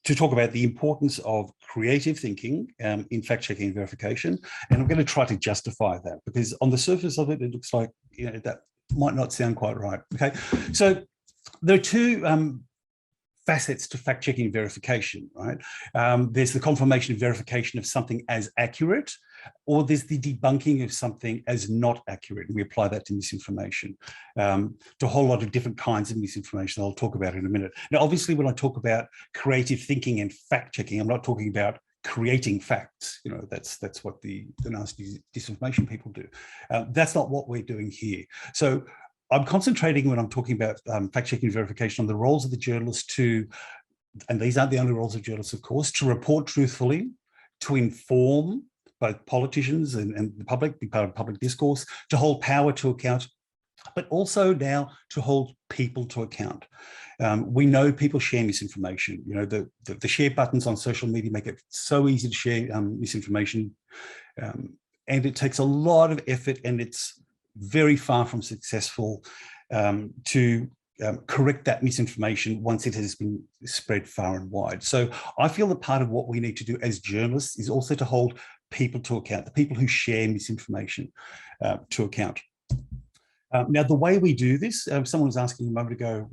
to talk about the importance of creative thinking in fact-checking and verification. And I'm going to try to justify that, because on the surface of it, it looks like, you know, that might not sound quite right. Okay, so there are two facets to fact-checking and verification, right? There's the confirmation and verification of something as accurate, or there's the debunking of something as not accurate. And we apply that to misinformation, to a whole lot of different kinds of misinformation I'll talk about in a minute. Now, obviously, when I talk about creative thinking and fact-checking, I'm not talking about creating facts. You know, that's what the nasty disinformation people do. That's not what we're doing here. So I'm concentrating, when I'm talking about fact-checking and verification, on the roles of the journalist to, and these aren't the only roles of journalists, of course, to report truthfully, to inform both politicians and the public, be part of public discourse, to hold power to account, but also now to hold people to account. We know people share misinformation. You know, the share buttons on social media make it so easy to share misinformation, and it takes a lot of effort, and it's very far from successful to correct that misinformation once it has been spread far and wide. So I feel that part of what we need to do as journalists is also to hold people to account, the people who share misinformation to account. Now, the way we do this, someone was asking a moment ago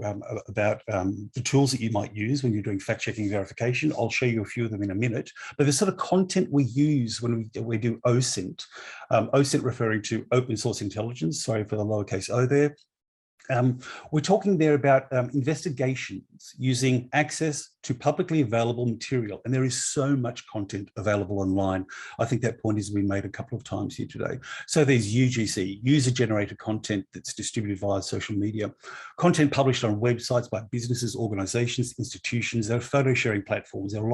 about the tools that you might use when you're doing fact-checking verification. I'll show you a few of them in a minute, but the sort of content we use when we do OSINT, OSINT referring to open source intelligence, sorry for the lowercase o there. We're talking there about investigations using access to publicly available material, and there is so much content available online. I think that point has been made a couple of times here today. So there's UGC, user-generated content that's distributed via social media, content published on websites by businesses, organisations, institutions. There are photo sharing platforms, there are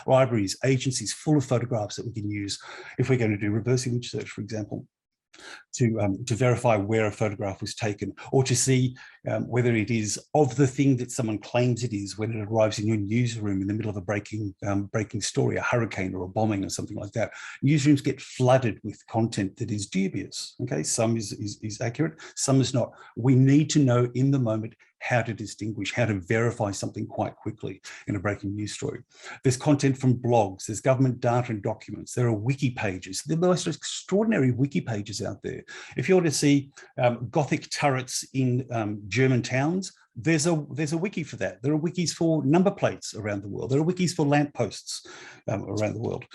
libraries, agencies full of photographs that we can use if we're going to do reverse image search, for example, to verify where a photograph was taken, or to see whether it is of the thing that someone claims it is when it arrives in your newsroom in the middle of a breaking story, a hurricane or a bombing or something like that. Newsrooms get flooded with content that is dubious. Okay, some is accurate, some is not. We need to know in the moment how to distinguish, how to verify something quite quickly in a breaking news story. There's content from blogs, there's government data and documents, there are wiki pages. There are the most extraordinary wiki pages out there. If you want to see Gothic turrets in German towns, there's a wiki for that. There are wikis for number plates around the world. There are wikis for lampposts around the world.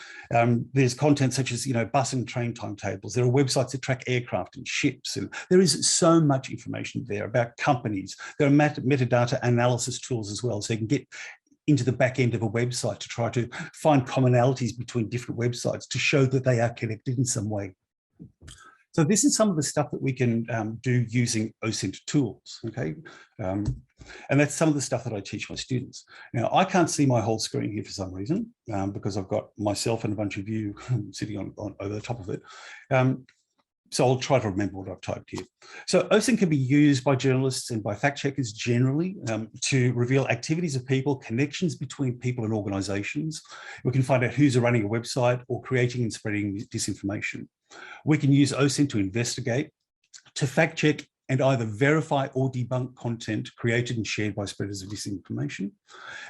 There's content such as, you know, bus and train timetables. There are websites that track aircraft and ships, and there is so much information there about companies. There are metadata analysis tools as well, so you can get into the back end of a website to try to find commonalities between different websites to show that they are connected in some way. So this is some of the stuff that we can do using OSINT tools, okay? And that's some of the stuff that I teach my students. Now, I can't see my whole screen here for some reason, because I've got myself and a bunch of you sitting on over the top of it. So I'll try to remember what I've typed here. So OSINT can be used by journalists and by fact checkers generally to reveal activities of people, connections between people and organisations. We can find out who's running a website or creating and spreading disinformation. We can use OSINT to investigate, to fact check and either verify or debunk content created and shared by spreaders of disinformation.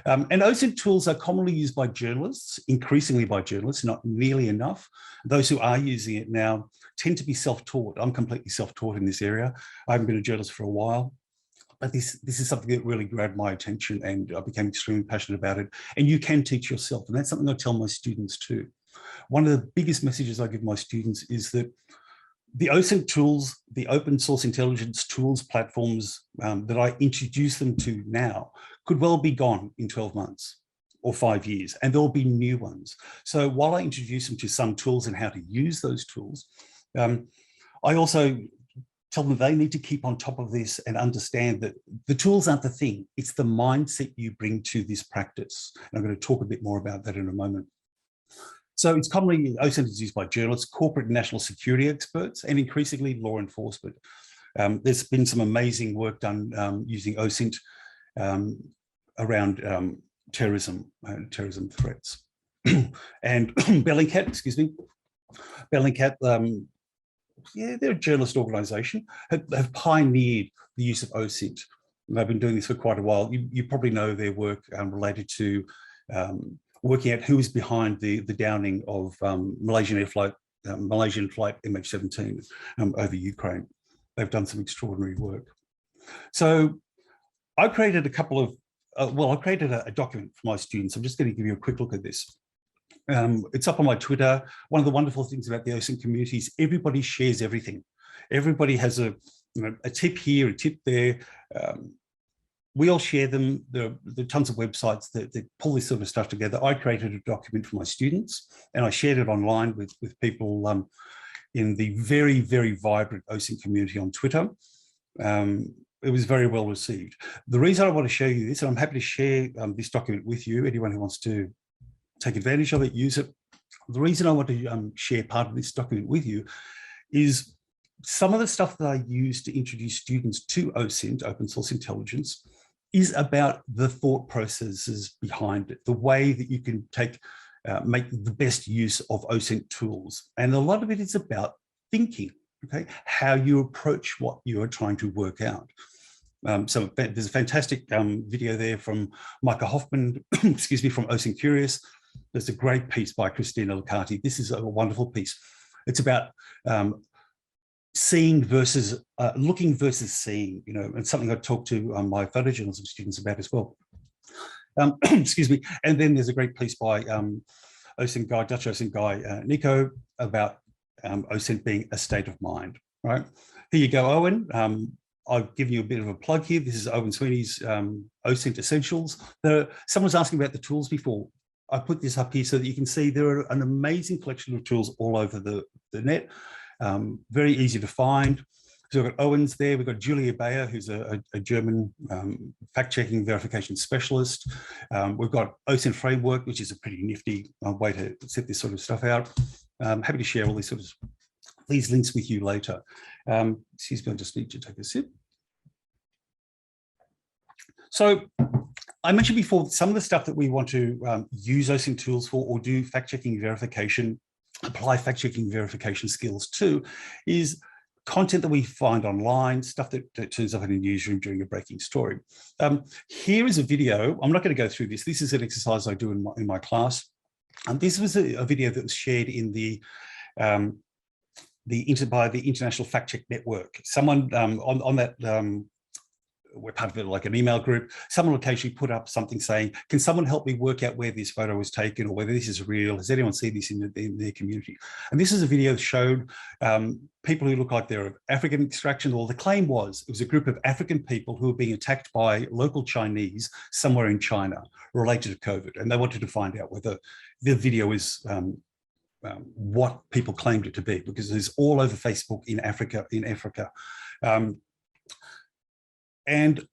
And OSINT tools are commonly used by journalists, increasingly by journalists, not nearly enough. Those who are using it now tend to be self-taught. I'm completely self-taught in this area. I haven't been a journalist for a while, but this is something that really grabbed my attention and I became extremely passionate about it. And you can teach yourself, and that's something I tell my students too. One of the biggest messages I give my students is that the OSINT tools, the open source intelligence tools platforms that I introduce them to now could well be gone in 12 months or 5 years, and there'll be new ones. So while I introduce them to some tools and how to use those tools, I also tell them they need to keep on top of this and understand that the tools aren't the thing, it's the mindset you bring to this practice. And I'm going to talk a bit more about that in a moment. So it's commonly, OSINT is used by journalists, corporate and national security experts, and increasingly law enforcement. There's been some amazing work done using OSINT around terrorism threats. And Bellingcat, excuse me, Bellingcat, yeah, they're a journalist organisation, have pioneered the use of OSINT. And they've been doing this for quite a while. You probably know their work related to working out who is behind the downing of Malaysian flight MH17 over Ukraine. They've done some extraordinary work. So I created a couple of, I created a document for my students. I'm just going to give you a quick look at this. It's up on my Twitter. One of the wonderful things about the OSINT community is everybody shares everything. Everybody has a tip here, a tip there. We all share them. There are tons of websites that pull this sort of stuff together. I created a document for my students and I shared it online with people in the very, very vibrant OSINT community on Twitter. It was very well received. The reason I want to show you this, and I'm happy to share this document with you, anyone who wants to take advantage of it, use it. The reason I want to share part of this document with you is some of the stuff that I use to introduce students to OSINT, open source intelligence, is about the thought processes behind it, the way that you can make the best use of OSINT tools. And a lot of it is about thinking, okay, how you approach what you are trying to work out. So there's a fantastic video there from Micah Hoffman, excuse me, from OSINT Curious. There's a great piece by Christina Licati. This is a wonderful piece. It's about seeing versus looking versus seeing, you know, and something I talked to my photojournalism students about as well. Excuse me. And then there's a great piece by OSINT guy, Dutch OSINT guy, Nico, about OSINT being a state of mind, right? Here you go, Owen. I've given you a bit of a plug here. This is Owen Sweeney's OSINT Essentials. Someone's asking about the tools before. I put this up here so that you can see there are an amazing collection of tools all over the net. Very easy to find. So we've got Owens there. We've got Julia Bayer, who's a German fact-checking verification specialist. We've got OSINT Framework, which is a pretty nifty way to set this sort of stuff out. I'm happy to share all these links with you later. Excuse me, I just need to take a sip. So I mentioned before, some of the stuff that we want to use OSINT tools for or do fact-checking verification, apply fact-checking verification skills to, is content that we find online, stuff that turns up in a newsroom during a breaking story. Here is a video. I'm not going to go through this. This is an exercise I do in my class. And this was a video that was shared in by the International Fact Check Network. Someone on that, we're part of it like an email group, someone occasionally put up something saying, can someone help me work out where this photo was taken or whether this is real? Has anyone seen this in their community? And this is a video that showed people who look like they're of African extraction, or the claim was it was a group of African people who were being attacked by local Chinese somewhere in China related to COVID. And they wanted to find out whether the video is what people claimed it to be, because it's all over Facebook in Africa. And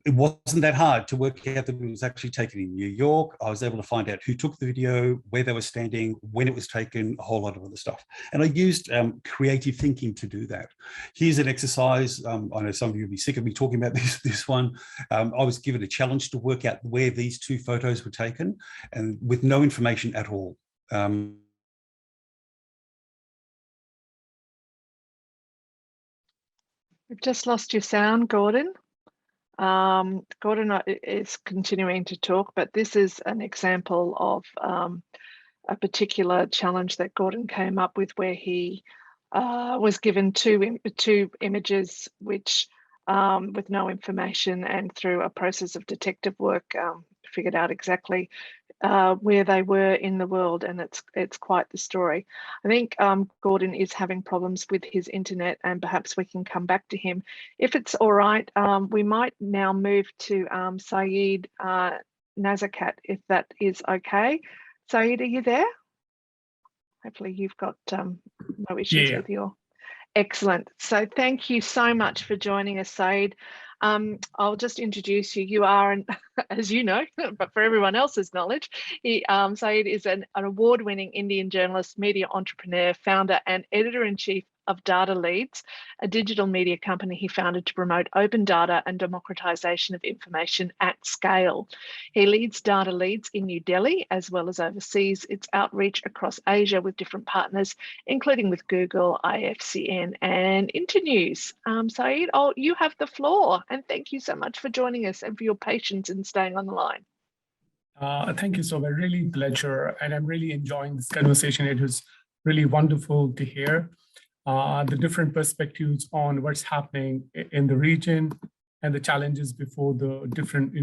it wasn't that hard to work out that it was actually taken in New York. I was able to find out who took the video, where they were standing, when it was taken, a whole lot of other stuff. And I used creative thinking to do that. Here's an exercise. I know some of you will be sick of me talking about this one. I was given a challenge to work out where these two photos were taken, and with no information at all. We've just lost your sound, Gordon. Gordon is continuing to talk, but this is an example of a particular challenge that Gordon came up with, where he was given two images which with no information, and through a process of detective work figured out exactly where they were in the world, and it's quite the story. I think Gordon is having problems with his internet, and perhaps we can come back to him. If it's all right, we might now move to Saeed Nazakat, if that is okay. Saeed, are you there? Hopefully you've got no issues with your... Excellent. So thank you so much for joining us, Saeed. I'll just introduce you. You are, as you know, but for everyone else's knowledge, Saeed is an award-winning Indian journalist, media entrepreneur, founder and editor-in-chief of Data Leads, a digital media company he founded to promote open data and democratization of information at scale. He leads Data Leads in New Delhi, as well as oversees its outreach across Asia with different partners, including with Google, IFCN and Internews. Saeed, you have the floor, and thank you so much for joining us and for your patience in staying on the line. Thank you so much, really pleasure, and I'm really enjoying this conversation. It was really wonderful to hear the different perspectives on what's happening in the region and the challenges before the different,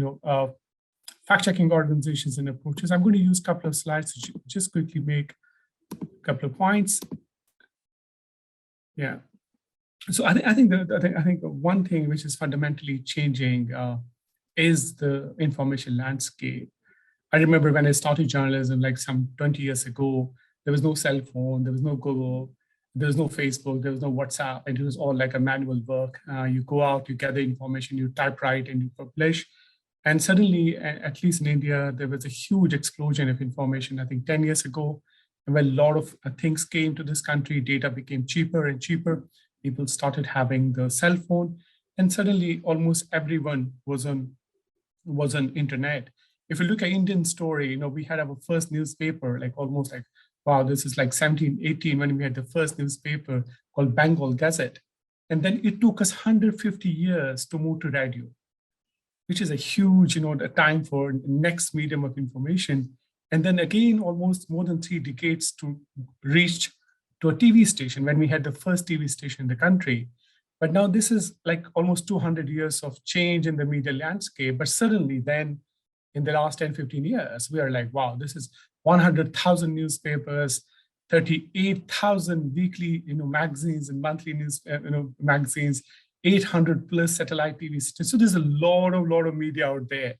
fact-checking organizations and approaches. I'm going to use a couple of slides to just quickly make a couple of points. Yeah. So I think one thing which is fundamentally changing is the information landscape. I remember when I started journalism, like some 20 years ago, there was no cell phone, there was no Google, there was no Facebook, there was no WhatsApp, and it was all like a manual work. You go out, you gather information, you typewrite, and you publish. And suddenly, at least in India, there was a huge explosion of information, I think 10 years ago. And when a lot of things came to this country, data became cheaper and cheaper. People started having the cell phone, and suddenly almost everyone was on internet. If you look at Indian story, we had our first newspaper, wow, this is like 1718 when we had the first newspaper called Bengal Gazette. And then it took us 150 years to move to radio, which is a huge, the time for next medium of information. And then again, almost more than 3 decades to reach to a TV station when we had the first TV station in the country. But now this is like almost 200 years of change in the media landscape. But suddenly then in the last 10, 15 years, we are like, wow, this is 100,000 newspapers, 38,000 weekly, magazines and monthly news, magazines, 800 plus satellite TV stations. So there's a lot of media out there.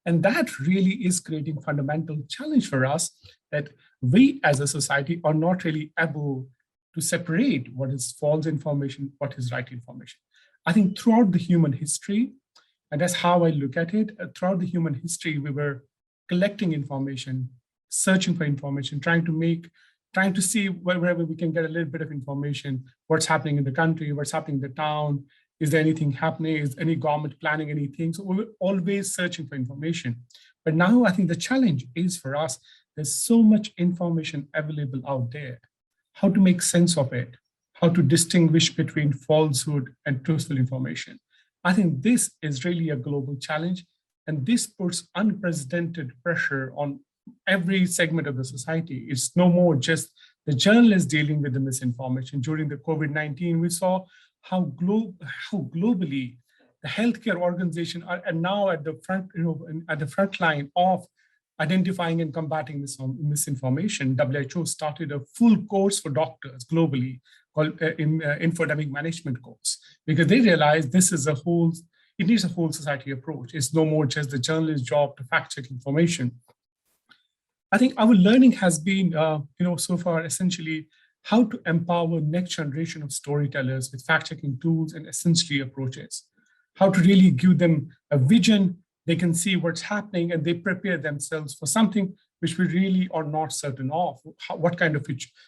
And that really is creating fundamental challenge for us that we as a society are not really able to separate what is false information, what is right information. I think throughout the human history, and that's how I look at it, throughout the human history, we were collecting information, searching for information, trying to see wherever we can get a little bit of information, what's happening in the country, what's happening in the town, is there anything happening, is any government planning anything? So we were always searching for information. But now I think the challenge is for us, there's so much information available out there, how to make sense of it, how to distinguish between falsehood and truthful information. I think this is really a global challenge, and this puts unprecedented pressure on every segment of the society. It's no more just the journalists dealing with the misinformation. During the COVID-19, we saw how globally the healthcare organization are now at the front, at the front line of identifying and combating misinformation. WHO started a full course for doctors globally called infodemic management course, because they realized this is it needs a whole society approach. It's no more just the journalist's job to fact check information. I think our learning has been, so far essentially how to empower next generation of storytellers with fact-checking tools and essentially approaches, how to really give them a vision, they can see what's happening and they prepare themselves for something which we really are not certain of, what kind of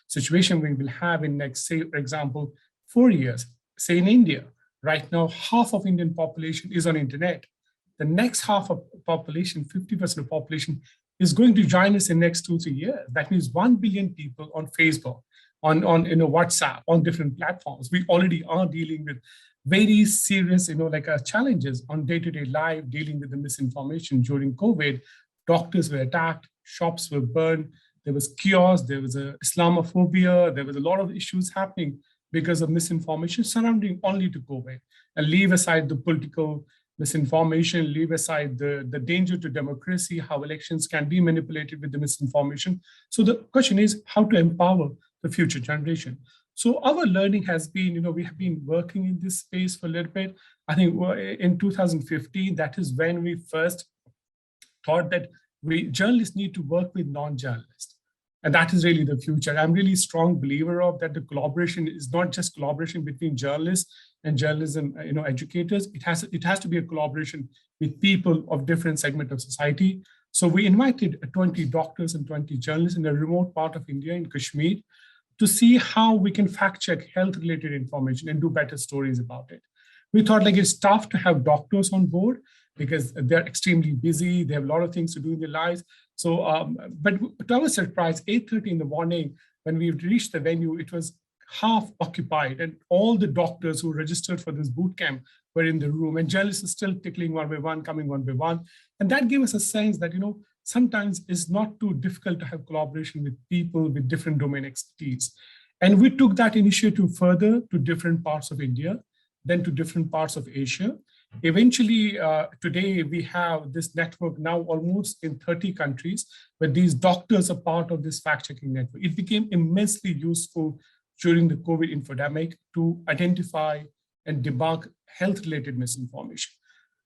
situation we will have in next, say, for example, 4 years. Say in India, right now, half of Indian population is on internet. The next half of population, 50% of population, is going to join us in next 2-3 years. That means 1 billion people on Facebook, on WhatsApp, on different platforms. We already are dealing with very serious, challenges on day-to-day life, dealing with the misinformation. During COVID, doctors were attacked, shops were burned, there was chaos, there was a Islamophobia, there was a lot of issues happening because of misinformation surrounding only to COVID. And leave aside the political misinformation, leave aside the danger to democracy, how elections can be manipulated with the misinformation. So the question is how to empower the future generation. So our learning has been, we have been working in this space for a little bit. I think in 2015, that is when we first thought that journalists need to work with non-journalists. And that is really the future. I'm really a strong believer of that. The collaboration is not just collaboration between journalists and journalism, educators. It has to be a collaboration with people of different segments of society. So we invited 20 doctors and 20 journalists in a remote part of India, in Kashmir, to see how we can fact check health-related information and do better stories about it. We thought it's tough to have doctors on board because they're extremely busy. They have a lot of things to do in their lives. So, but to our surprise, 8:30 in the morning, when we reached the venue, it was half occupied, and all the doctors who registered for this boot camp were in the room, and journalists are still tickling one by one, coming one by one. And that gave us a sense that, sometimes it's not too difficult to have collaboration with people with different domain expertise. And we took that initiative further to different parts of India, then to different parts of Asia. Eventually, today we have this network now almost in 30 countries, where these doctors are part of this fact-checking network. It became immensely useful during the COVID infodemic to identify and debunk health-related misinformation.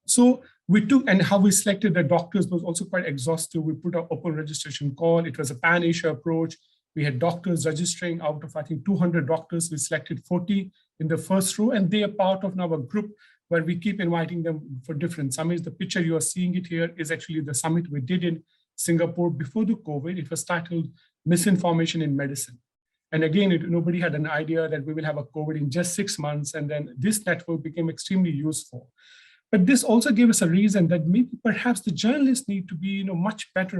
So we took, and how we selected the doctors was also quite exhaustive. We put an open registration call. It was a pan-Asia approach. We had doctors registering. Out of, I think, 200 doctors, we selected 40 in the first row, and they are part of now a group where we keep inviting them for different summits. The picture you are seeing it here is actually the summit we did in Singapore before the COVID. It was titled Misinformation in Medicine. And again, nobody had an idea that we will have a COVID in just 6 months. And then this network became extremely useful. But this also gave us a reason that maybe perhaps the journalists need to be much better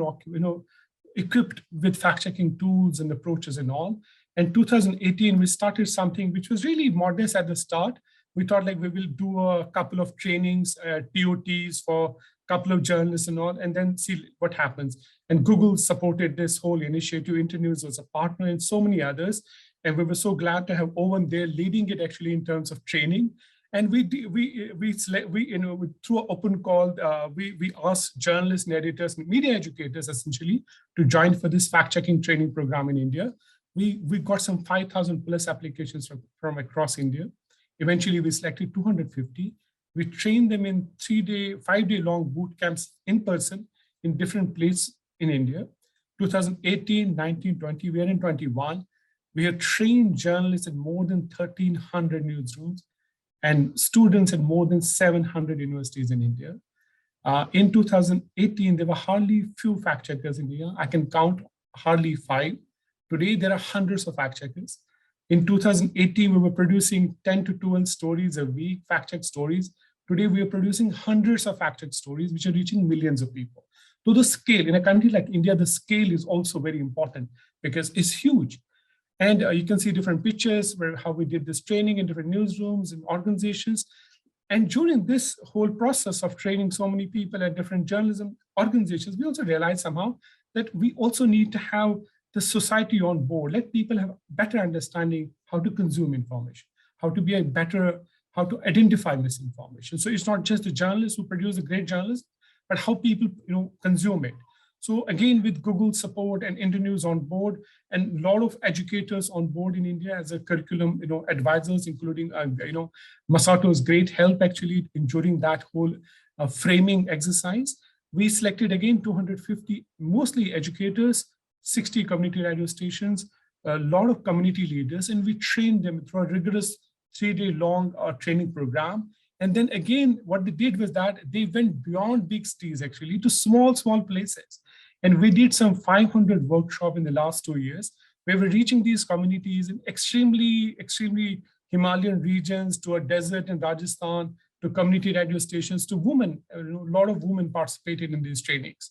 equipped with fact-checking tools and approaches and all. And 2018, we started something which was really modest at the start. We thought we will do a couple of trainings, TOTs for a couple of journalists and all, and then see what happens. And Google supported this whole initiative. Internews was a partner and so many others. And we were so glad to have Owen there leading it actually in terms of training. And we through an open call, we asked journalists and editors, media educators essentially, to join for this fact-checking training program in India. We got some 5,000 plus applications from across India. Eventually, we selected 250. We trained them in 5-day long boot camps in person in different places in India. 2018, 19, 20, we are in 21. We have trained journalists in more than 1,300 newsrooms and students in more than 700 universities in India. In 2018, there were hardly few fact checkers in India. I can count hardly 5. Today, there are hundreds of fact checkers. In 2018, we were producing 10 to 12 stories a week, fact-check stories. Today, we are producing hundreds of fact-check stories, which are reaching millions of people. So the scale, in a country like India, the scale is also very important because it's huge. And you can see different pictures where how we did this training in different newsrooms and organizations. And during this whole process of training so many people at different journalism organizations, we also realized somehow that we also need to have the society on board, let people have better understanding how to consume information, how to identify misinformation. So it's not just the journalists who produce a great journalism, but how people consume it. So again, with Google support and Internews on board, and a lot of educators on board in India as a curriculum, advisors, including Masato's great help actually in during that whole framing exercise. We selected again 250, mostly educators, 60 community radio stations, a lot of community leaders, and we trained them through a rigorous 3-day long training program. And then again, what they did was that they went beyond big cities actually to small places. And we did some 500 workshops in the last 2 years, where we're reaching these communities in extremely Himalayan regions, to a desert in Rajasthan, to community radio stations, to women. A lot of women participated in these trainings.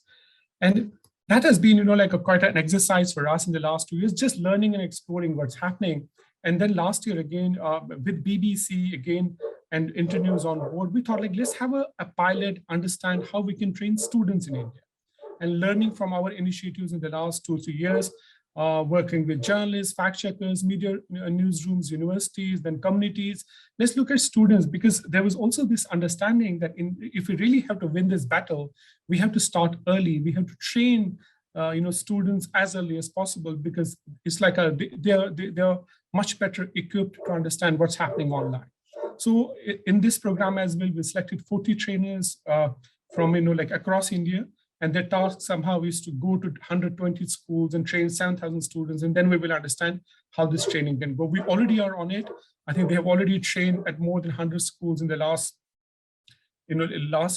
And that has been, quite an exercise for us in the last 2 years, just learning and exploring what's happening. And then last year again, with BBC again and Internews on board, we thought let's have a pilot, understand how we can train students in India. And learning from our initiatives in the last 2 or 3 years, working with journalists, fact checkers, media newsrooms, universities, then communities. Let's look at students, because there was also this understanding that if we really have to win this battle, we have to start early. We have to train students as early as possible, because it's they're much better equipped to understand what's happening online. So in this program as well, we selected 40 trainers from across India. And their task somehow is to go to 120 schools and train 7,000 students. And then we will understand how this training can go. We already are on it. I think they have already trained at more than 100 schools in the last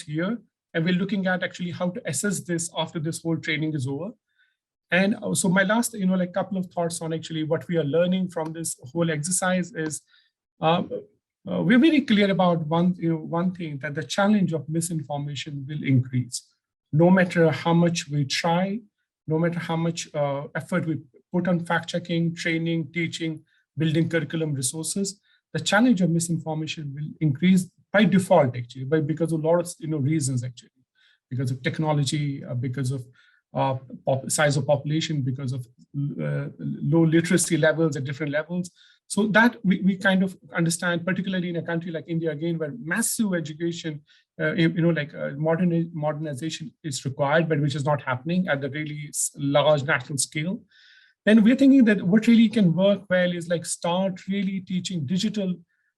year. And we're looking at actually how to assess this after this whole training is over. And so my last, couple of thoughts on actually what we are learning from this whole exercise is we're very clear about one thing, that the challenge of misinformation will increase. No matter how much we try, no matter how much effort we put on fact-checking, training, teaching, building curriculum resources, the challenge of misinformation will increase by default, actually, because of a lot of reasons, actually, because of technology, because of size of population, because of low literacy levels at different levels. So that we kind of understand, particularly in a country like India, again, where massive education, modernization is required, but which is not happening at the really large national scale. Then we're thinking that what really can work well is start really teaching digital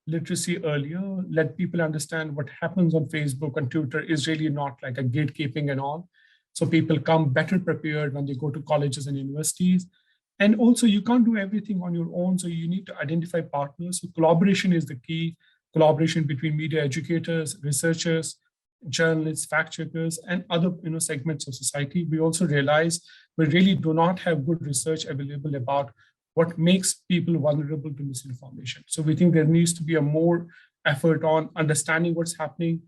literacy earlier, let people understand what happens on Facebook and Twitter is really not like a gatekeeping and all. So people come better prepared when they go to colleges and universities. And also you can't do everything on your own. So you need to identify partners. So collaboration is the key, collaboration between media educators, researchers, journalists, fact checkers, and other segments of society. We also realize we really do not have good research available about what makes people vulnerable to misinformation. So we think there needs to be a more effort on understanding what's happening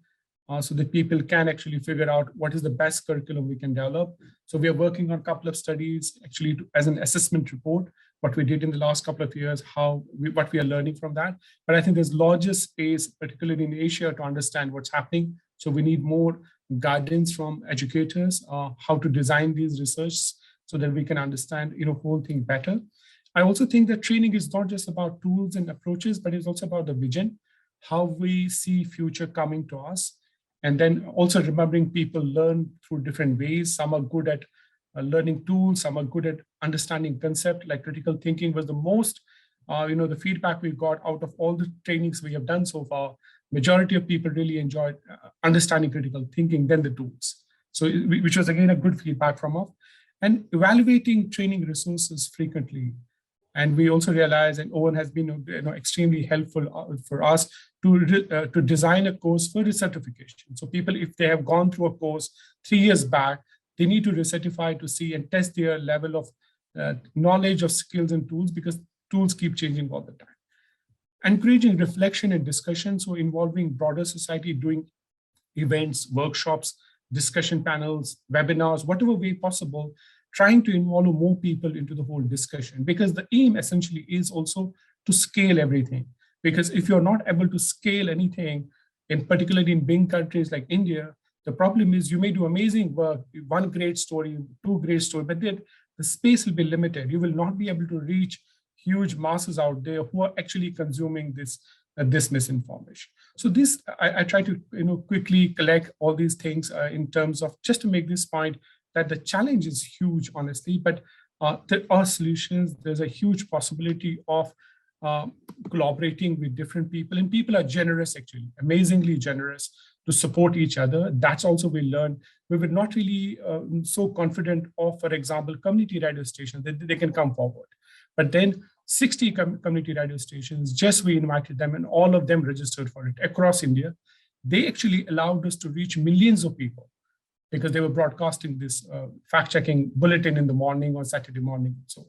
so that people can actually figure out what is the best curriculum we can develop. So we are working on a couple of studies actually as an assessment report, what we did in the last couple of years, what we are learning from that. But I think there's larger space, particularly in Asia, to understand what's happening. So we need more guidance from educators, how to design these research so that we can understand whole thing better. I also think that training is not just about tools and approaches, but it's also about the vision, how we see future coming to us. And then also remembering people learn through different ways. Some are good at learning tools, some are good at understanding concept, like critical thinking was the most, the feedback we got out of all the trainings we have done so far. Majority of people really enjoyed understanding critical thinking than the tools. So which was again a good feedback from us. And evaluating training resources frequently. And we also realize, and Owen has been extremely helpful for us to design a course for recertification. So people, if they have gone through a course 3 years back, they need to recertify to see and test their level of knowledge of skills and tools, because tools keep changing all the time. Encouraging reflection and discussion, so involving broader society, doing events, workshops, discussion panels, webinars, whatever way possible, trying to involve more people into the whole discussion, because the aim essentially is also to scale everything. Because if you're not able to scale anything, particularly in big countries like India, the problem is you may do amazing work, one great story, two great stories, but then the space will be limited. You will not be able to reach huge masses out there who are actually consuming this misinformation. So this, I try to quickly collect all these things in terms of just to make this point that the challenge is huge, honestly, but there are solutions. There's a huge possibility of collaborating with different people, and people are generous, actually, amazingly generous to support each other. That's also we learned. We were not really so confident of, for example, community radio stations that they can come forward. But then 60 community radio stations, just we invited them and all of them registered for it across India. They actually allowed us to reach millions of people because they were broadcasting this fact-checking bulletin in the morning or Saturday morning. So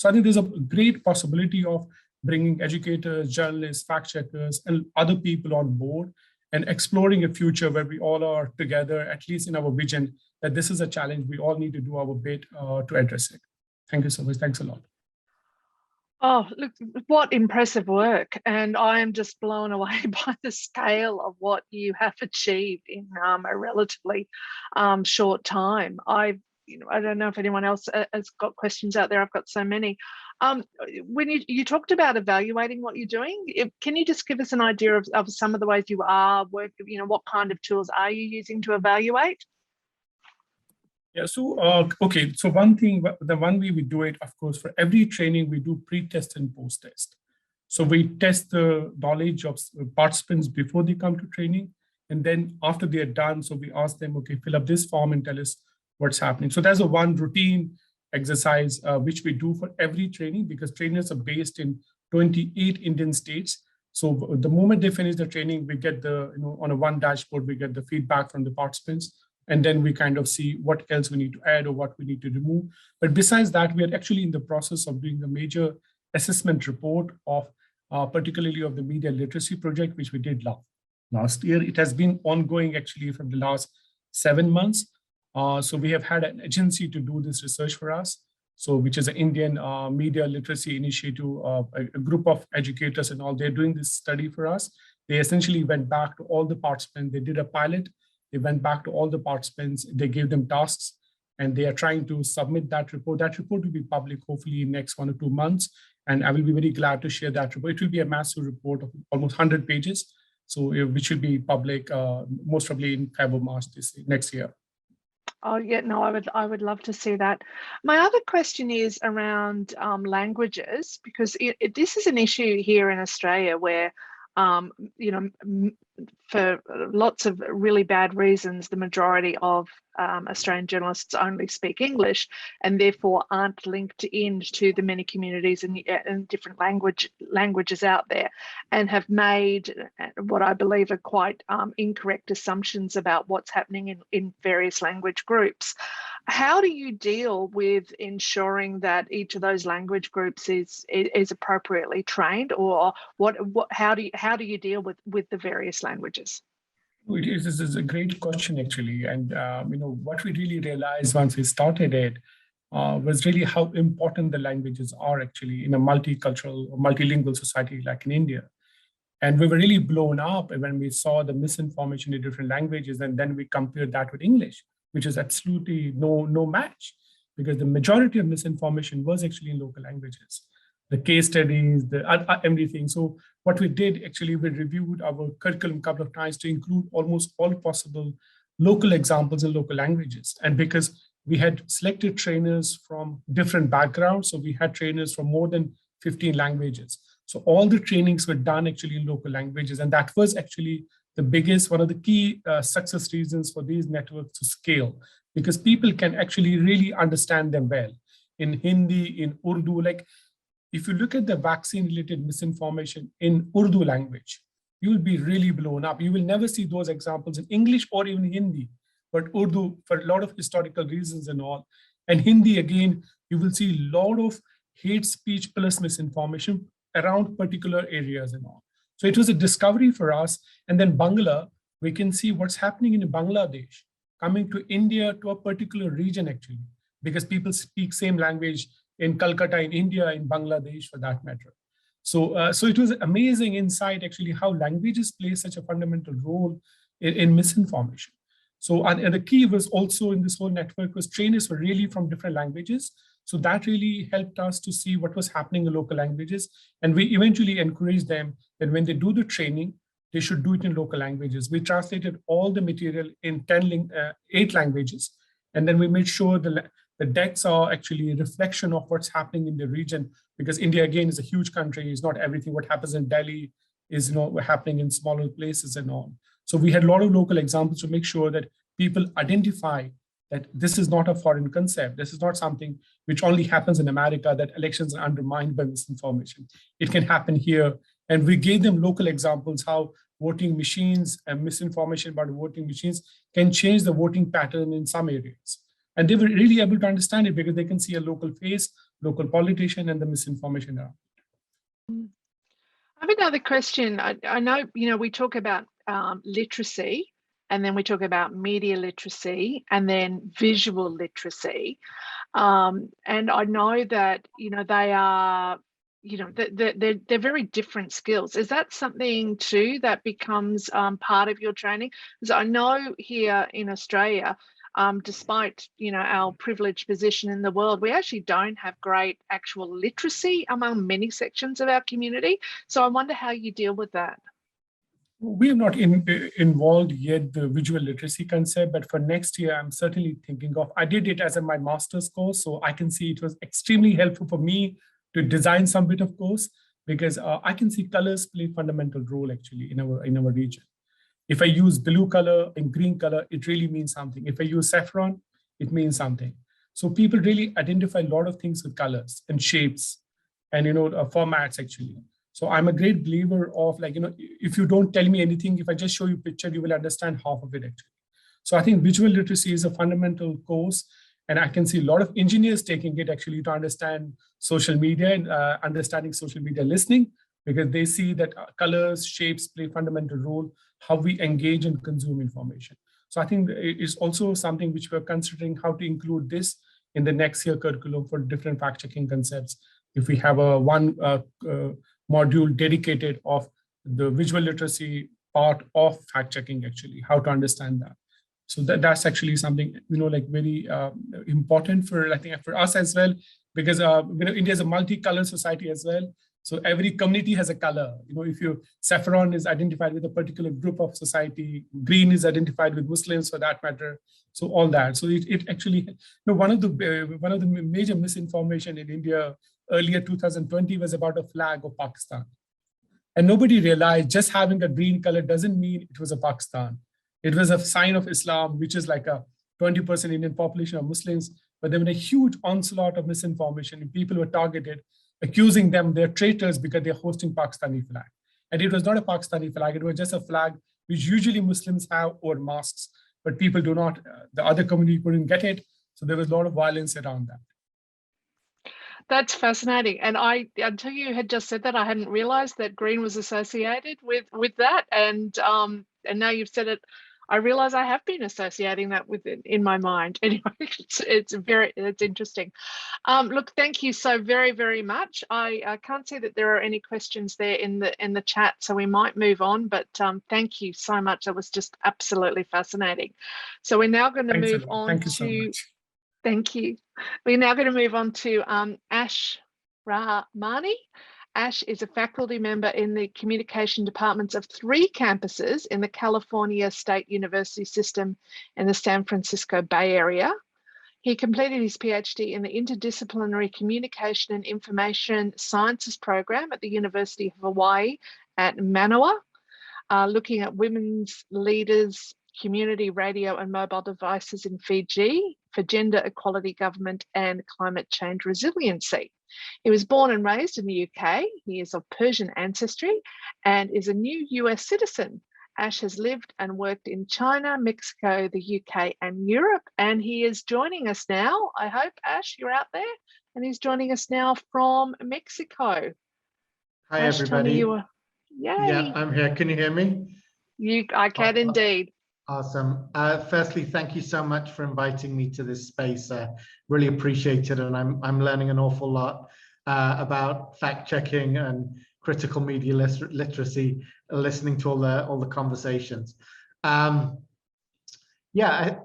I think there's a great possibility of bringing educators, journalists, fact-checkers, and other people on board and exploring a future where we all are together, at least in our vision, that this is a challenge. We all need to do our bit to address it. Thank you so much. Thanks a lot. Oh, look, what impressive work. And I am just blown away by the scale of what you have achieved in a relatively short time. I don't know if anyone else has got questions out there. I've got so many. When you talked about evaluating what you're doing, can you just give us an idea of some of the ways you are working, what kind of tools are you using to evaluate? Yeah, so, okay, so the one way we do it, of course, for every training, we do pre-test and post-test. So we test the knowledge of participants before they come to training. And then after they are done, so we ask them, okay, fill up this form and tell us what's happening. So there's a one routine exercise which we do for every training, because trainers are based in 28 Indian states. So the moment they finish the training, we get the, on a one dashboard, we get the feedback from the participants, and then we kind of see what else we need to add or what we need to remove. But besides that, we are actually in the process of doing a major assessment report of particularly of the media literacy project, which we did last year. It has been ongoing actually from the last 7 months. So we have had an agency to do this research for us, so which is an Indian media literacy initiative, a group of educators and all. They're doing this study for us. They essentially went back to all the participants. They did a pilot. They went back to all the participants. They gave them tasks, and they are trying to submit that report. That report will be public hopefully in next 1 or 2 months. And I will be very glad to share that report. It will be a massive report of almost 100 pages. So which will be public most probably in February, March next year. Oh yeah, no, I would love to see that. My other question is around languages, because this is an issue here in Australia where, for lots of really bad reasons, the majority of Australian journalists only speak English and therefore aren't linked into the many communities and different languages out there, and have made what I believe are quite incorrect assumptions about what's happening in various language groups. How do you deal with ensuring that each of those language groups is appropriately trained, or how do you deal with the various languages? This is a great question, actually. And, what we really realized once we started it was really how important the languages are actually in a multicultural, multilingual society like in India. And we were really blown up when we saw the misinformation in different languages, and then we compared that with English, which is absolutely no match, because the majority of misinformation was actually in local languages. The case studies, everything. So what we did actually, we reviewed our curriculum a couple of times to include almost all possible local examples in local languages. And because we had selected trainers from different backgrounds, so we had trainers from more than 15 languages. So all the trainings were done actually in local languages. And that was actually the biggest, one of the key success reasons for these networks to scale, because people can actually really understand them well in Hindi, in Urdu. Like, if you look at the vaccine-related misinformation in Urdu language, you will be really blown up. You will never see those examples in English or even Hindi, but Urdu, for a lot of historical reasons and all. And Hindi, again, you will see a lot of hate speech plus misinformation around particular areas and all. So it was a discovery for us. And then Bangla, we can see what's happening in Bangladesh, coming to India, to a particular region actually, because people speak same language in Calcutta, in India, in Bangladesh for that matter. So, so it was amazing insight actually how languages play such a fundamental role in misinformation. So, and the key was also in this whole network was trainers were really from different languages. So that really helped us to see what was happening in local languages. And we eventually encouraged them that when they do the training, they should do it in local languages. We translated all the material in 8 languages. And then we made sure the decks are actually a reflection of what's happening in the region, because India, again, is a huge country. It's not everything what happens in Delhi is happening in smaller places and all. So we had a lot of local examples to make sure that people identify that this is not a foreign concept. This is not something which only happens in America, that elections are undermined by misinformation. It can happen here. And we gave them local examples how voting machines and misinformation about voting machines can change the voting pattern in some areas. And they were really able to understand it because they can see a local face, local politician, and the misinformation around. I have another question. I know, we talk about literacy, and then we talk about media literacy, and then visual literacy. And I know that, they are, they're very different skills. Is that something too that becomes part of your training? Because I know here in Australia, despite our privileged position in the world, we actually don't have great actual literacy among many sections of our community. So I wonder how you deal with that. We are not involved yet the visual literacy concept, but for next year, I'm certainly thinking of. I did it as my master's course, so I can see it was extremely helpful for me to design some bit of course, because I can see colors play fundamental role actually in our region. If I use blue color and green color, it really means something. If I use saffron, it means something. So people really identify a lot of things with colors and shapes and, formats actually. So I'm a great believer of like, if you don't tell me anything, if I just show you a picture, you will understand half of it actually. So I think visual literacy is a fundamental course, and I can see a lot of engineers taking it actually to understand social media and understanding social media listening, because they see that colors, shapes play a fundamental role, how we engage and consume information. So I think it's also something which we're considering how to include this in the next year curriculum for different fact-checking concepts. If we have a one module dedicated of the visual literacy part of fact-checking, actually, how to understand that. So that's actually something, like very important for, I think, for us as well, because, India is a multicolor society as well. So every community has a color. If Saffron is identified with a particular group of society, green is identified with Muslims for that matter. So all that. So it actually, one of the major misinformation in India earlier 2020 was about a flag of Pakistan. And nobody realized just having a green color doesn't mean it was a Pakistan. It was a sign of Islam, which is like a 20% Indian population of Muslims, but there was a huge onslaught of misinformation and people were targeted, accusing them they're traitors because they're hosting Pakistani flag. And it was not a Pakistani flag, it was just a flag which usually Muslims have over mosques, but people do not, the other community couldn't get it. So there was a lot of violence around that. That's fascinating. And until you had just said that, I hadn't realized that green was associated with that. And now you've said it, I realize I have been associating that with it in my mind. Anyway, it's interesting. Look, thank you so very, very much. I can't see that there are any questions there in the chat, so we might move on, but thank you so much. That was just absolutely fascinating. So we're now going to move on Thank you so much. Thank you. We're now going to move on to Ash Rahmani. Ash is a faculty member in the communication departments of 3 campuses in the California State University system in the San Francisco Bay Area. He completed his PhD in the Interdisciplinary Communication and Information Sciences program at the University of Hawaii at Manoa, looking at women's leaders, community radio and mobile devices in Fiji for gender equality, government and climate change resiliency. He was born and raised in the UK. He is of Persian ancestry and is a new US citizen. Ash has lived and worked in China, Mexico, the UK and Europe, and he is joining us now. I hope, Ash, you're out there, and he's joining us now from Mexico. Hi, Ash, everybody. Yay. Yeah, I'm here. Can you hear me? I can indeed. Awesome. Firstly, thank you so much for inviting me to this space. Really appreciate it, and I'm learning an awful lot about fact-checking and critical media literacy, listening to all the conversations. Yeah,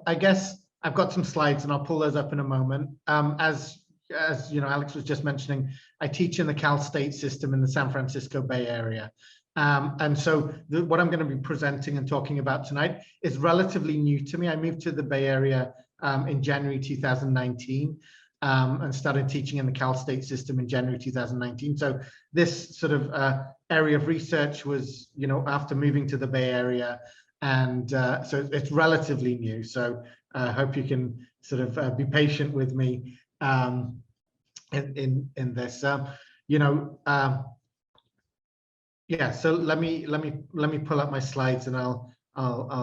I guess I've got some slides, and I'll pull those up in a moment. As Alex was just mentioning, I teach in the Cal State system in the San Francisco Bay Area. And so what I'm going to be presenting and talking about tonight is relatively new to me. I moved to the Bay Area in January 2019 and started teaching in the Cal State system in January 2019. So this sort of area of research was, after moving to the Bay Area, and so it's relatively new. So I hope you can sort of be patient with me in this. Yeah, so let me pull up my slides and I'll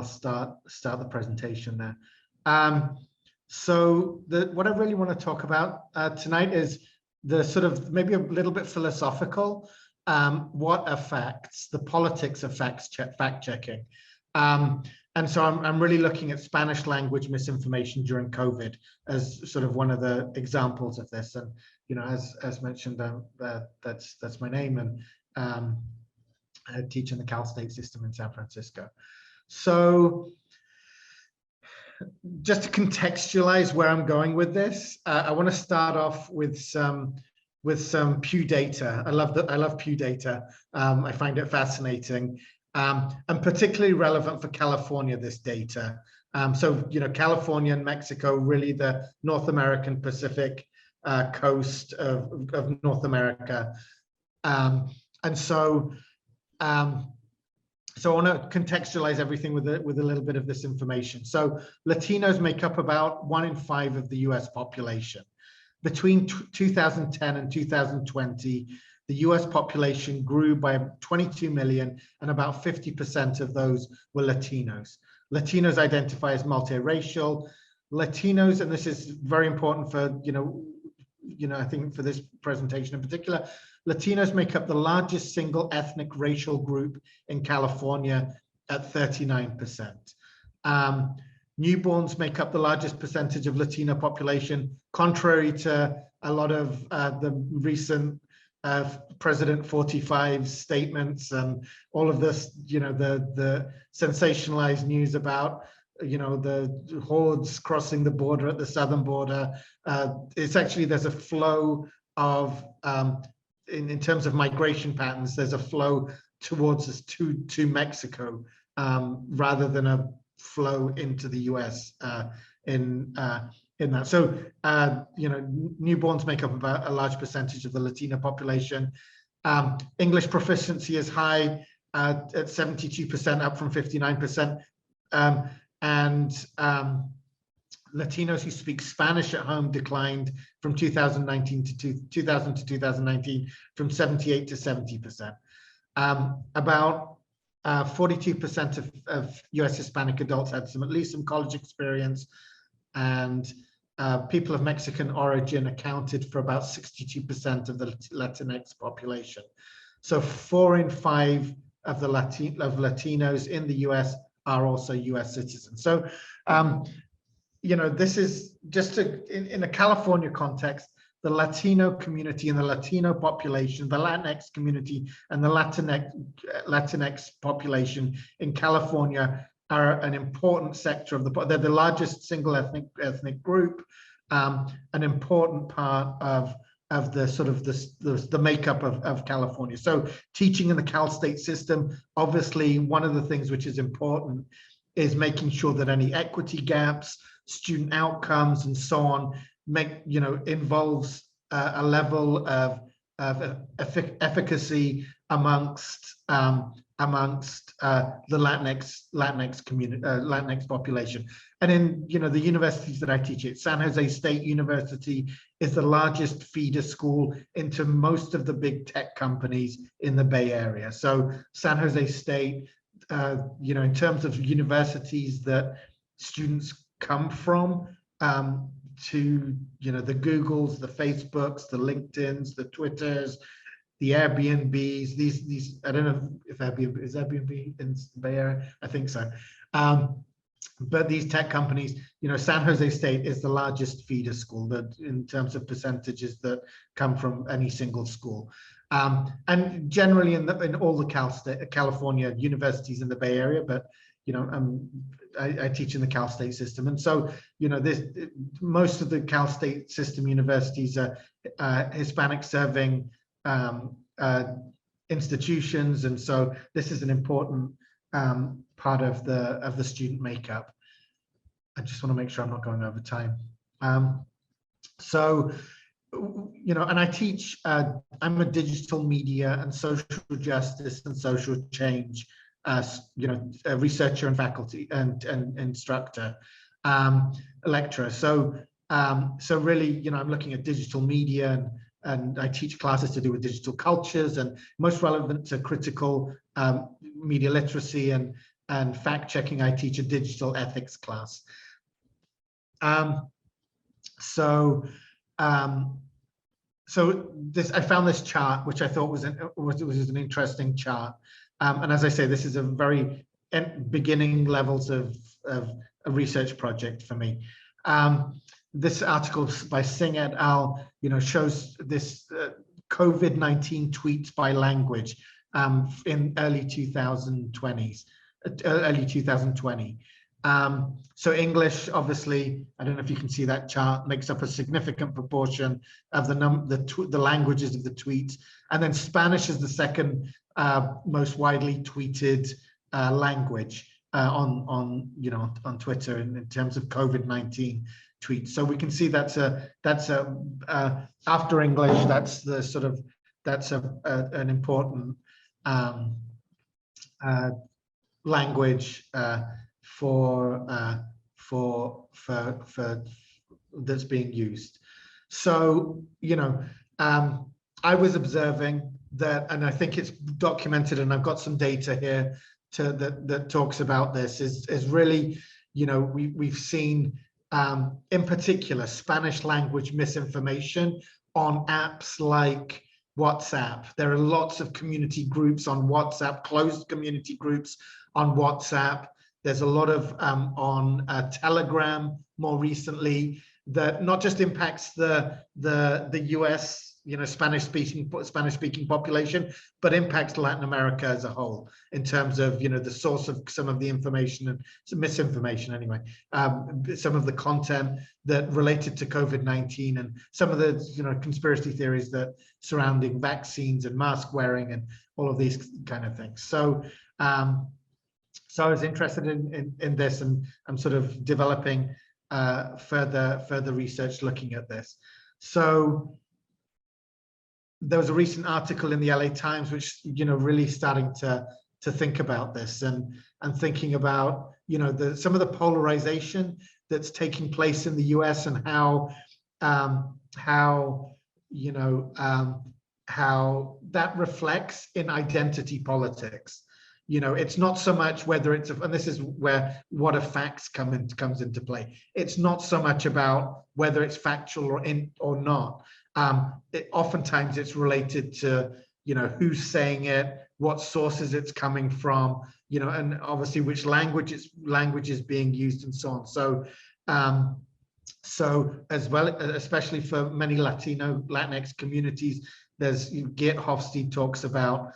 start the presentation there. So what I really want to talk about tonight is the sort of maybe a little bit philosophical, what affects the politics of fact checking. And so I'm really looking at Spanish language misinformation during COVID as sort of one of the examples of this. And as mentioned, that's my name, and I teach in the Cal State system in San Francisco. So just to contextualize where I'm going with this, I want to start off with some Pew data. I love Pew data. I find it fascinating, and particularly relevant for California, this data. So California and Mexico, really the North American Pacific coast of North America, and so So I want to contextualize everything with a little bit of this information. So Latinos make up about 1 in 5 of the US population. Between 2010 and 2020, the US population grew by 22 million, and about 50% of those were Latinos. Latinos identify as multiracial. Latinos, and this is very important for, I think for this presentation in particular, Latinos make up the largest single ethnic racial group in California at 39%. Newborns make up the largest percentage of Latino population, contrary to a lot of the recent President 45 statements and all of this, the sensationalized news about, the hordes crossing the border at the southern border. It's actually, there's a flow of, in terms of migration patterns, there's a flow towards us to Mexico rather than a flow into the US in that. So, newborns make up about a large percentage of the Latino population. English proficiency is high at 72%, up from 59%. Latinos who speak Spanish at home declined from 2000 to 2019 from 78 to 70%. About 42% of US Hispanic adults had at least some college experience, and people of Mexican origin accounted for about 62% of the Latinx population. So 4 in 5 of the Latinos in the US are also US citizens. So, this is just in a California context, the Latino community and the Latino population, the Latinx community and the Latinx population in California are an important sector of they're the largest single ethnic group, an important part of the sort of the makeup of California. So teaching in the Cal State system, obviously one of the things which is important is making sure that any equity gaps, student outcomes, and so on involves a level of efficacy amongst the Latinx community, Latinx population. And in the universities that I teach at, San Jose State University is the largest feeder school into most of the big tech companies in the Bay Area. So San Jose State, in terms of universities that students come from, to the Googles, the Facebooks, the LinkedIns, the Twitters, the Airbnbs, these I don't know if Airbnb is Airbnb in the Bay Area, I think so. But these tech companies, San Jose State is the largest feeder school that in terms of percentages that come from any single school. And generally in all the California universities in the Bay Area, but I teach in the Cal State system, and so most of the Cal State system universities are Hispanic serving institutions, and so this is an important part of the student makeup. I just want to make sure I'm not going over time. So, and I teach. I'm a digital media and social justice and social change a researcher and faculty and instructor, lecturer. So really, I'm looking at digital media, and I teach classes to do with digital cultures, and most relevant to critical media literacy and fact checking, I teach a digital ethics class. So this, I found this chart, which I thought was an interesting chart. And as I say, this is a very beginning levels of a research project for me. This article by Singh et al. Shows this COVID-19 tweets by language in early 2020. So English, obviously, I don't know if you can see that chart, makes up a significant proportion of the languages of the tweets, and then Spanish is the second most widely tweeted language on Twitter in terms of COVID-19 tweets. So we can see that's after English, that's an important language that's being used. So, you know, I was observing that, and I think it's documented, and I've got some data here that talks about this, is really, you know, we've seen in particular Spanish language misinformation on apps like WhatsApp. There are lots of community groups on WhatsApp, closed community groups on WhatsApp. There's a lot of on Telegram more recently, that not just impacts the US, you know, Spanish speaking population, but impacts Latin America as a whole in terms of, you know, the source of some of the information and some misinformation anyway, some of the content that related to COVID-19 and some of the, you know, conspiracy theories that surrounding vaccines and mask wearing and all of these kind of things. So so I was interested in this, and I'm sort of developing further research looking at this. So there was a recent article in the LA Times which, you know, really starting to think about this and thinking about, you know, some of the polarization that's taking place in the US and how you know, how that reflects in identity politics. You know, it's not so much whether it's, and this is where what if facts comes into play. It's not so much about whether it's factual or not. Oftentimes it's related to, you know, who's saying it, what sources it's coming from, you know, and obviously which language is being used and so on. So so as well, especially for many Latinx communities, there's Geert Hofstede talks about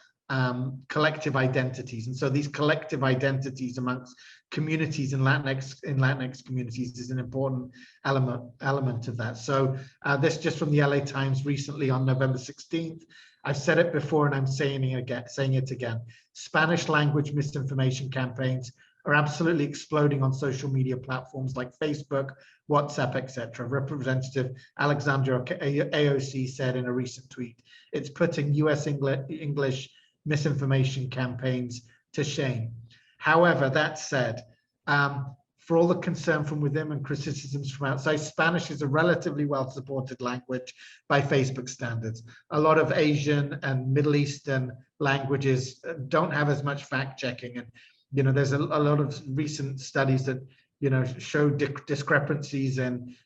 collective identities, and so these collective identities amongst communities in Latinx communities is an important element of that. So this just from the LA Times recently on November 16th. I've said it before and I'm saying it again. Spanish language misinformation campaigns are absolutely exploding on social media platforms like Facebook, WhatsApp, etc. Representative Alexandra AOC said in a recent tweet, it's putting US English misinformation campaigns to shame. However, that said, for all the concern from within and criticisms from outside, Spanish is a relatively well-supported language by Facebook standards. A lot of Asian and Middle Eastern languages don't have as much fact-checking, and you know, there's a lot of recent studies that, you know, show discrepancies in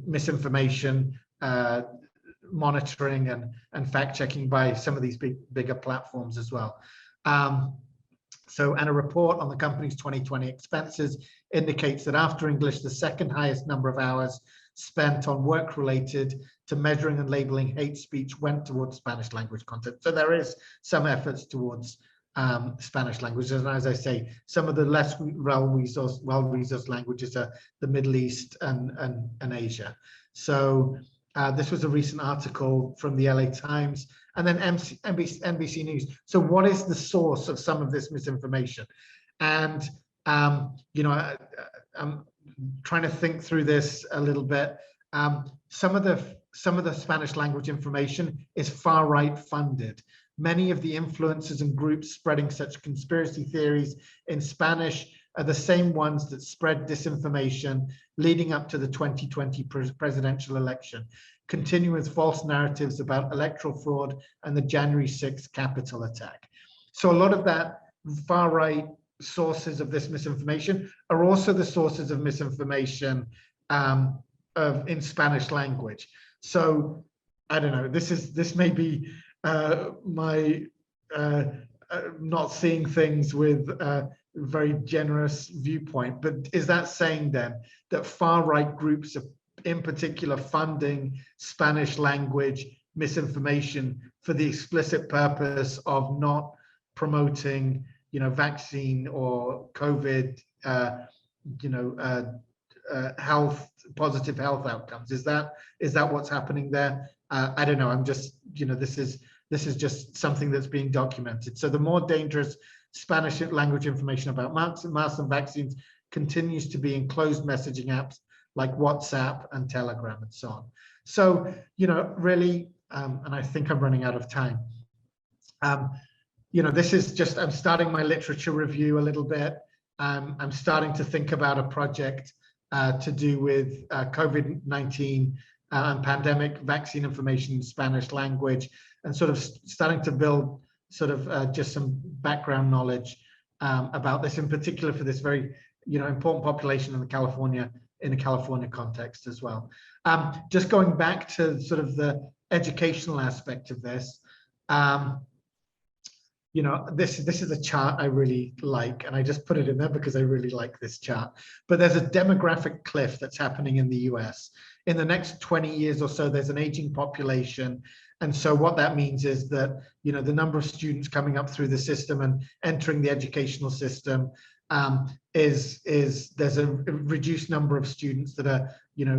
misinformation monitoring and fact-checking by some of these bigger platforms as well. And a report on the company's 2020 expenses indicates that after English, the second highest number of hours spent on work related to measuring and labeling hate speech went towards Spanish language content. So there is some efforts towards Spanish language. And as I say, some of the less well-resourced languages are the Middle East and Asia. So this was a recent article from the LA Times and then NBC News. So what is the source of some of this misinformation? And, you know, I'm trying to think through this a little bit. Some of the Spanish language information is far-right funded. Many of the influencers and groups spreading such conspiracy theories in Spanish are the same ones that spread disinformation leading up to the 2020 presidential election, continuing with false narratives about electoral fraud and the January 6th Capitol attack. So a lot of that far-right sources of this misinformation are also the sources of misinformation in Spanish language. So I don't know, this may be my not seeing things with a very generous viewpoint, but is that saying then that far-right groups are in particular funding Spanish language misinformation for the explicit purpose of not promoting, you know, vaccine or COVID, you know, positive health outcomes? Is that what's happening there? I don't know. I'm just, you know, this is just something that's being documented. So the more dangerous Spanish language information about masks and vaccines continues to be in closed messaging apps like WhatsApp and Telegram and so on. So, you know, really, and I think I'm running out of time. this is just, I'm starting my literature review a little bit. I'm starting to think about a project to do with COVID-19 and pandemic vaccine information in Spanish language, and sort of starting to build sort of just some background knowledge about this, in particular for this very important population in the California context as well. Just going back to sort of the educational aspect of this, this is a chart I really like, and I just put it in there because I really like this chart. But there's a demographic cliff that's happening in the US. In the next 20 years or so, there's an aging population. And so what that means is that, the number of students coming up through the system and entering the educational system there's a reduced number of students that are,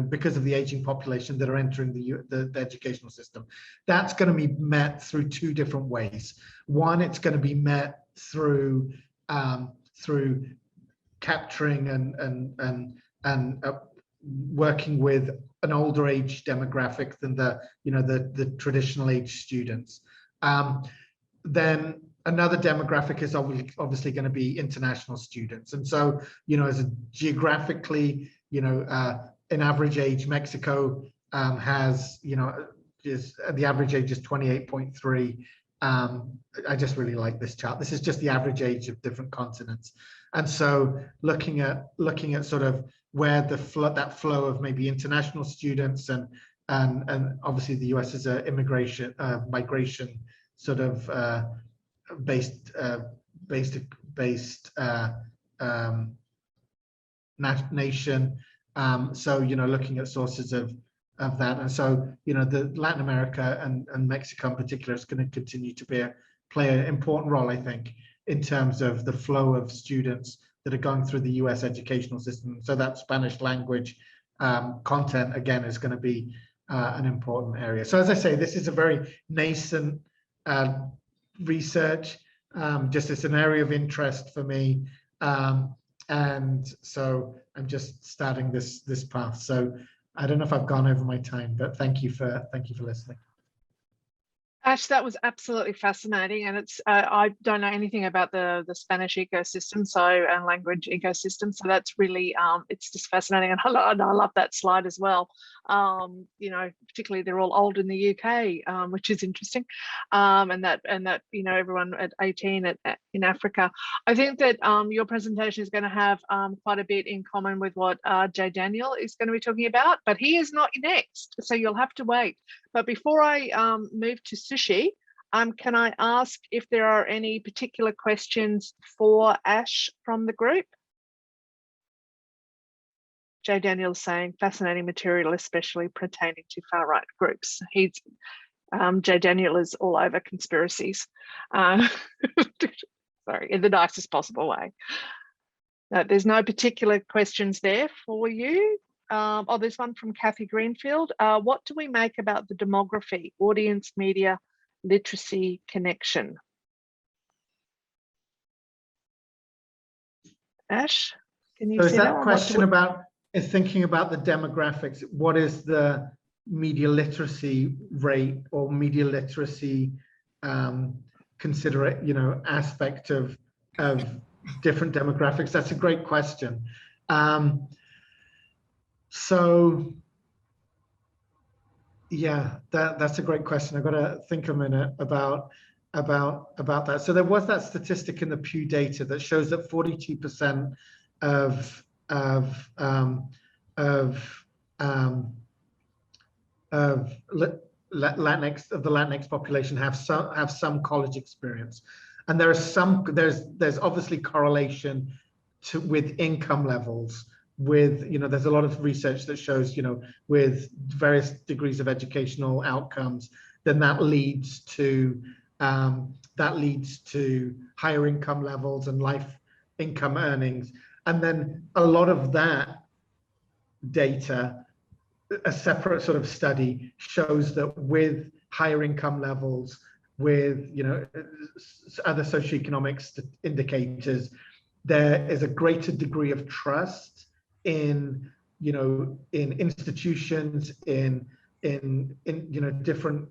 because of the aging population, that are entering the educational system. That's going to be met through two different ways. One, it's going to be met through capturing and working with an older age demographic than the traditional age students. Then another demographic is obviously going to be international students. And so, as a geographically, in average age, Mexico has, the average age is 28.3. I just really like this chart. This is just the average age of different continents. And so looking at sort of where that flow of maybe international students and obviously the US is a migration sort of based nation. So, looking at sources of that. And so, the Latin America and Mexico in particular is going to continue to play an important role, I think, in terms of the flow of students that are going through the US educational system. So that Spanish language content, again, is going to be an important area. So as I say, this is a very nascent research. Just it's an area of interest for me. And so I'm just starting this path. So I don't know if I've gone over my time, but thank you for listening. Ash, that was absolutely fascinating, and it's I don't know anything about the Spanish ecosystem, and language ecosystem, so that's really it's just fascinating, and I love that slide as well. Particularly they're all old in the UK, which is interesting, and that everyone at 18 in Africa. I think that your presentation is going to have quite a bit in common with what Jay Daniel is going to be talking about, but he is not next, so you'll have to wait. But before I move to Sushi, can I ask if there are any particular questions for Ash from the group? Jay Daniel's saying fascinating material, especially pertaining to far-right groups. Jay Daniel is all over conspiracies. Sorry, in the nicest possible way. No, there's no particular questions there for you. There's one from Kathy Greenfield. What do we make about the demography, audience, media, literacy connection? Ash, can you see that question is thinking about the demographics? What is the media literacy rate or media literacy aspect of different demographics? That's a great question. So yeah, that's a great question. I've got to think a minute about that. So there was that statistic in the Pew data that shows that 42% of the Latinx population have some college experience, and there's obviously correlation with income levels. There's a lot of research that shows, with various degrees of educational outcomes, then that leads to higher income levels and life income earnings. And then a lot of that data, a separate sort of study, shows that with higher income levels, with other socioeconomic indicators, there is a greater degree of trust in institutions, in different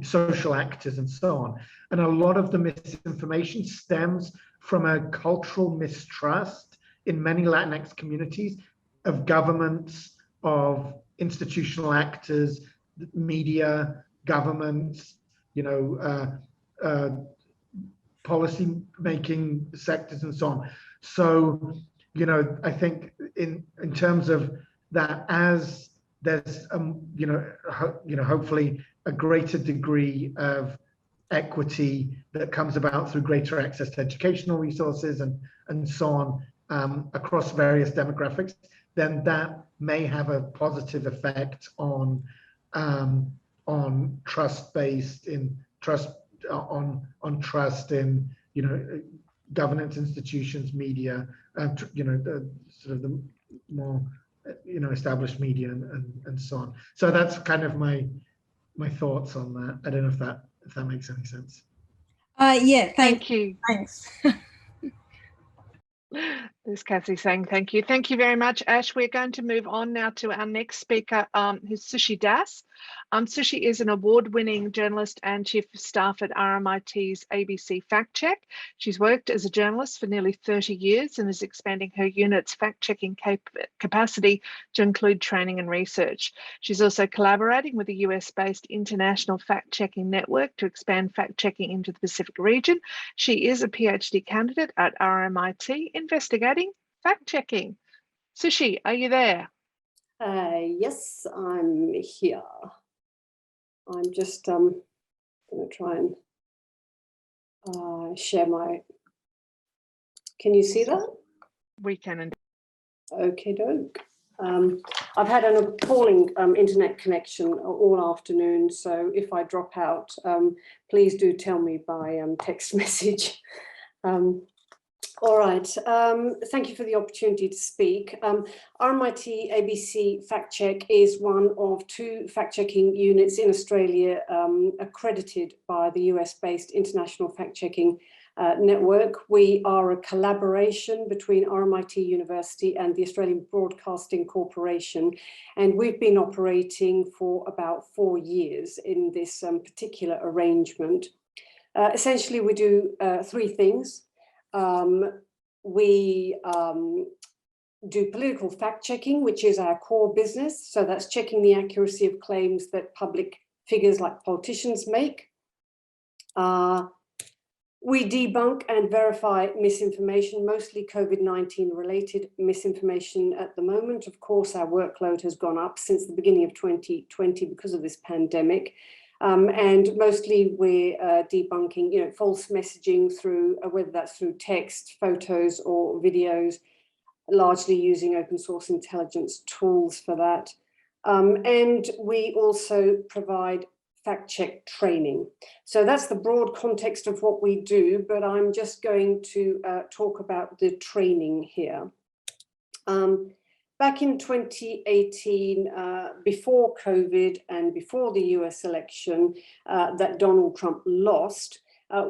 social actors and so on. And a lot of the misinformation stems from a cultural mistrust in many Latinx communities of governments, of institutional actors, media, governments, policy making sectors and so on. So, I think in terms of that, as there's hopefully a greater degree of equity that comes about through greater access to educational resources and so on across various demographics, then that may have a positive effect on trust in governance institutions, media, the sort of the more established media and so on. So that's kind of my thoughts on that. I don't know if that makes any sense. Yeah, thank you. Thanks. There's Kathy saying thank you. Thank you very much, Ash. We're going to move on now to our next speaker, who's Sushi Das. Sushi is an award-winning journalist and chief of staff at RMIT's ABC Fact Check. She's worked as a journalist for nearly 30 years and is expanding her unit's fact-checking capacity to include training and research. She's also collaborating with a US-based international fact-checking network to expand fact-checking into the Pacific region. She is a PhD candidate at RMIT investigating fact-checking. Sushi, are you there? Yes, I'm here. I'm just going to try and share my, can you see that? We can. Okay, doke. I've had an appalling internet connection all afternoon, so if I drop out, please do tell me by text message. All right, thank you for the opportunity to speak. RMIT ABC Fact Check is one of 2 fact-checking units in Australia accredited by the US-based International Fact-Checking Network. We are a collaboration between RMIT University and the Australian Broadcasting Corporation, and we've been operating for about 4 years in this particular arrangement. Essentially, we do 3 things. We do political fact-checking, which is our core business. So that's checking the accuracy of claims that public figures like politicians make. We debunk and verify misinformation, mostly COVID-19 related misinformation at the moment. Of course, our workload has gone up since the beginning of 2020 because of this pandemic. And mostly we're debunking, false messaging through, whether that's through text, photos, or videos, largely using open source intelligence tools for that. And we also provide fact check training. So that's the broad context of what we do, but I'm just going to talk about the training here. Back in 2018, before COVID and before the US election that Donald Trump lost,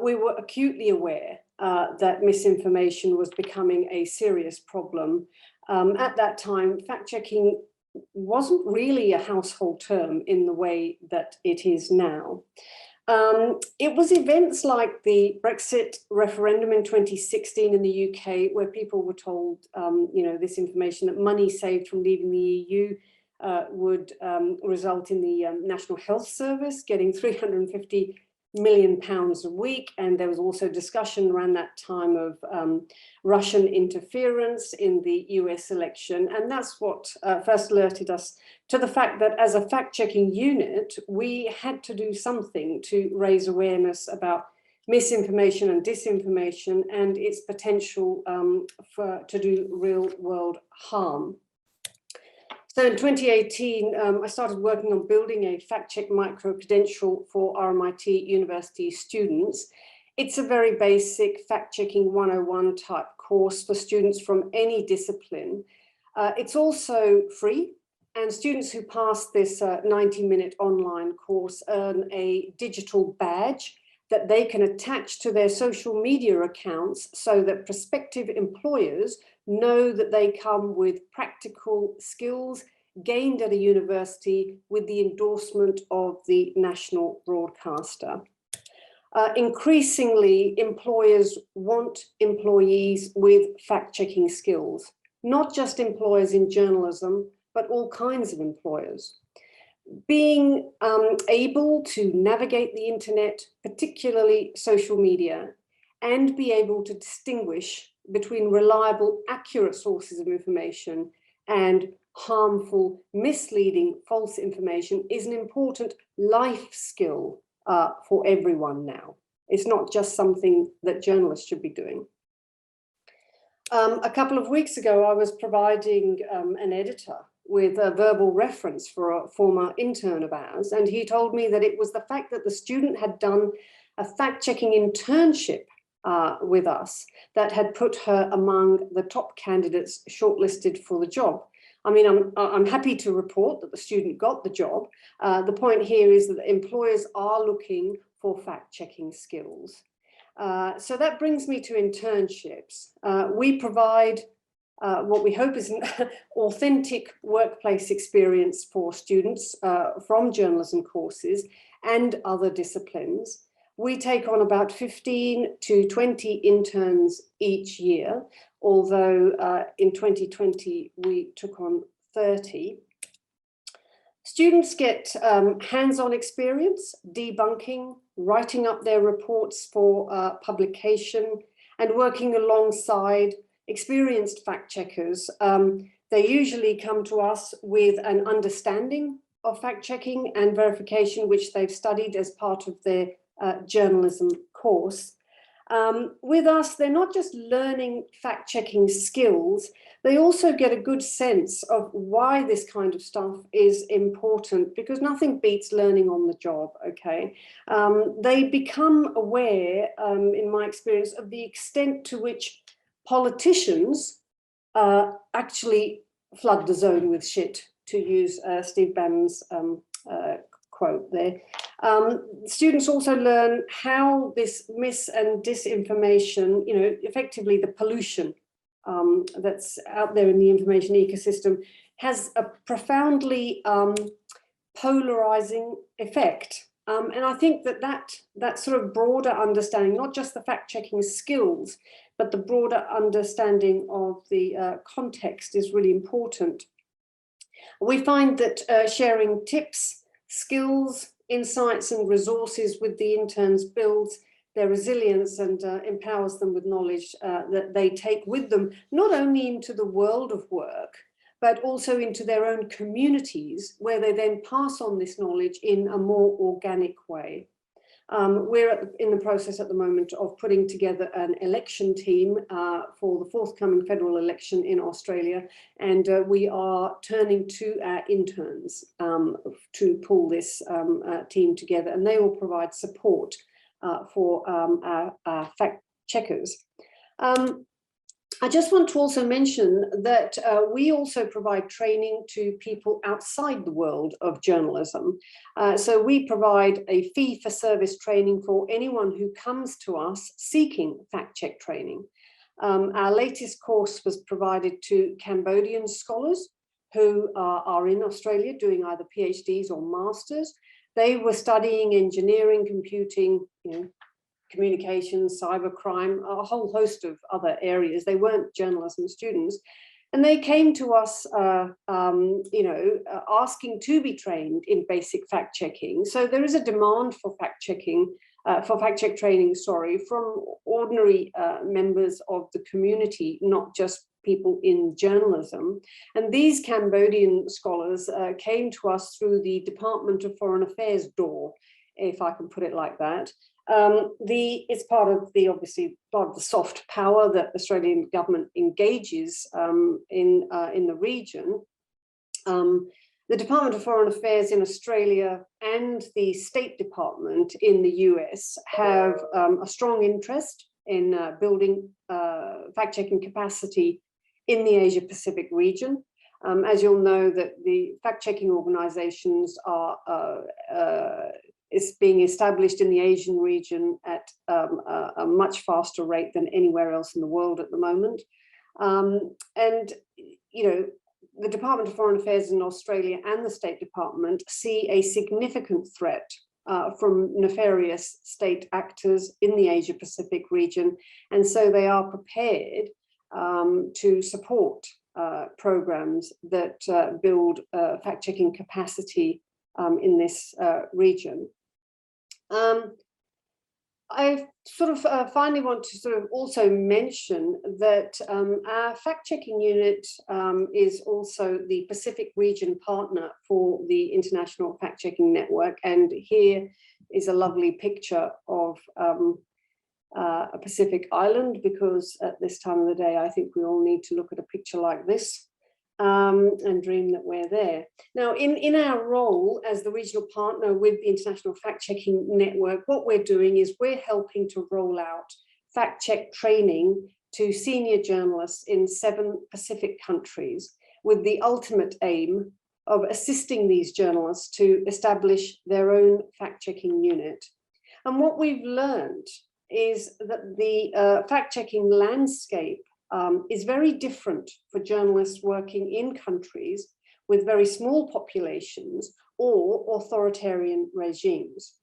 we were acutely aware that misinformation was becoming a serious problem. At that time, fact-checking wasn't really a household term in the way that it is now. It was events like the Brexit referendum in 2016 in the UK, where people were told, this information that money saved from leaving the EU would result in the National Health Service getting £350 million a week. And there was also discussion around that time of Russian interference in the US election. And that's what first alerted us to the fact that as a fact-checking unit, we had to do something to raise awareness about misinformation and disinformation and its potential to do real-world harm. So in 2018, I started working on building a fact-check micro-credential for RMIT University students. It's a very basic fact-checking 101 type course for students from any discipline. It's also free, and students who pass this 90-minute online course earn a digital badge that they can attach to their social media accounts so that prospective employers know that they come with practical skills, gained at a university with the endorsement of the national broadcaster. Increasingly, employers want employees with fact-checking skills, not just employers in journalism, but all kinds of employers. Being able to navigate the internet, particularly social media, and be able to distinguish between reliable, accurate sources of information and harmful, misleading, false information is an important life skill for everyone now. It's not just something that journalists should be doing. A couple of weeks ago, I was providing an editor with a verbal reference for a former intern of ours, and he told me that it was the fact that the student had done a fact-checking internship with us that had put her among the top candidates shortlisted for the job. I mean, I'm happy to report that the student got the job. The point here is that employers are looking for fact-checking skills. So that brings me to internships. We provide what we hope is an authentic workplace experience for students from journalism courses and other disciplines. We take on about 15 to 20 interns each year, although in 2020 we took on 30. Students get hands-on experience, debunking, writing up their reports for publication, and working alongside experienced fact checkers. They usually come to us with an understanding of fact checking and verification, which they've studied as part of their journalism course. With us, they're not just learning fact-checking skills, they also get a good sense of why this kind of stuff is important, because nothing beats learning on the job, okay? They become aware, in my experience, of the extent to which politicians actually flood the zone with shit, to use Steve Bannon's quote there. Students also learn how this mis and disinformation, you know, effectively the pollution that's out there in the information ecosystem, has a profoundly polarizing effect. And I think that sort of broader understanding, not just the fact-checking skills, but the broader understanding of the context is really important. We find that sharing tips, skills, insights and resources with the interns builds their resilience and empowers them with knowledge that they take with them, not only into the world of work, but also into their own communities, where they then pass on this knowledge in a more organic way. We're in the process at the moment of putting together an election team for the forthcoming federal election in Australia, and we are turning to our interns to pull this team together, and they will provide support for our fact checkers. I just want to also mention that we also provide training to people outside the world of journalism. So we provide a fee-for-service training for anyone who comes to us seeking fact-check training. Our latest course was provided to Cambodian scholars who are in Australia doing either PhDs or masters. They were studying engineering, computing, you know, communications, cybercrime, a whole host of other areas. They weren't journalism students. And they came to us, asking to be trained in basic fact checking. So there is a demand for fact checking, fact check training, from ordinary members of the community, not just people in journalism. And these Cambodian scholars came to us through the Department of Foreign Affairs door, if I can put it like that. It's part of the soft power that the Australian government engages in the region. The Department of Foreign Affairs in Australia and the State Department in the US have a strong interest in building fact-checking capacity in the Asia Pacific region. As you'll know, that the fact-checking organizations is being established in the Asian region at a much faster rate than anywhere else in the world at the moment. And, you know, the Department of Foreign Affairs in Australia and the State Department see a significant threat from nefarious state actors in the Asia Pacific region, and so they are prepared to support programs that build fact-checking capacity in this region. I sort of finally want to sort of also mention that our fact-checking unit is also the Pacific region partner for the International Fact-Checking Network. And here is a lovely picture of a Pacific island, because at this time of the day, I think we all need to look at a picture like this and dream that we're there. Now, in our role as the regional partner with the International Fact-Checking Network, what we're doing is we're helping to roll out fact-check training to senior journalists in 7 Pacific countries, with the ultimate aim of assisting these journalists to establish their own fact-checking unit. And what we've learned is that the fact-checking landscape is very different for journalists working in countries with very small populations or authoritarian regimes.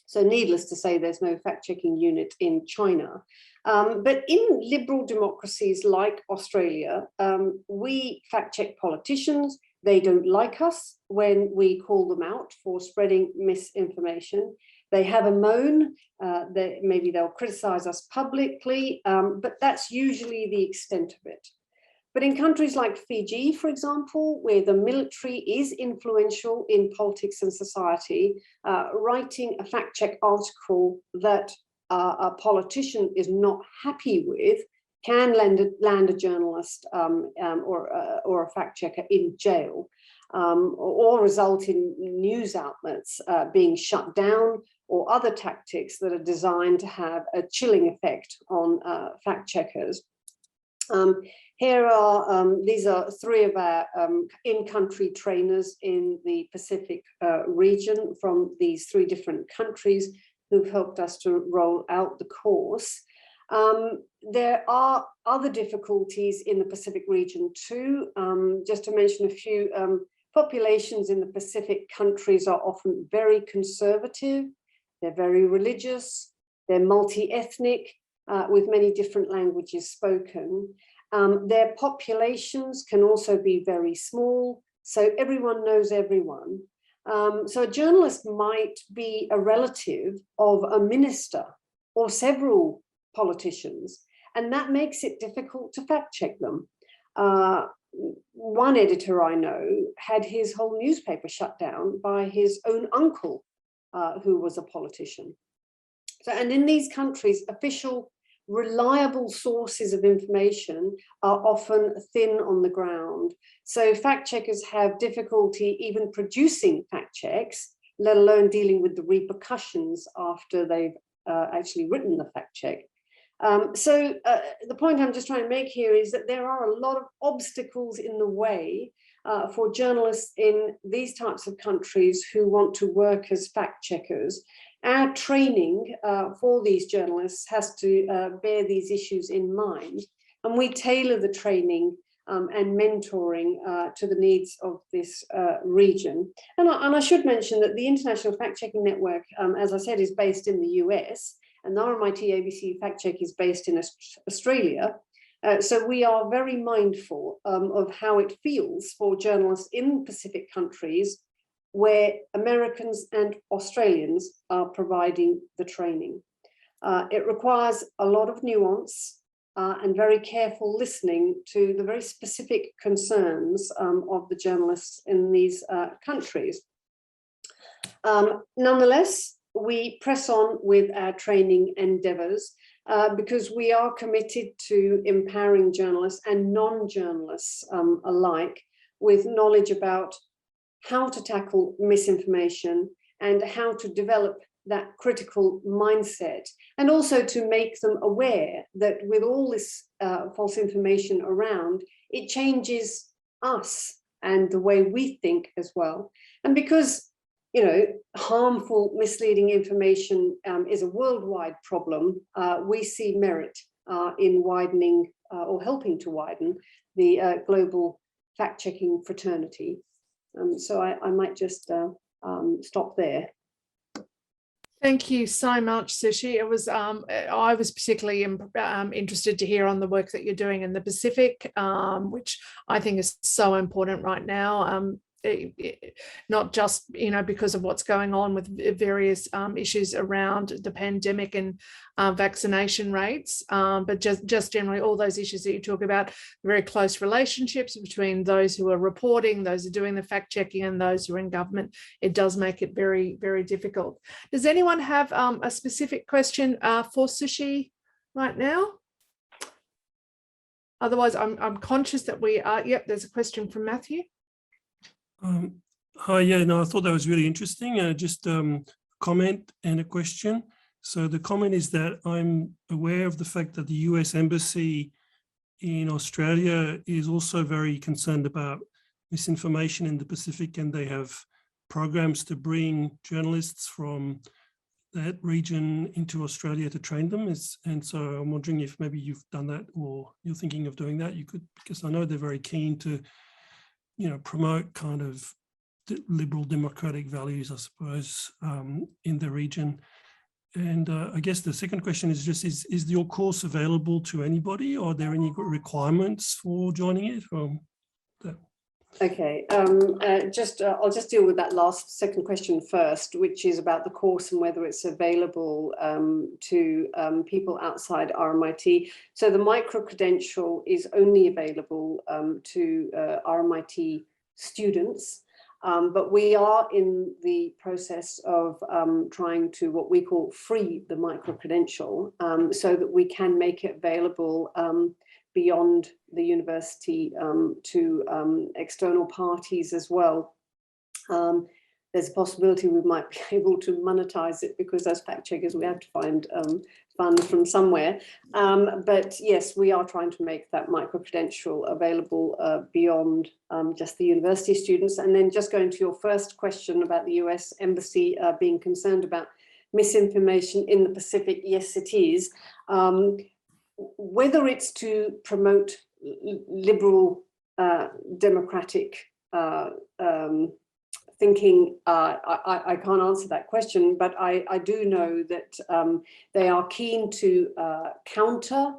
So needless to say, there's no fact-checking unit in China. But in liberal democracies like Australia, we fact-check politicians. They don't like us when we call them out for spreading misinformation. They have a moan, maybe they'll criticize us publicly, but that's usually the extent of it. But in countries like Fiji, for example, where the military is influential in politics and society, writing a fact-check article that a politician is not happy with can land a journalist or a fact-checker in jail, or result in news outlets being shut down, or other tactics that are designed to have a chilling effect on fact-checkers. These are 3 of our in-country trainers in the Pacific region from these 3 different countries who've helped us to roll out the course. There are other difficulties in the Pacific region too. Just to mention a few, populations in the Pacific countries are often very conservative. They're very religious. They're multi-ethnic with many different languages spoken. Their populations can also be very small, so everyone knows everyone. So a journalist might be a relative of a minister or several politicians, and that makes it difficult to fact check them. One editor I know had his whole newspaper shut down by his own uncle, who was a politician. So, and in these countries, official, reliable sources of information are often thin on the ground. So fact checkers have difficulty even producing fact checks, let alone dealing with the repercussions after they've actually written the fact check. So the point I'm just trying to make here is that there are a lot of obstacles in the way for journalists in these types of countries who want to work as fact checkers. Our training for these journalists has to bear these issues in mind, and we tailor the training and mentoring to the needs of this region. And I should mention that the International Fact-Checking Network, as I said, is based in the US, and the RMIT ABC Fact Check is based in Australia. So we are very mindful of how it feels for journalists in Pacific countries where Americans and Australians are providing the training. It requires a lot of nuance and very careful listening to the very specific concerns of the journalists in these countries. Nonetheless, we press on with our training endeavours because we are committed to empowering journalists and non-journalists alike with knowledge about how to tackle misinformation and how to develop that critical mindset, and also to make them aware that with all this false information around, it changes us and the way we think as well. And because, you know, harmful, misleading information is a worldwide problem, we see merit in widening or helping to widen the global fact-checking fraternity. So I might just stop there. Thank you so much, Sushi. It was I was particularly interested to hear on the work that you're doing in the Pacific, which I think is so important right now. Not just, you know, because of what's going on with various issues around the pandemic and vaccination rates, but just generally all those issues that you talk about, very close relationships between those who are reporting, those who are doing the fact checking, and those who are in government. It does make it very, very difficult. Does anyone have a specific question for Sushi right now? Otherwise, I'm conscious that we are, yep, there's a question from Matthew. Hi, yeah, no, I thought that was really interesting. Just comment and a question. So the comment is that I'm aware of the fact that the US Embassy in Australia is also very concerned about misinformation in the Pacific, and they have programs to bring journalists from that region into Australia to train them. And so I'm wondering if maybe you've done that or you're thinking of doing that. You could, because I know they're very keen to, you know, promote kind of liberal democratic values, I suppose, in the region. And I guess the second question is just, is your course available to anybody? Or are there any requirements for joining it? Okay, I'll just deal with that second question first, which is about the course and whether it's available to people outside RMIT. So the micro-credential is only available to RMIT students, but we are in the process of trying to what we call free the micro-credential so that we can make it available beyond the university to external parties as well. There's a possibility we might be able to monetize it, because as fact checkers we have to find funds from somewhere. But yes, we are trying to make that micro-credential available beyond just the university students. And then just going to your first question about the US Embassy being concerned about misinformation in the Pacific, yes, it is. Whether it's to promote liberal democratic thinking, I can't answer that question, but I do know that they are keen to counter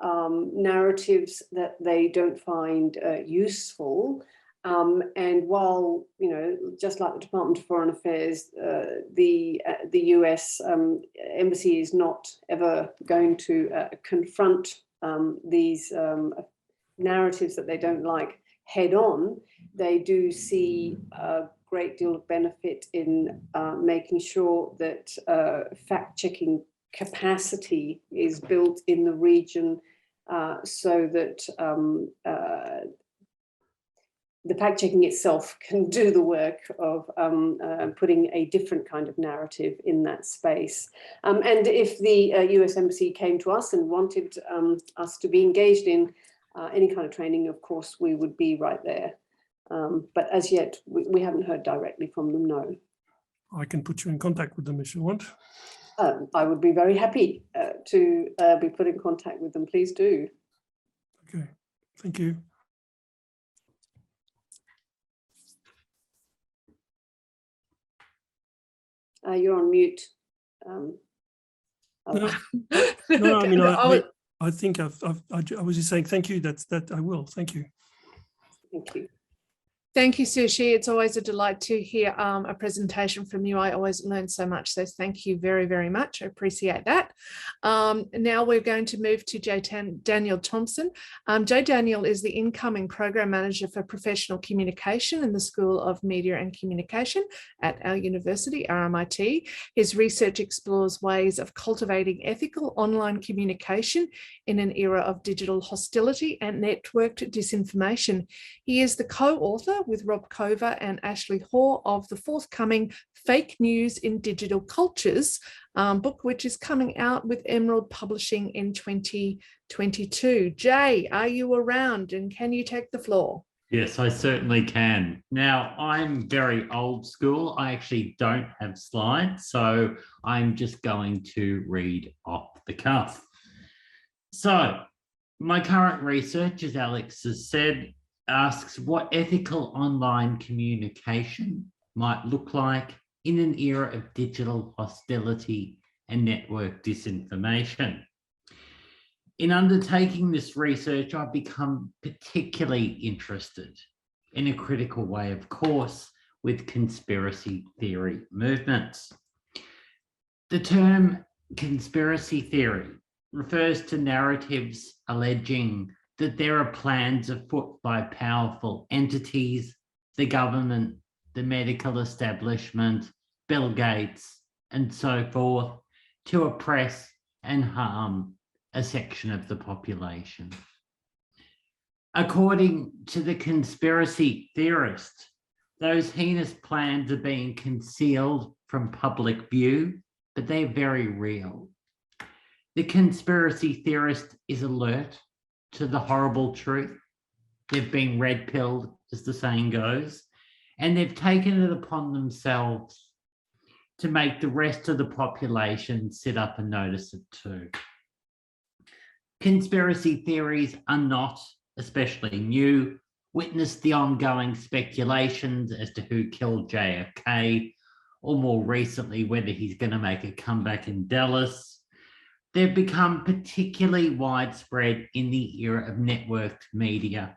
narratives that they don't find useful. And while, you know, just like the Department of Foreign Affairs, the US Embassy is not ever going to confront these narratives that they don't like head on, they do see a great deal of benefit in making sure that fact-checking capacity is built in the region so that the fact-checking itself can do the work of putting a different kind of narrative in that space. And if the US Embassy came to us and wanted us to be engaged in any kind of training, of course, we would be right there. But as yet, we haven't heard directly from them, no. I can put you in contact with them if you want. I would be very happy to be put in contact with them. Please do. Okay, thank you. You're on mute. No, I mean, I think I was just saying thank you. That I will. Thank you. Thank you. Thank you, Sushi. It's always a delight to hear a presentation from you. I always learn so much, so thank you very, very much. I appreciate that. Now we're going to move to J. Daniel Thompson. J. Daniel is the incoming Program Manager for Professional Communication in the School of Media and Communication at our university, RMIT. His research explores ways of cultivating ethical online communication in an era of digital hostility and networked disinformation. He is the co-author with Rob Cover and Ashley Hoare of the forthcoming Fake News in Digital Cultures book, which is coming out with Emerald Publishing in 2022. Jay, are you around and can you take the floor? Yes, I certainly can. Now, I'm very old school. I actually don't have slides, so I'm just going to read off the cuff. So, my current research, as Alex has said, asks what ethical online communication might look like in an era of digital hostility and network disinformation. In undertaking this research, I've become particularly interested, in a critical way, of course, with conspiracy theory movements. The term conspiracy theory refers to narratives alleging that there are plans afoot by powerful entities, the government, the medical establishment, Bill Gates, and so forth, to oppress and harm a section of the population. According to the conspiracy theorist, those heinous plans are being concealed from public view, but they're very real. The conspiracy theorist is alert to the horrible truth. They've been red-pilled, as the saying goes, and they've taken it upon themselves to make the rest of the population sit up and notice it too. Conspiracy theories are not especially new. Witness the ongoing speculations as to who killed JFK, or more recently, whether he's going to make a comeback in Dallas. They've become particularly widespread in the era of networked media,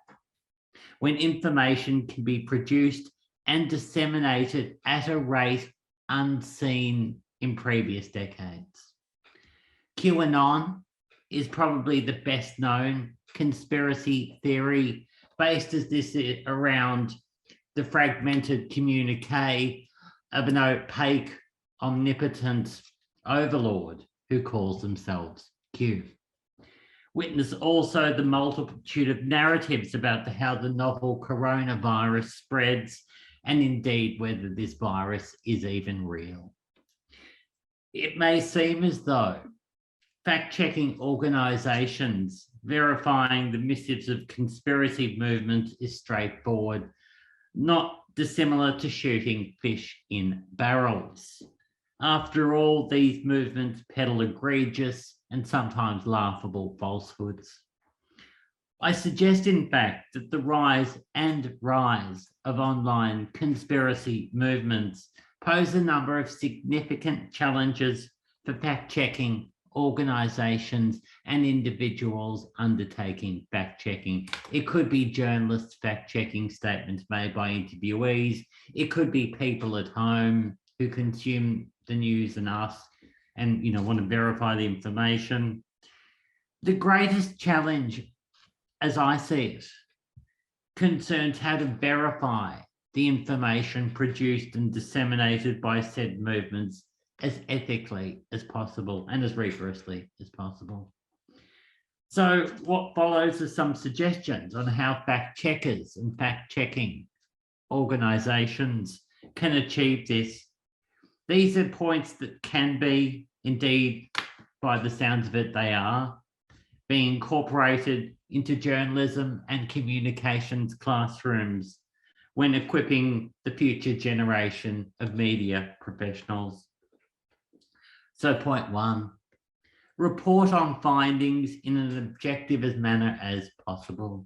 when information can be produced and disseminated at a rate unseen in previous decades. QAnon is probably the best known conspiracy theory, based as this is around the fragmented communique of an opaque, omnipotent overlord who calls themselves Q. Witness also the multitude of narratives about how the novel coronavirus spreads, and indeed whether this virus is even real. It may seem as though fact-checking organisations verifying the missives of conspiracy movements is straightforward, not dissimilar to shooting fish in barrels. After all, these movements peddle egregious and sometimes laughable falsehoods. I suggest, in fact, that the rise of online conspiracy movements pose a number of significant challenges for fact-checking organisations and individuals undertaking fact-checking. It could be journalists fact-checking statements made by interviewees. It could be people at home who consume the news and us and want to verify the information. The greatest challenge, as I see it, concerns how to verify the information produced and disseminated by said movements as ethically as possible and as rigorously as possible. So what follows are some suggestions on how fact checkers and fact checking organisations can achieve this. These are points that can be, indeed, by the sounds of it, they are, being incorporated into journalism and communications classrooms when equipping the future generation of media professionals. So point one, report on findings in an objective manner as possible.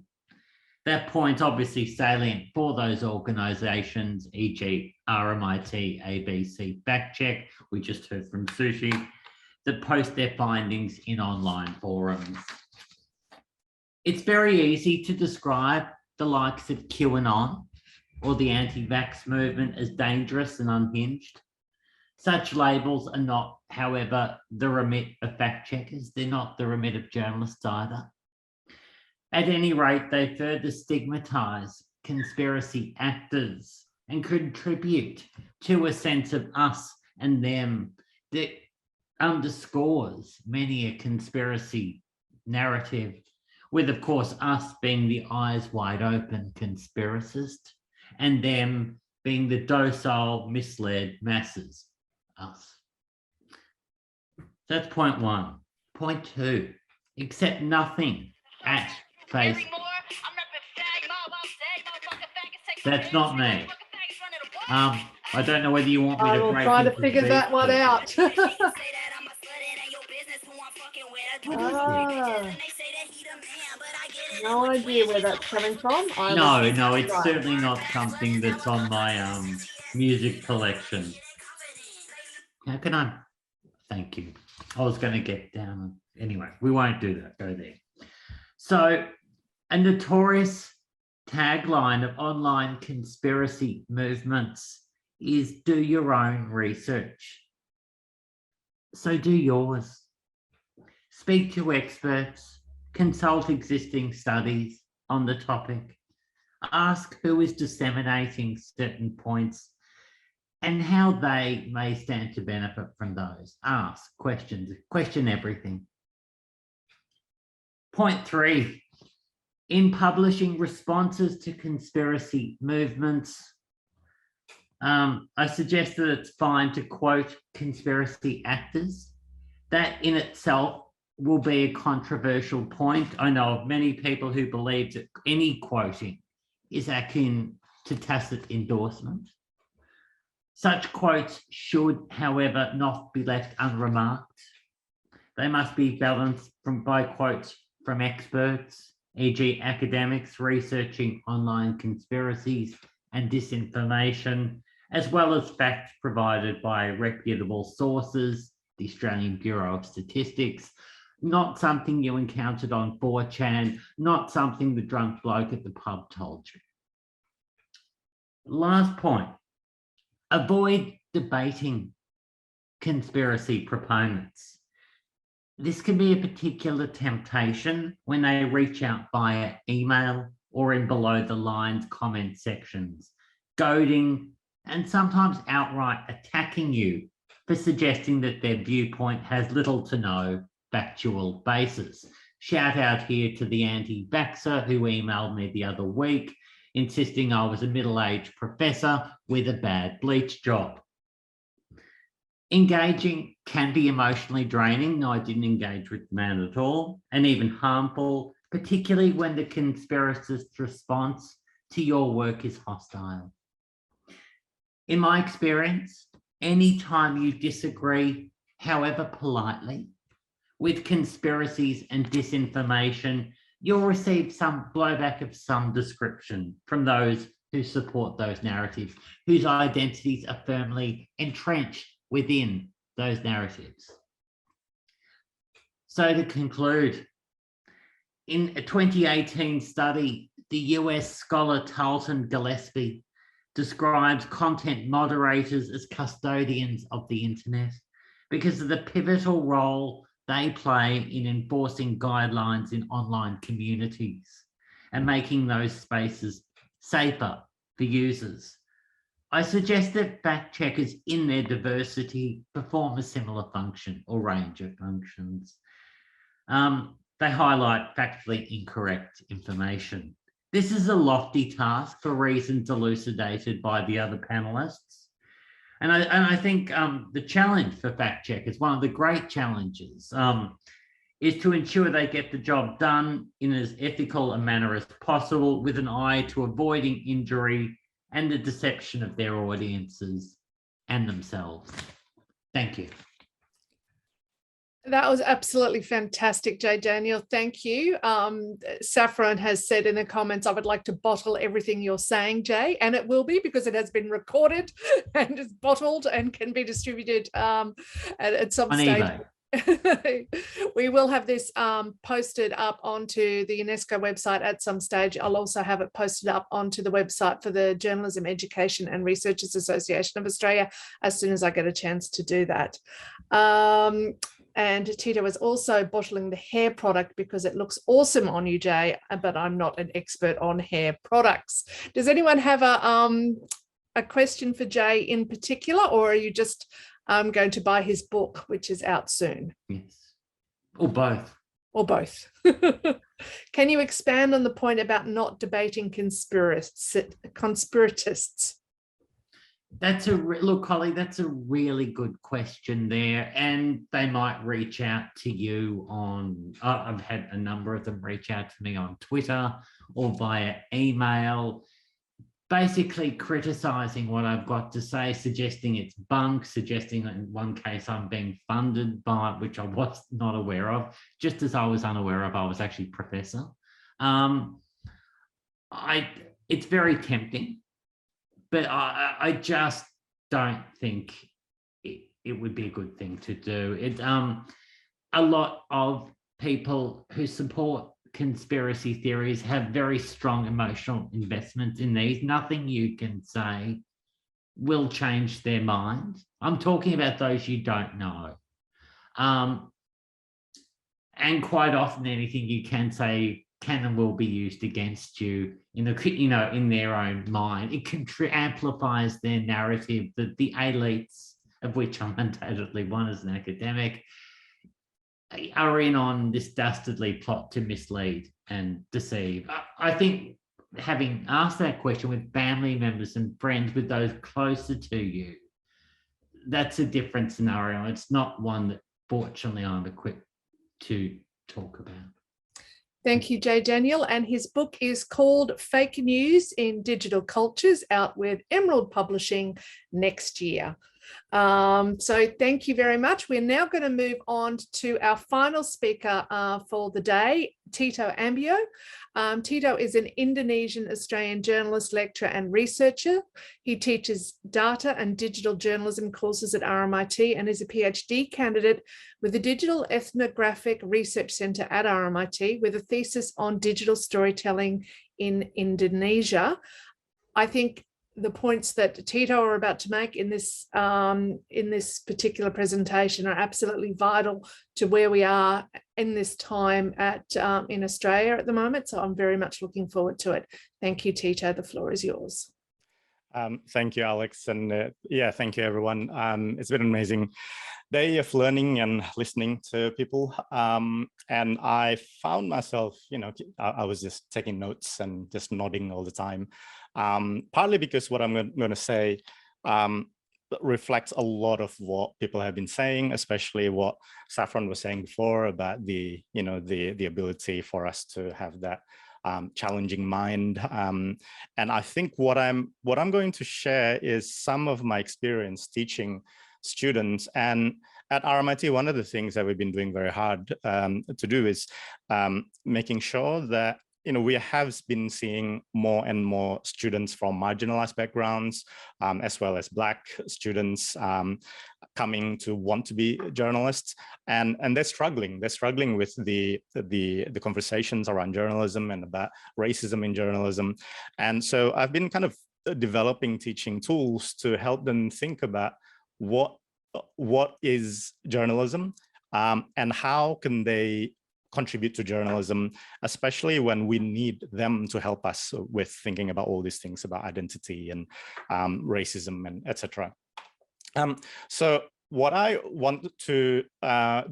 That point obviously salient for those organisations, e.g. RMIT, ABC, FactCheck, we just heard from Sushi, that post their findings in online forums. It's very easy to describe the likes of QAnon or the anti-vax movement as dangerous and unhinged. Such labels are not, however, the remit of fact checkers. They're not the remit of journalists either. At any rate, they further stigmatise conspiracy actors and contribute to a sense of us and them that underscores many a conspiracy narrative, with, of course, us being the eyes wide open conspiracist and them being the docile, misled masses. Us. That's point one. Point two, accept nothing at face. That's not me. I don't know whether you want me to break. I'm trying to figure that one out. no idea where that's coming from. No, it's certainly not something that's on my music collection. How can I? Thank you. I was going to get down. Anyway, we won't do that. Go there. So, a notorious tagline of online conspiracy movements is do your own research. So do yours. Speak to experts, consult existing studies on the topic, ask who is disseminating certain points and how they may stand to benefit from those. Ask questions, question everything. Point 3, in publishing responses to conspiracy movements, I suggest that it's fine to quote conspiracy actors. That in itself will be a controversial point. I know of many people who believe that any quoting is akin to tacit endorsement. Such quotes should, however, not be left unremarked. They must be balanced by quotes from experts, e.g. academics researching online conspiracies and disinformation, as well as facts provided by reputable sources, the Australian Bureau of Statistics, not something you encountered on 4chan, not something the drunk bloke at the pub told you. Last point, avoid debating conspiracy proponents. This can be a particular temptation when they reach out via email or in below the lines comment sections, goading and sometimes outright attacking you for suggesting that their viewpoint has little to no factual basis. Shout out here to the anti-vaxxer who emailed me the other week, insisting I was a middle-aged professor with a bad bleach job. Engaging can be emotionally draining. No, I didn't engage with the man at all, and even harmful, particularly when the conspiracist's response to your work is hostile. In my experience, anytime you disagree, however politely, with conspiracies and disinformation, you'll receive some blowback of some description from those who support those narratives, whose identities are firmly entrenched within those narratives. So to conclude, in a 2018 study, the US scholar Tarleton Gillespie describes content moderators as custodians of the internet because of the pivotal role they play in enforcing guidelines in online communities and making those spaces safer for users. I suggest that fact checkers in their diversity perform a similar function or range of functions. They highlight factually incorrect information. This is a lofty task for reasons elucidated by the other panelists. And I think the challenge for fact checkers, one of the great challenges, is to ensure they get the job done in as ethical a manner as possible with an eye to avoiding injury and the deception of their audiences and themselves. Thank you. That was absolutely fantastic, Jay Daniel. Thank you. Saffron has said in the comments, I would like to bottle everything you're saying, Jay, and it will be because it has been recorded and is bottled and can be distributed at some stage. We will have this posted up onto the UNESCO website at some stage. I'll also have it posted up onto the website for the Journalism Education and Researchers Association of Australia as soon as I get a chance to do that. And Tito is also bottling the hair product because it looks awesome on you, Jay, but I'm not an expert on hair products. Does anyone have a question for Jay in particular, or are you just going to buy his book, which is out soon? Yes, or both. Or both. Can you expand on the point about not debating conspiratists? That's look, Holly, that's a really good question there. And they might reach out to you on, I've had a number of them reach out to me on Twitter or via email, basically criticizing what I've got to say, suggesting it's bunk, suggesting that in one case I'm being funded by, which I was not aware of, just as I was unaware of, I was actually professor. It's very tempting, but I just don't think it would be a good thing to do. A lot of people who support conspiracy theories have very strong emotional investments in these. Nothing you can say will change their mind. I'm talking about those you don't know. And quite often anything you can say can and will be used against you in their own mind. It amplifies their narrative that the elites, of which I'm undoubtedly one as an academic, are in on this dastardly plot to mislead and deceive. I think having asked that question with family members and friends, with those closer to you, that's a different scenario. It's not one that fortunately I'm equipped to talk about. Thank you, Jay Daniel. And his book is called Fake News in Digital Cultures, out with Emerald Publishing next year. So thank you very much. We're now going to move on to our final speaker for the day, Tito Ambio. Tito is an Indonesian Australian journalist, lecturer and researcher. He teaches data and digital journalism courses at RMIT and is a PhD candidate with the Digital Ethnographic Research Centre at RMIT with a thesis on digital storytelling in Indonesia. I think the points that Tito are about to make in this particular presentation are absolutely vital to where we are in this time in Australia at the moment. So I'm very much looking forward to it. Thank you, Tito. The floor is yours. Thank you, Alex. And yeah, thank you, everyone. It's been an amazing day of learning and listening to people. And I found myself, I was just taking notes and just nodding all the time. Partly because what I'm going to say reflects a lot of what people have been saying, especially what Saffron was saying before about the ability for us to have that challenging mind. And I think what I'm going to share is some of my experience teaching students. And at RMIT, one of the things that we've been doing very hard to do is making sure that we have been seeing more and more students from marginalized backgrounds, as well as Black students coming to want to be journalists, and they're struggling. They're struggling with the conversations around journalism and about racism in journalism. And so I've been kind of developing teaching tools to help them think about what is journalism, and how can they contribute to journalism, especially when we need them to help us with thinking about all these things about identity and racism and etc. So what I want to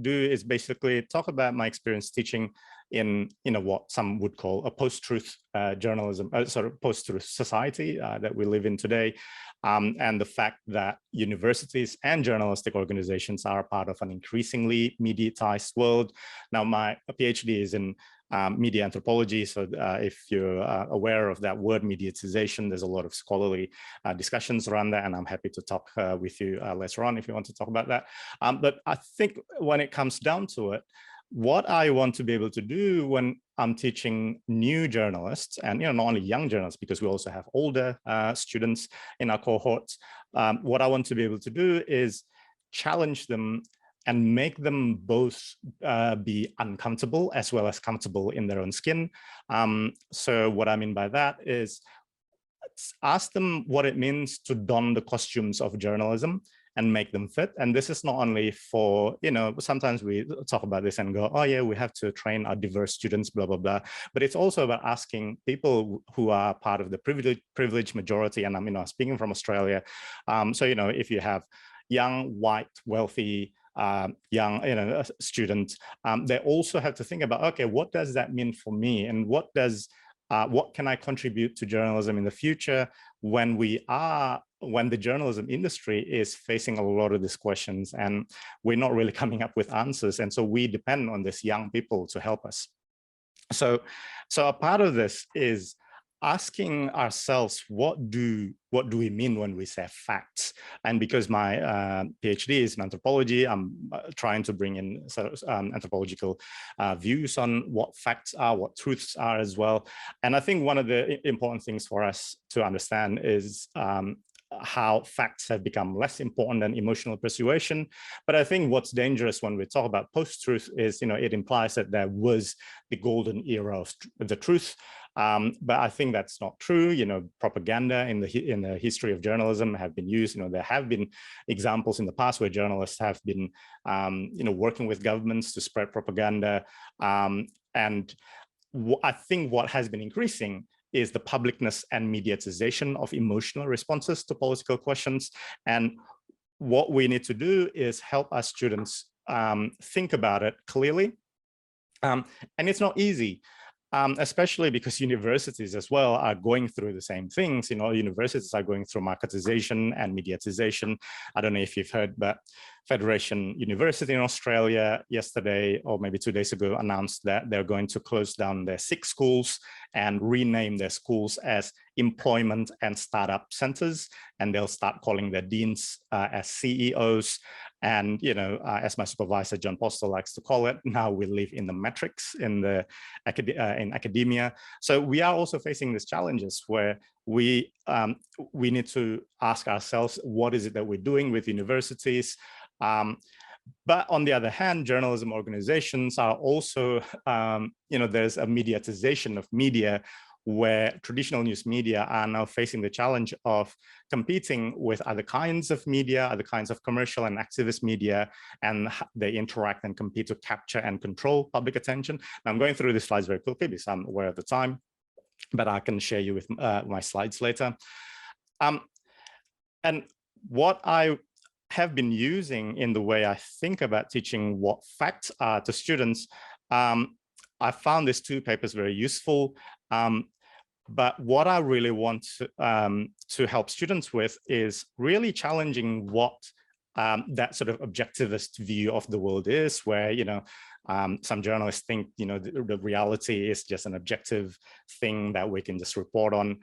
do is basically talk about my experience teaching in what some would call a post-truth journalism, post-truth society that we live in today, and the fact that universities and journalistic organizations are a part of an increasingly mediatized world. Now, my PhD is in media anthropology, so if you're aware of that word mediatization, there's a lot of scholarly discussions around that, and I'm happy to talk with you later on if you want to talk about that. But I think when it comes down to it, what I want to be able to do when I'm teaching new journalists, and not only young journalists, because we also have older students in our cohorts, what I want to be able to do is challenge them and make them both be uncomfortable as well as comfortable in their own skin. So what I mean by that is ask them what it means to don the costumes of journalism and make them fit. And this is not only for, sometimes we talk about this and go, oh yeah, we have to train our diverse students, blah, blah, blah. But it's also about asking people who are part of the privileged majority, and I'm speaking from Australia. So, if you have young, white, wealthy, young students, they also have to think about, okay, what does that mean for me? And what can I contribute to journalism in the future when the journalism industry is facing a lot of these questions and we're not really coming up with answers. And so we depend on these young people to help us. So a part of this is asking ourselves, what do we mean when we say facts? And because my PhD is in anthropology, I'm trying to bring in sort of anthropological views on what facts are, what truths are as well. And I think one of the important things for us to understand is how facts have become less important than emotional persuasion. But I think what's dangerous when we talk about post-truth is, it implies that there was the golden era of the truth. But I think that's not true. Propaganda in the history of journalism have been used. There have been examples in the past where journalists have been, working with governments to spread propaganda. And I think what has been increasing is the publicness and mediatization of emotional responses to political questions. And what we need to do is help our students think about it clearly. And it's not easy. Especially because universities as well are going through the same things. Universities are going through marketization and mediatization. I don't know if you've heard, but Federation University in Australia yesterday, or maybe 2 days ago, announced that they're going to close down their 6 schools and rename their schools as employment and startup centers. And they'll start calling their deans as CEOs. And, as my supervisor, John Postel, likes to call it, now we live in the matrix in academia. So we are also facing these challenges where we need to ask ourselves, what is it that we're doing with universities? But on the other hand, journalism organizations are also, there's a mediatization of media where traditional news media are now facing the challenge of competing with other kinds of media, other kinds of commercial and activist media, and they interact and compete to capture and control public attention. Now, I'm going through these slides very quickly because I'm aware of the time, but I can share you with my slides later. And what I have been using in the way I think about teaching what facts are to students, I found these 2 papers very useful. But what I really want to help students with is really challenging what that sort of objectivist view of the world is, where, some journalists think, the reality is just an objective thing that we can just report on.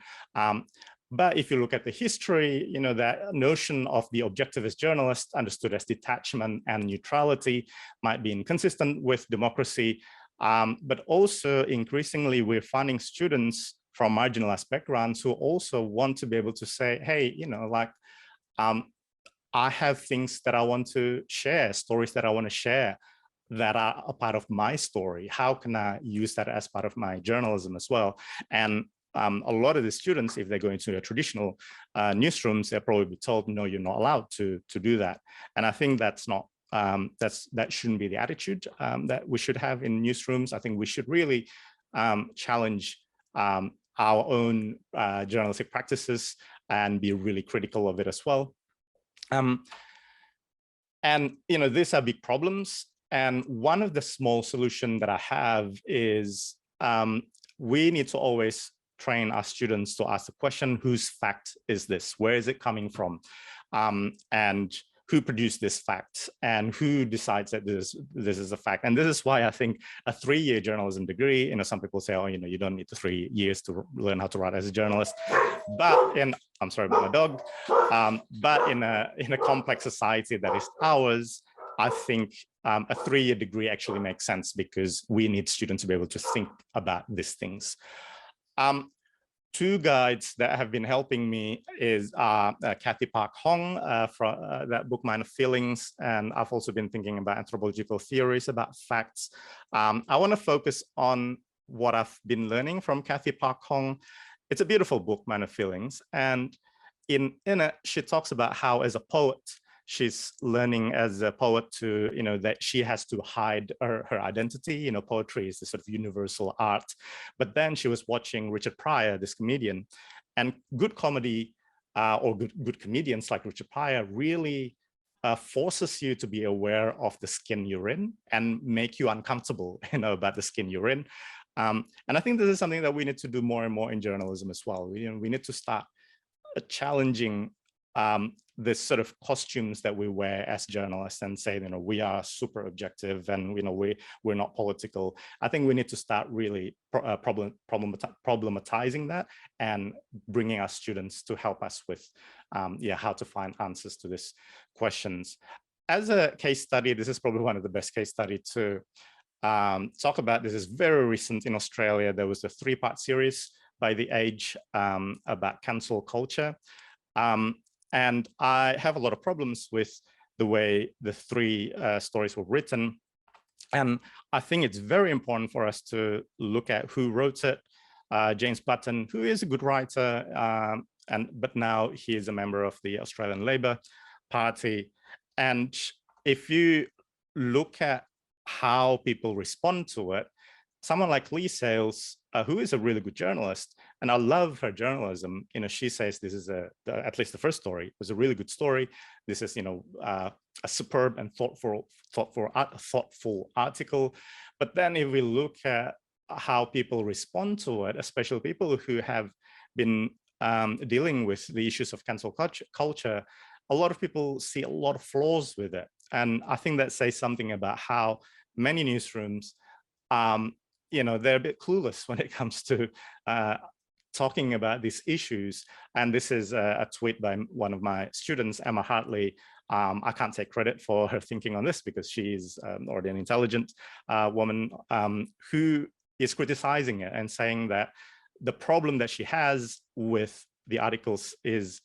But if you look at the history, that notion of the objectivist journalist understood as detachment and neutrality might be inconsistent with democracy. But also increasingly, we're finding students from marginalized backgrounds who also want to be able to say, hey, I have things that I want to share, stories that I want to share that are a part of my story. How can I use that as part of my journalism as well? And a lot of the students, if they go into a traditional newsrooms, they'll probably be told, no, you're not allowed to do that. And I think that's not, that shouldn't be the attitude that we should have in newsrooms. I think we should really challenge our own journalistic practices and be really critical of it as well. And these are big problems. And one of the small solutions that I have is we need to always train our students to ask the question, whose fact is this? Where is it coming from? And who produced this fact? And who decides that this is a fact? And this is why I think a 3-year journalism degree, some people say, oh, you don't need the 3 years to learn how to write as a journalist. But I'm sorry about my dog. But in a complex society that is ours, I think a 3-year degree actually makes sense because we need students to be able to think about these things. 2 guides that have been helping me is Kathy Park Hong from that book, Mind of Feelings. And I've also been thinking about anthropological theories about facts. I want to focus on what I've been learning from Kathy Park Hong. It's a beautiful book, Mind of Feelings. And in it, she talks about how as a poet, she's learning as a poet to, that she has to hide her identity. Poetry is this sort of universal art. But then she was watching Richard Pryor, this comedian, and good comedy or good comedians like Richard Pryor really forces you to be aware of the skin you're in and make you uncomfortable, about the skin you're in. And I think this is something that we need to do more and more in journalism as well. We need to start challenging this sort of costumes that we wear as journalists and say, you know, we are super objective and, you know, we're not political. I think we need to start really problematizing that and bringing our students to help us with, how to find answers to these questions. As a case study, this is probably one of the best case study to talk about. This is very recent in Australia. There was a 3-part series by The Age about cancel culture. And I have a lot of problems with the way the 3 stories were written. And I think it's very important for us to look at who wrote it. James Button, who is a good writer, but now he is a member of the Australian Labor Party. And if you look at how people respond to it, someone like Lee Sales, who is a really good journalist, and I love her journalism. You know, she says this is at least the first story was a really good story. This is, you know, a superb and thoughtful article. But then if we look at how people respond to it, especially people who have been dealing with the issues of cancel culture, a lot of people see a lot of flaws with it. And I think that says something about how many newsrooms, you know, they're a bit clueless when it comes to talking about these issues. And this is a tweet by one of my students, Emma Hartley. I can't take credit for her thinking on this because she's already an intelligent woman who is criticizing it and saying that the problem that she has with the articles is,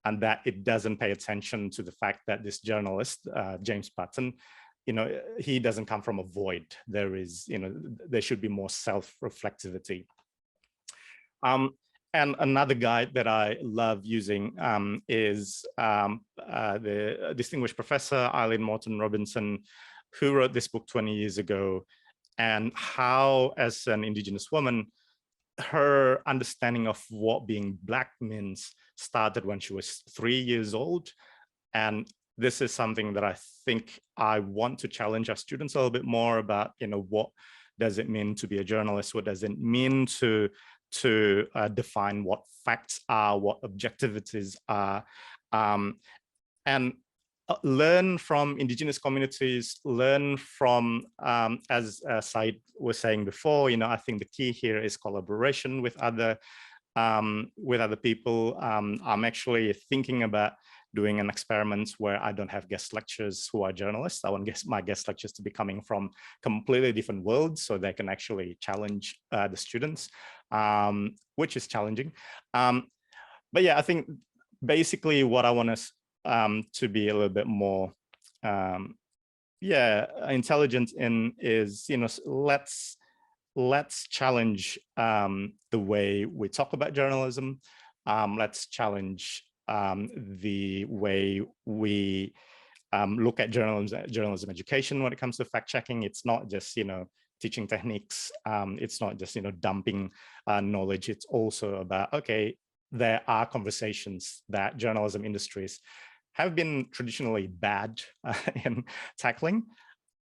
and that it doesn't pay attention to the fact that this journalist, James Button, you know, he doesn't come from a void. There is, you know, there should be more self-reflectivity. And another guide that I love using is the distinguished professor Eileen Morton Robinson, who wrote this book 20 years ago, and how, as an Indigenous woman, her understanding of what being Black means started when she was 3 years old. And this is something that I think I want to challenge our students a little bit more about, you know, what does it mean to be a journalist? What does it mean to define what facts are, what objectivities are, and learn from Indigenous communities, learn from, as Said was saying before, you know, I think the key here is collaboration with other people. I'm actually thinking about doing an experiment where I don't have guest lecturers who are journalists. I want my guest lectures to be coming from completely different worlds so they can actually challenge the students, which is challenging. But yeah, I think basically what I want us to be a little bit more intelligent in is, you know, let's challenge the way we talk about journalism. Let's challenge the way we look at journalism education when it comes to fact checking. It's not just, you know, teaching techniques. It's not just, you know, dumping knowledge. It's also about, okay, there are conversations that journalism industries have been traditionally bad in tackling.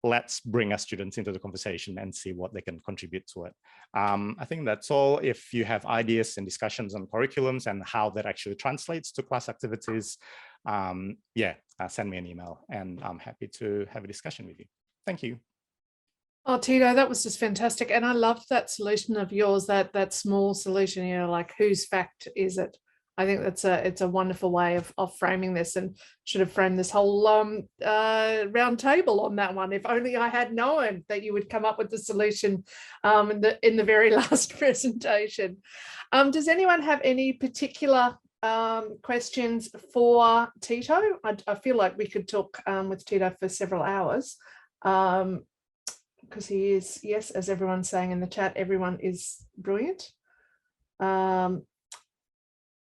Let's bring our students into the conversation and see what they can contribute to it. I think that's all. If you have ideas and discussions on curriculums and how that actually translates to class activities, send me an email and I'm happy to have a discussion with you. Thank you. Oh, Tito, that was just fantastic. And I loved that solution of yours, that small solution, you know, like whose fact is it? I think it's a wonderful way of framing this, and should have framed this whole round table on that one. If only I had known that you would come up with the solution in the very last presentation. Does anyone have any particular questions for Tito? I feel like we could talk with Tito for several hours because he is, yes, as everyone's saying in the chat, everyone is brilliant.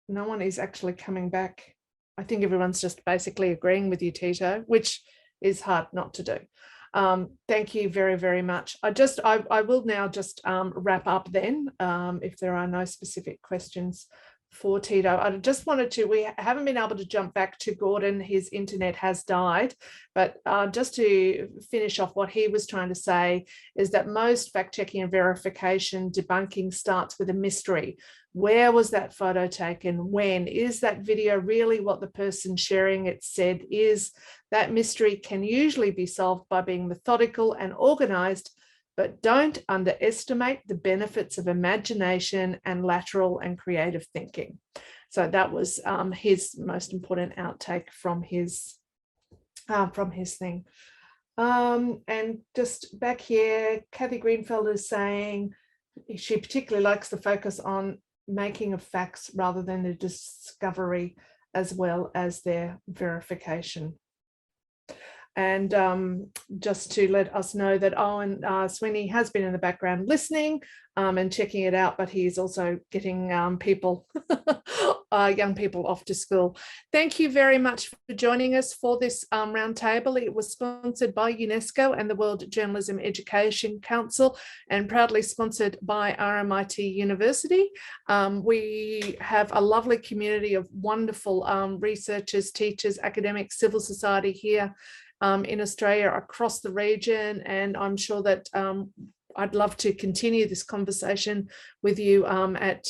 No one is actually coming back. I think everyone's just basically agreeing with you, Tito, which is hard not to do. Thank you very, very much. I will now just wrap up then, if there are no specific questions for Tito. I just wanted to, we haven't been able to jump back to Gordon. His internet has died, but just to finish off what he was trying to say is that most fact-checking and verification debunking starts with a mystery. Where was that photo taken? When? Is that video really what the person sharing it said is? That mystery can usually be solved by being methodical and organized, but don't underestimate the benefits of imagination and lateral and creative thinking. So that was his most important outtake from his thing. And just back here, Kathy Greenfeld is saying she particularly likes the focus on making of facts rather than the discovery as well as their verification. And just to let us know that Owen Sweeney has been in the background listening and checking it out, but he's also getting people, young people off to school. Thank you very much for joining us for this roundtable. It was sponsored by UNESCO and the World Journalism Education Council and proudly sponsored by RMIT University. We have a lovely community of wonderful researchers, teachers, academics, civil society here in Australia, across the region, and I'm sure that I'd love to continue this conversation with you at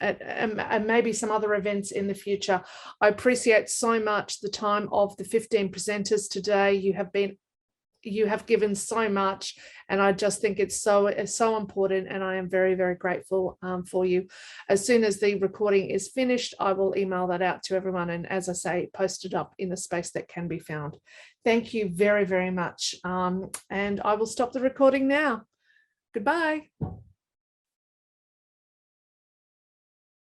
maybe some other events in the future. I appreciate so much the time of the 15 presenters today. You have given so much, and I just think it's so important, and I am very, very grateful for you. As soon as the recording is finished, I will email that out to everyone, and as I say, post it up in the space that can be found. Thank you very, very much, and I will stop the recording now. Goodbye.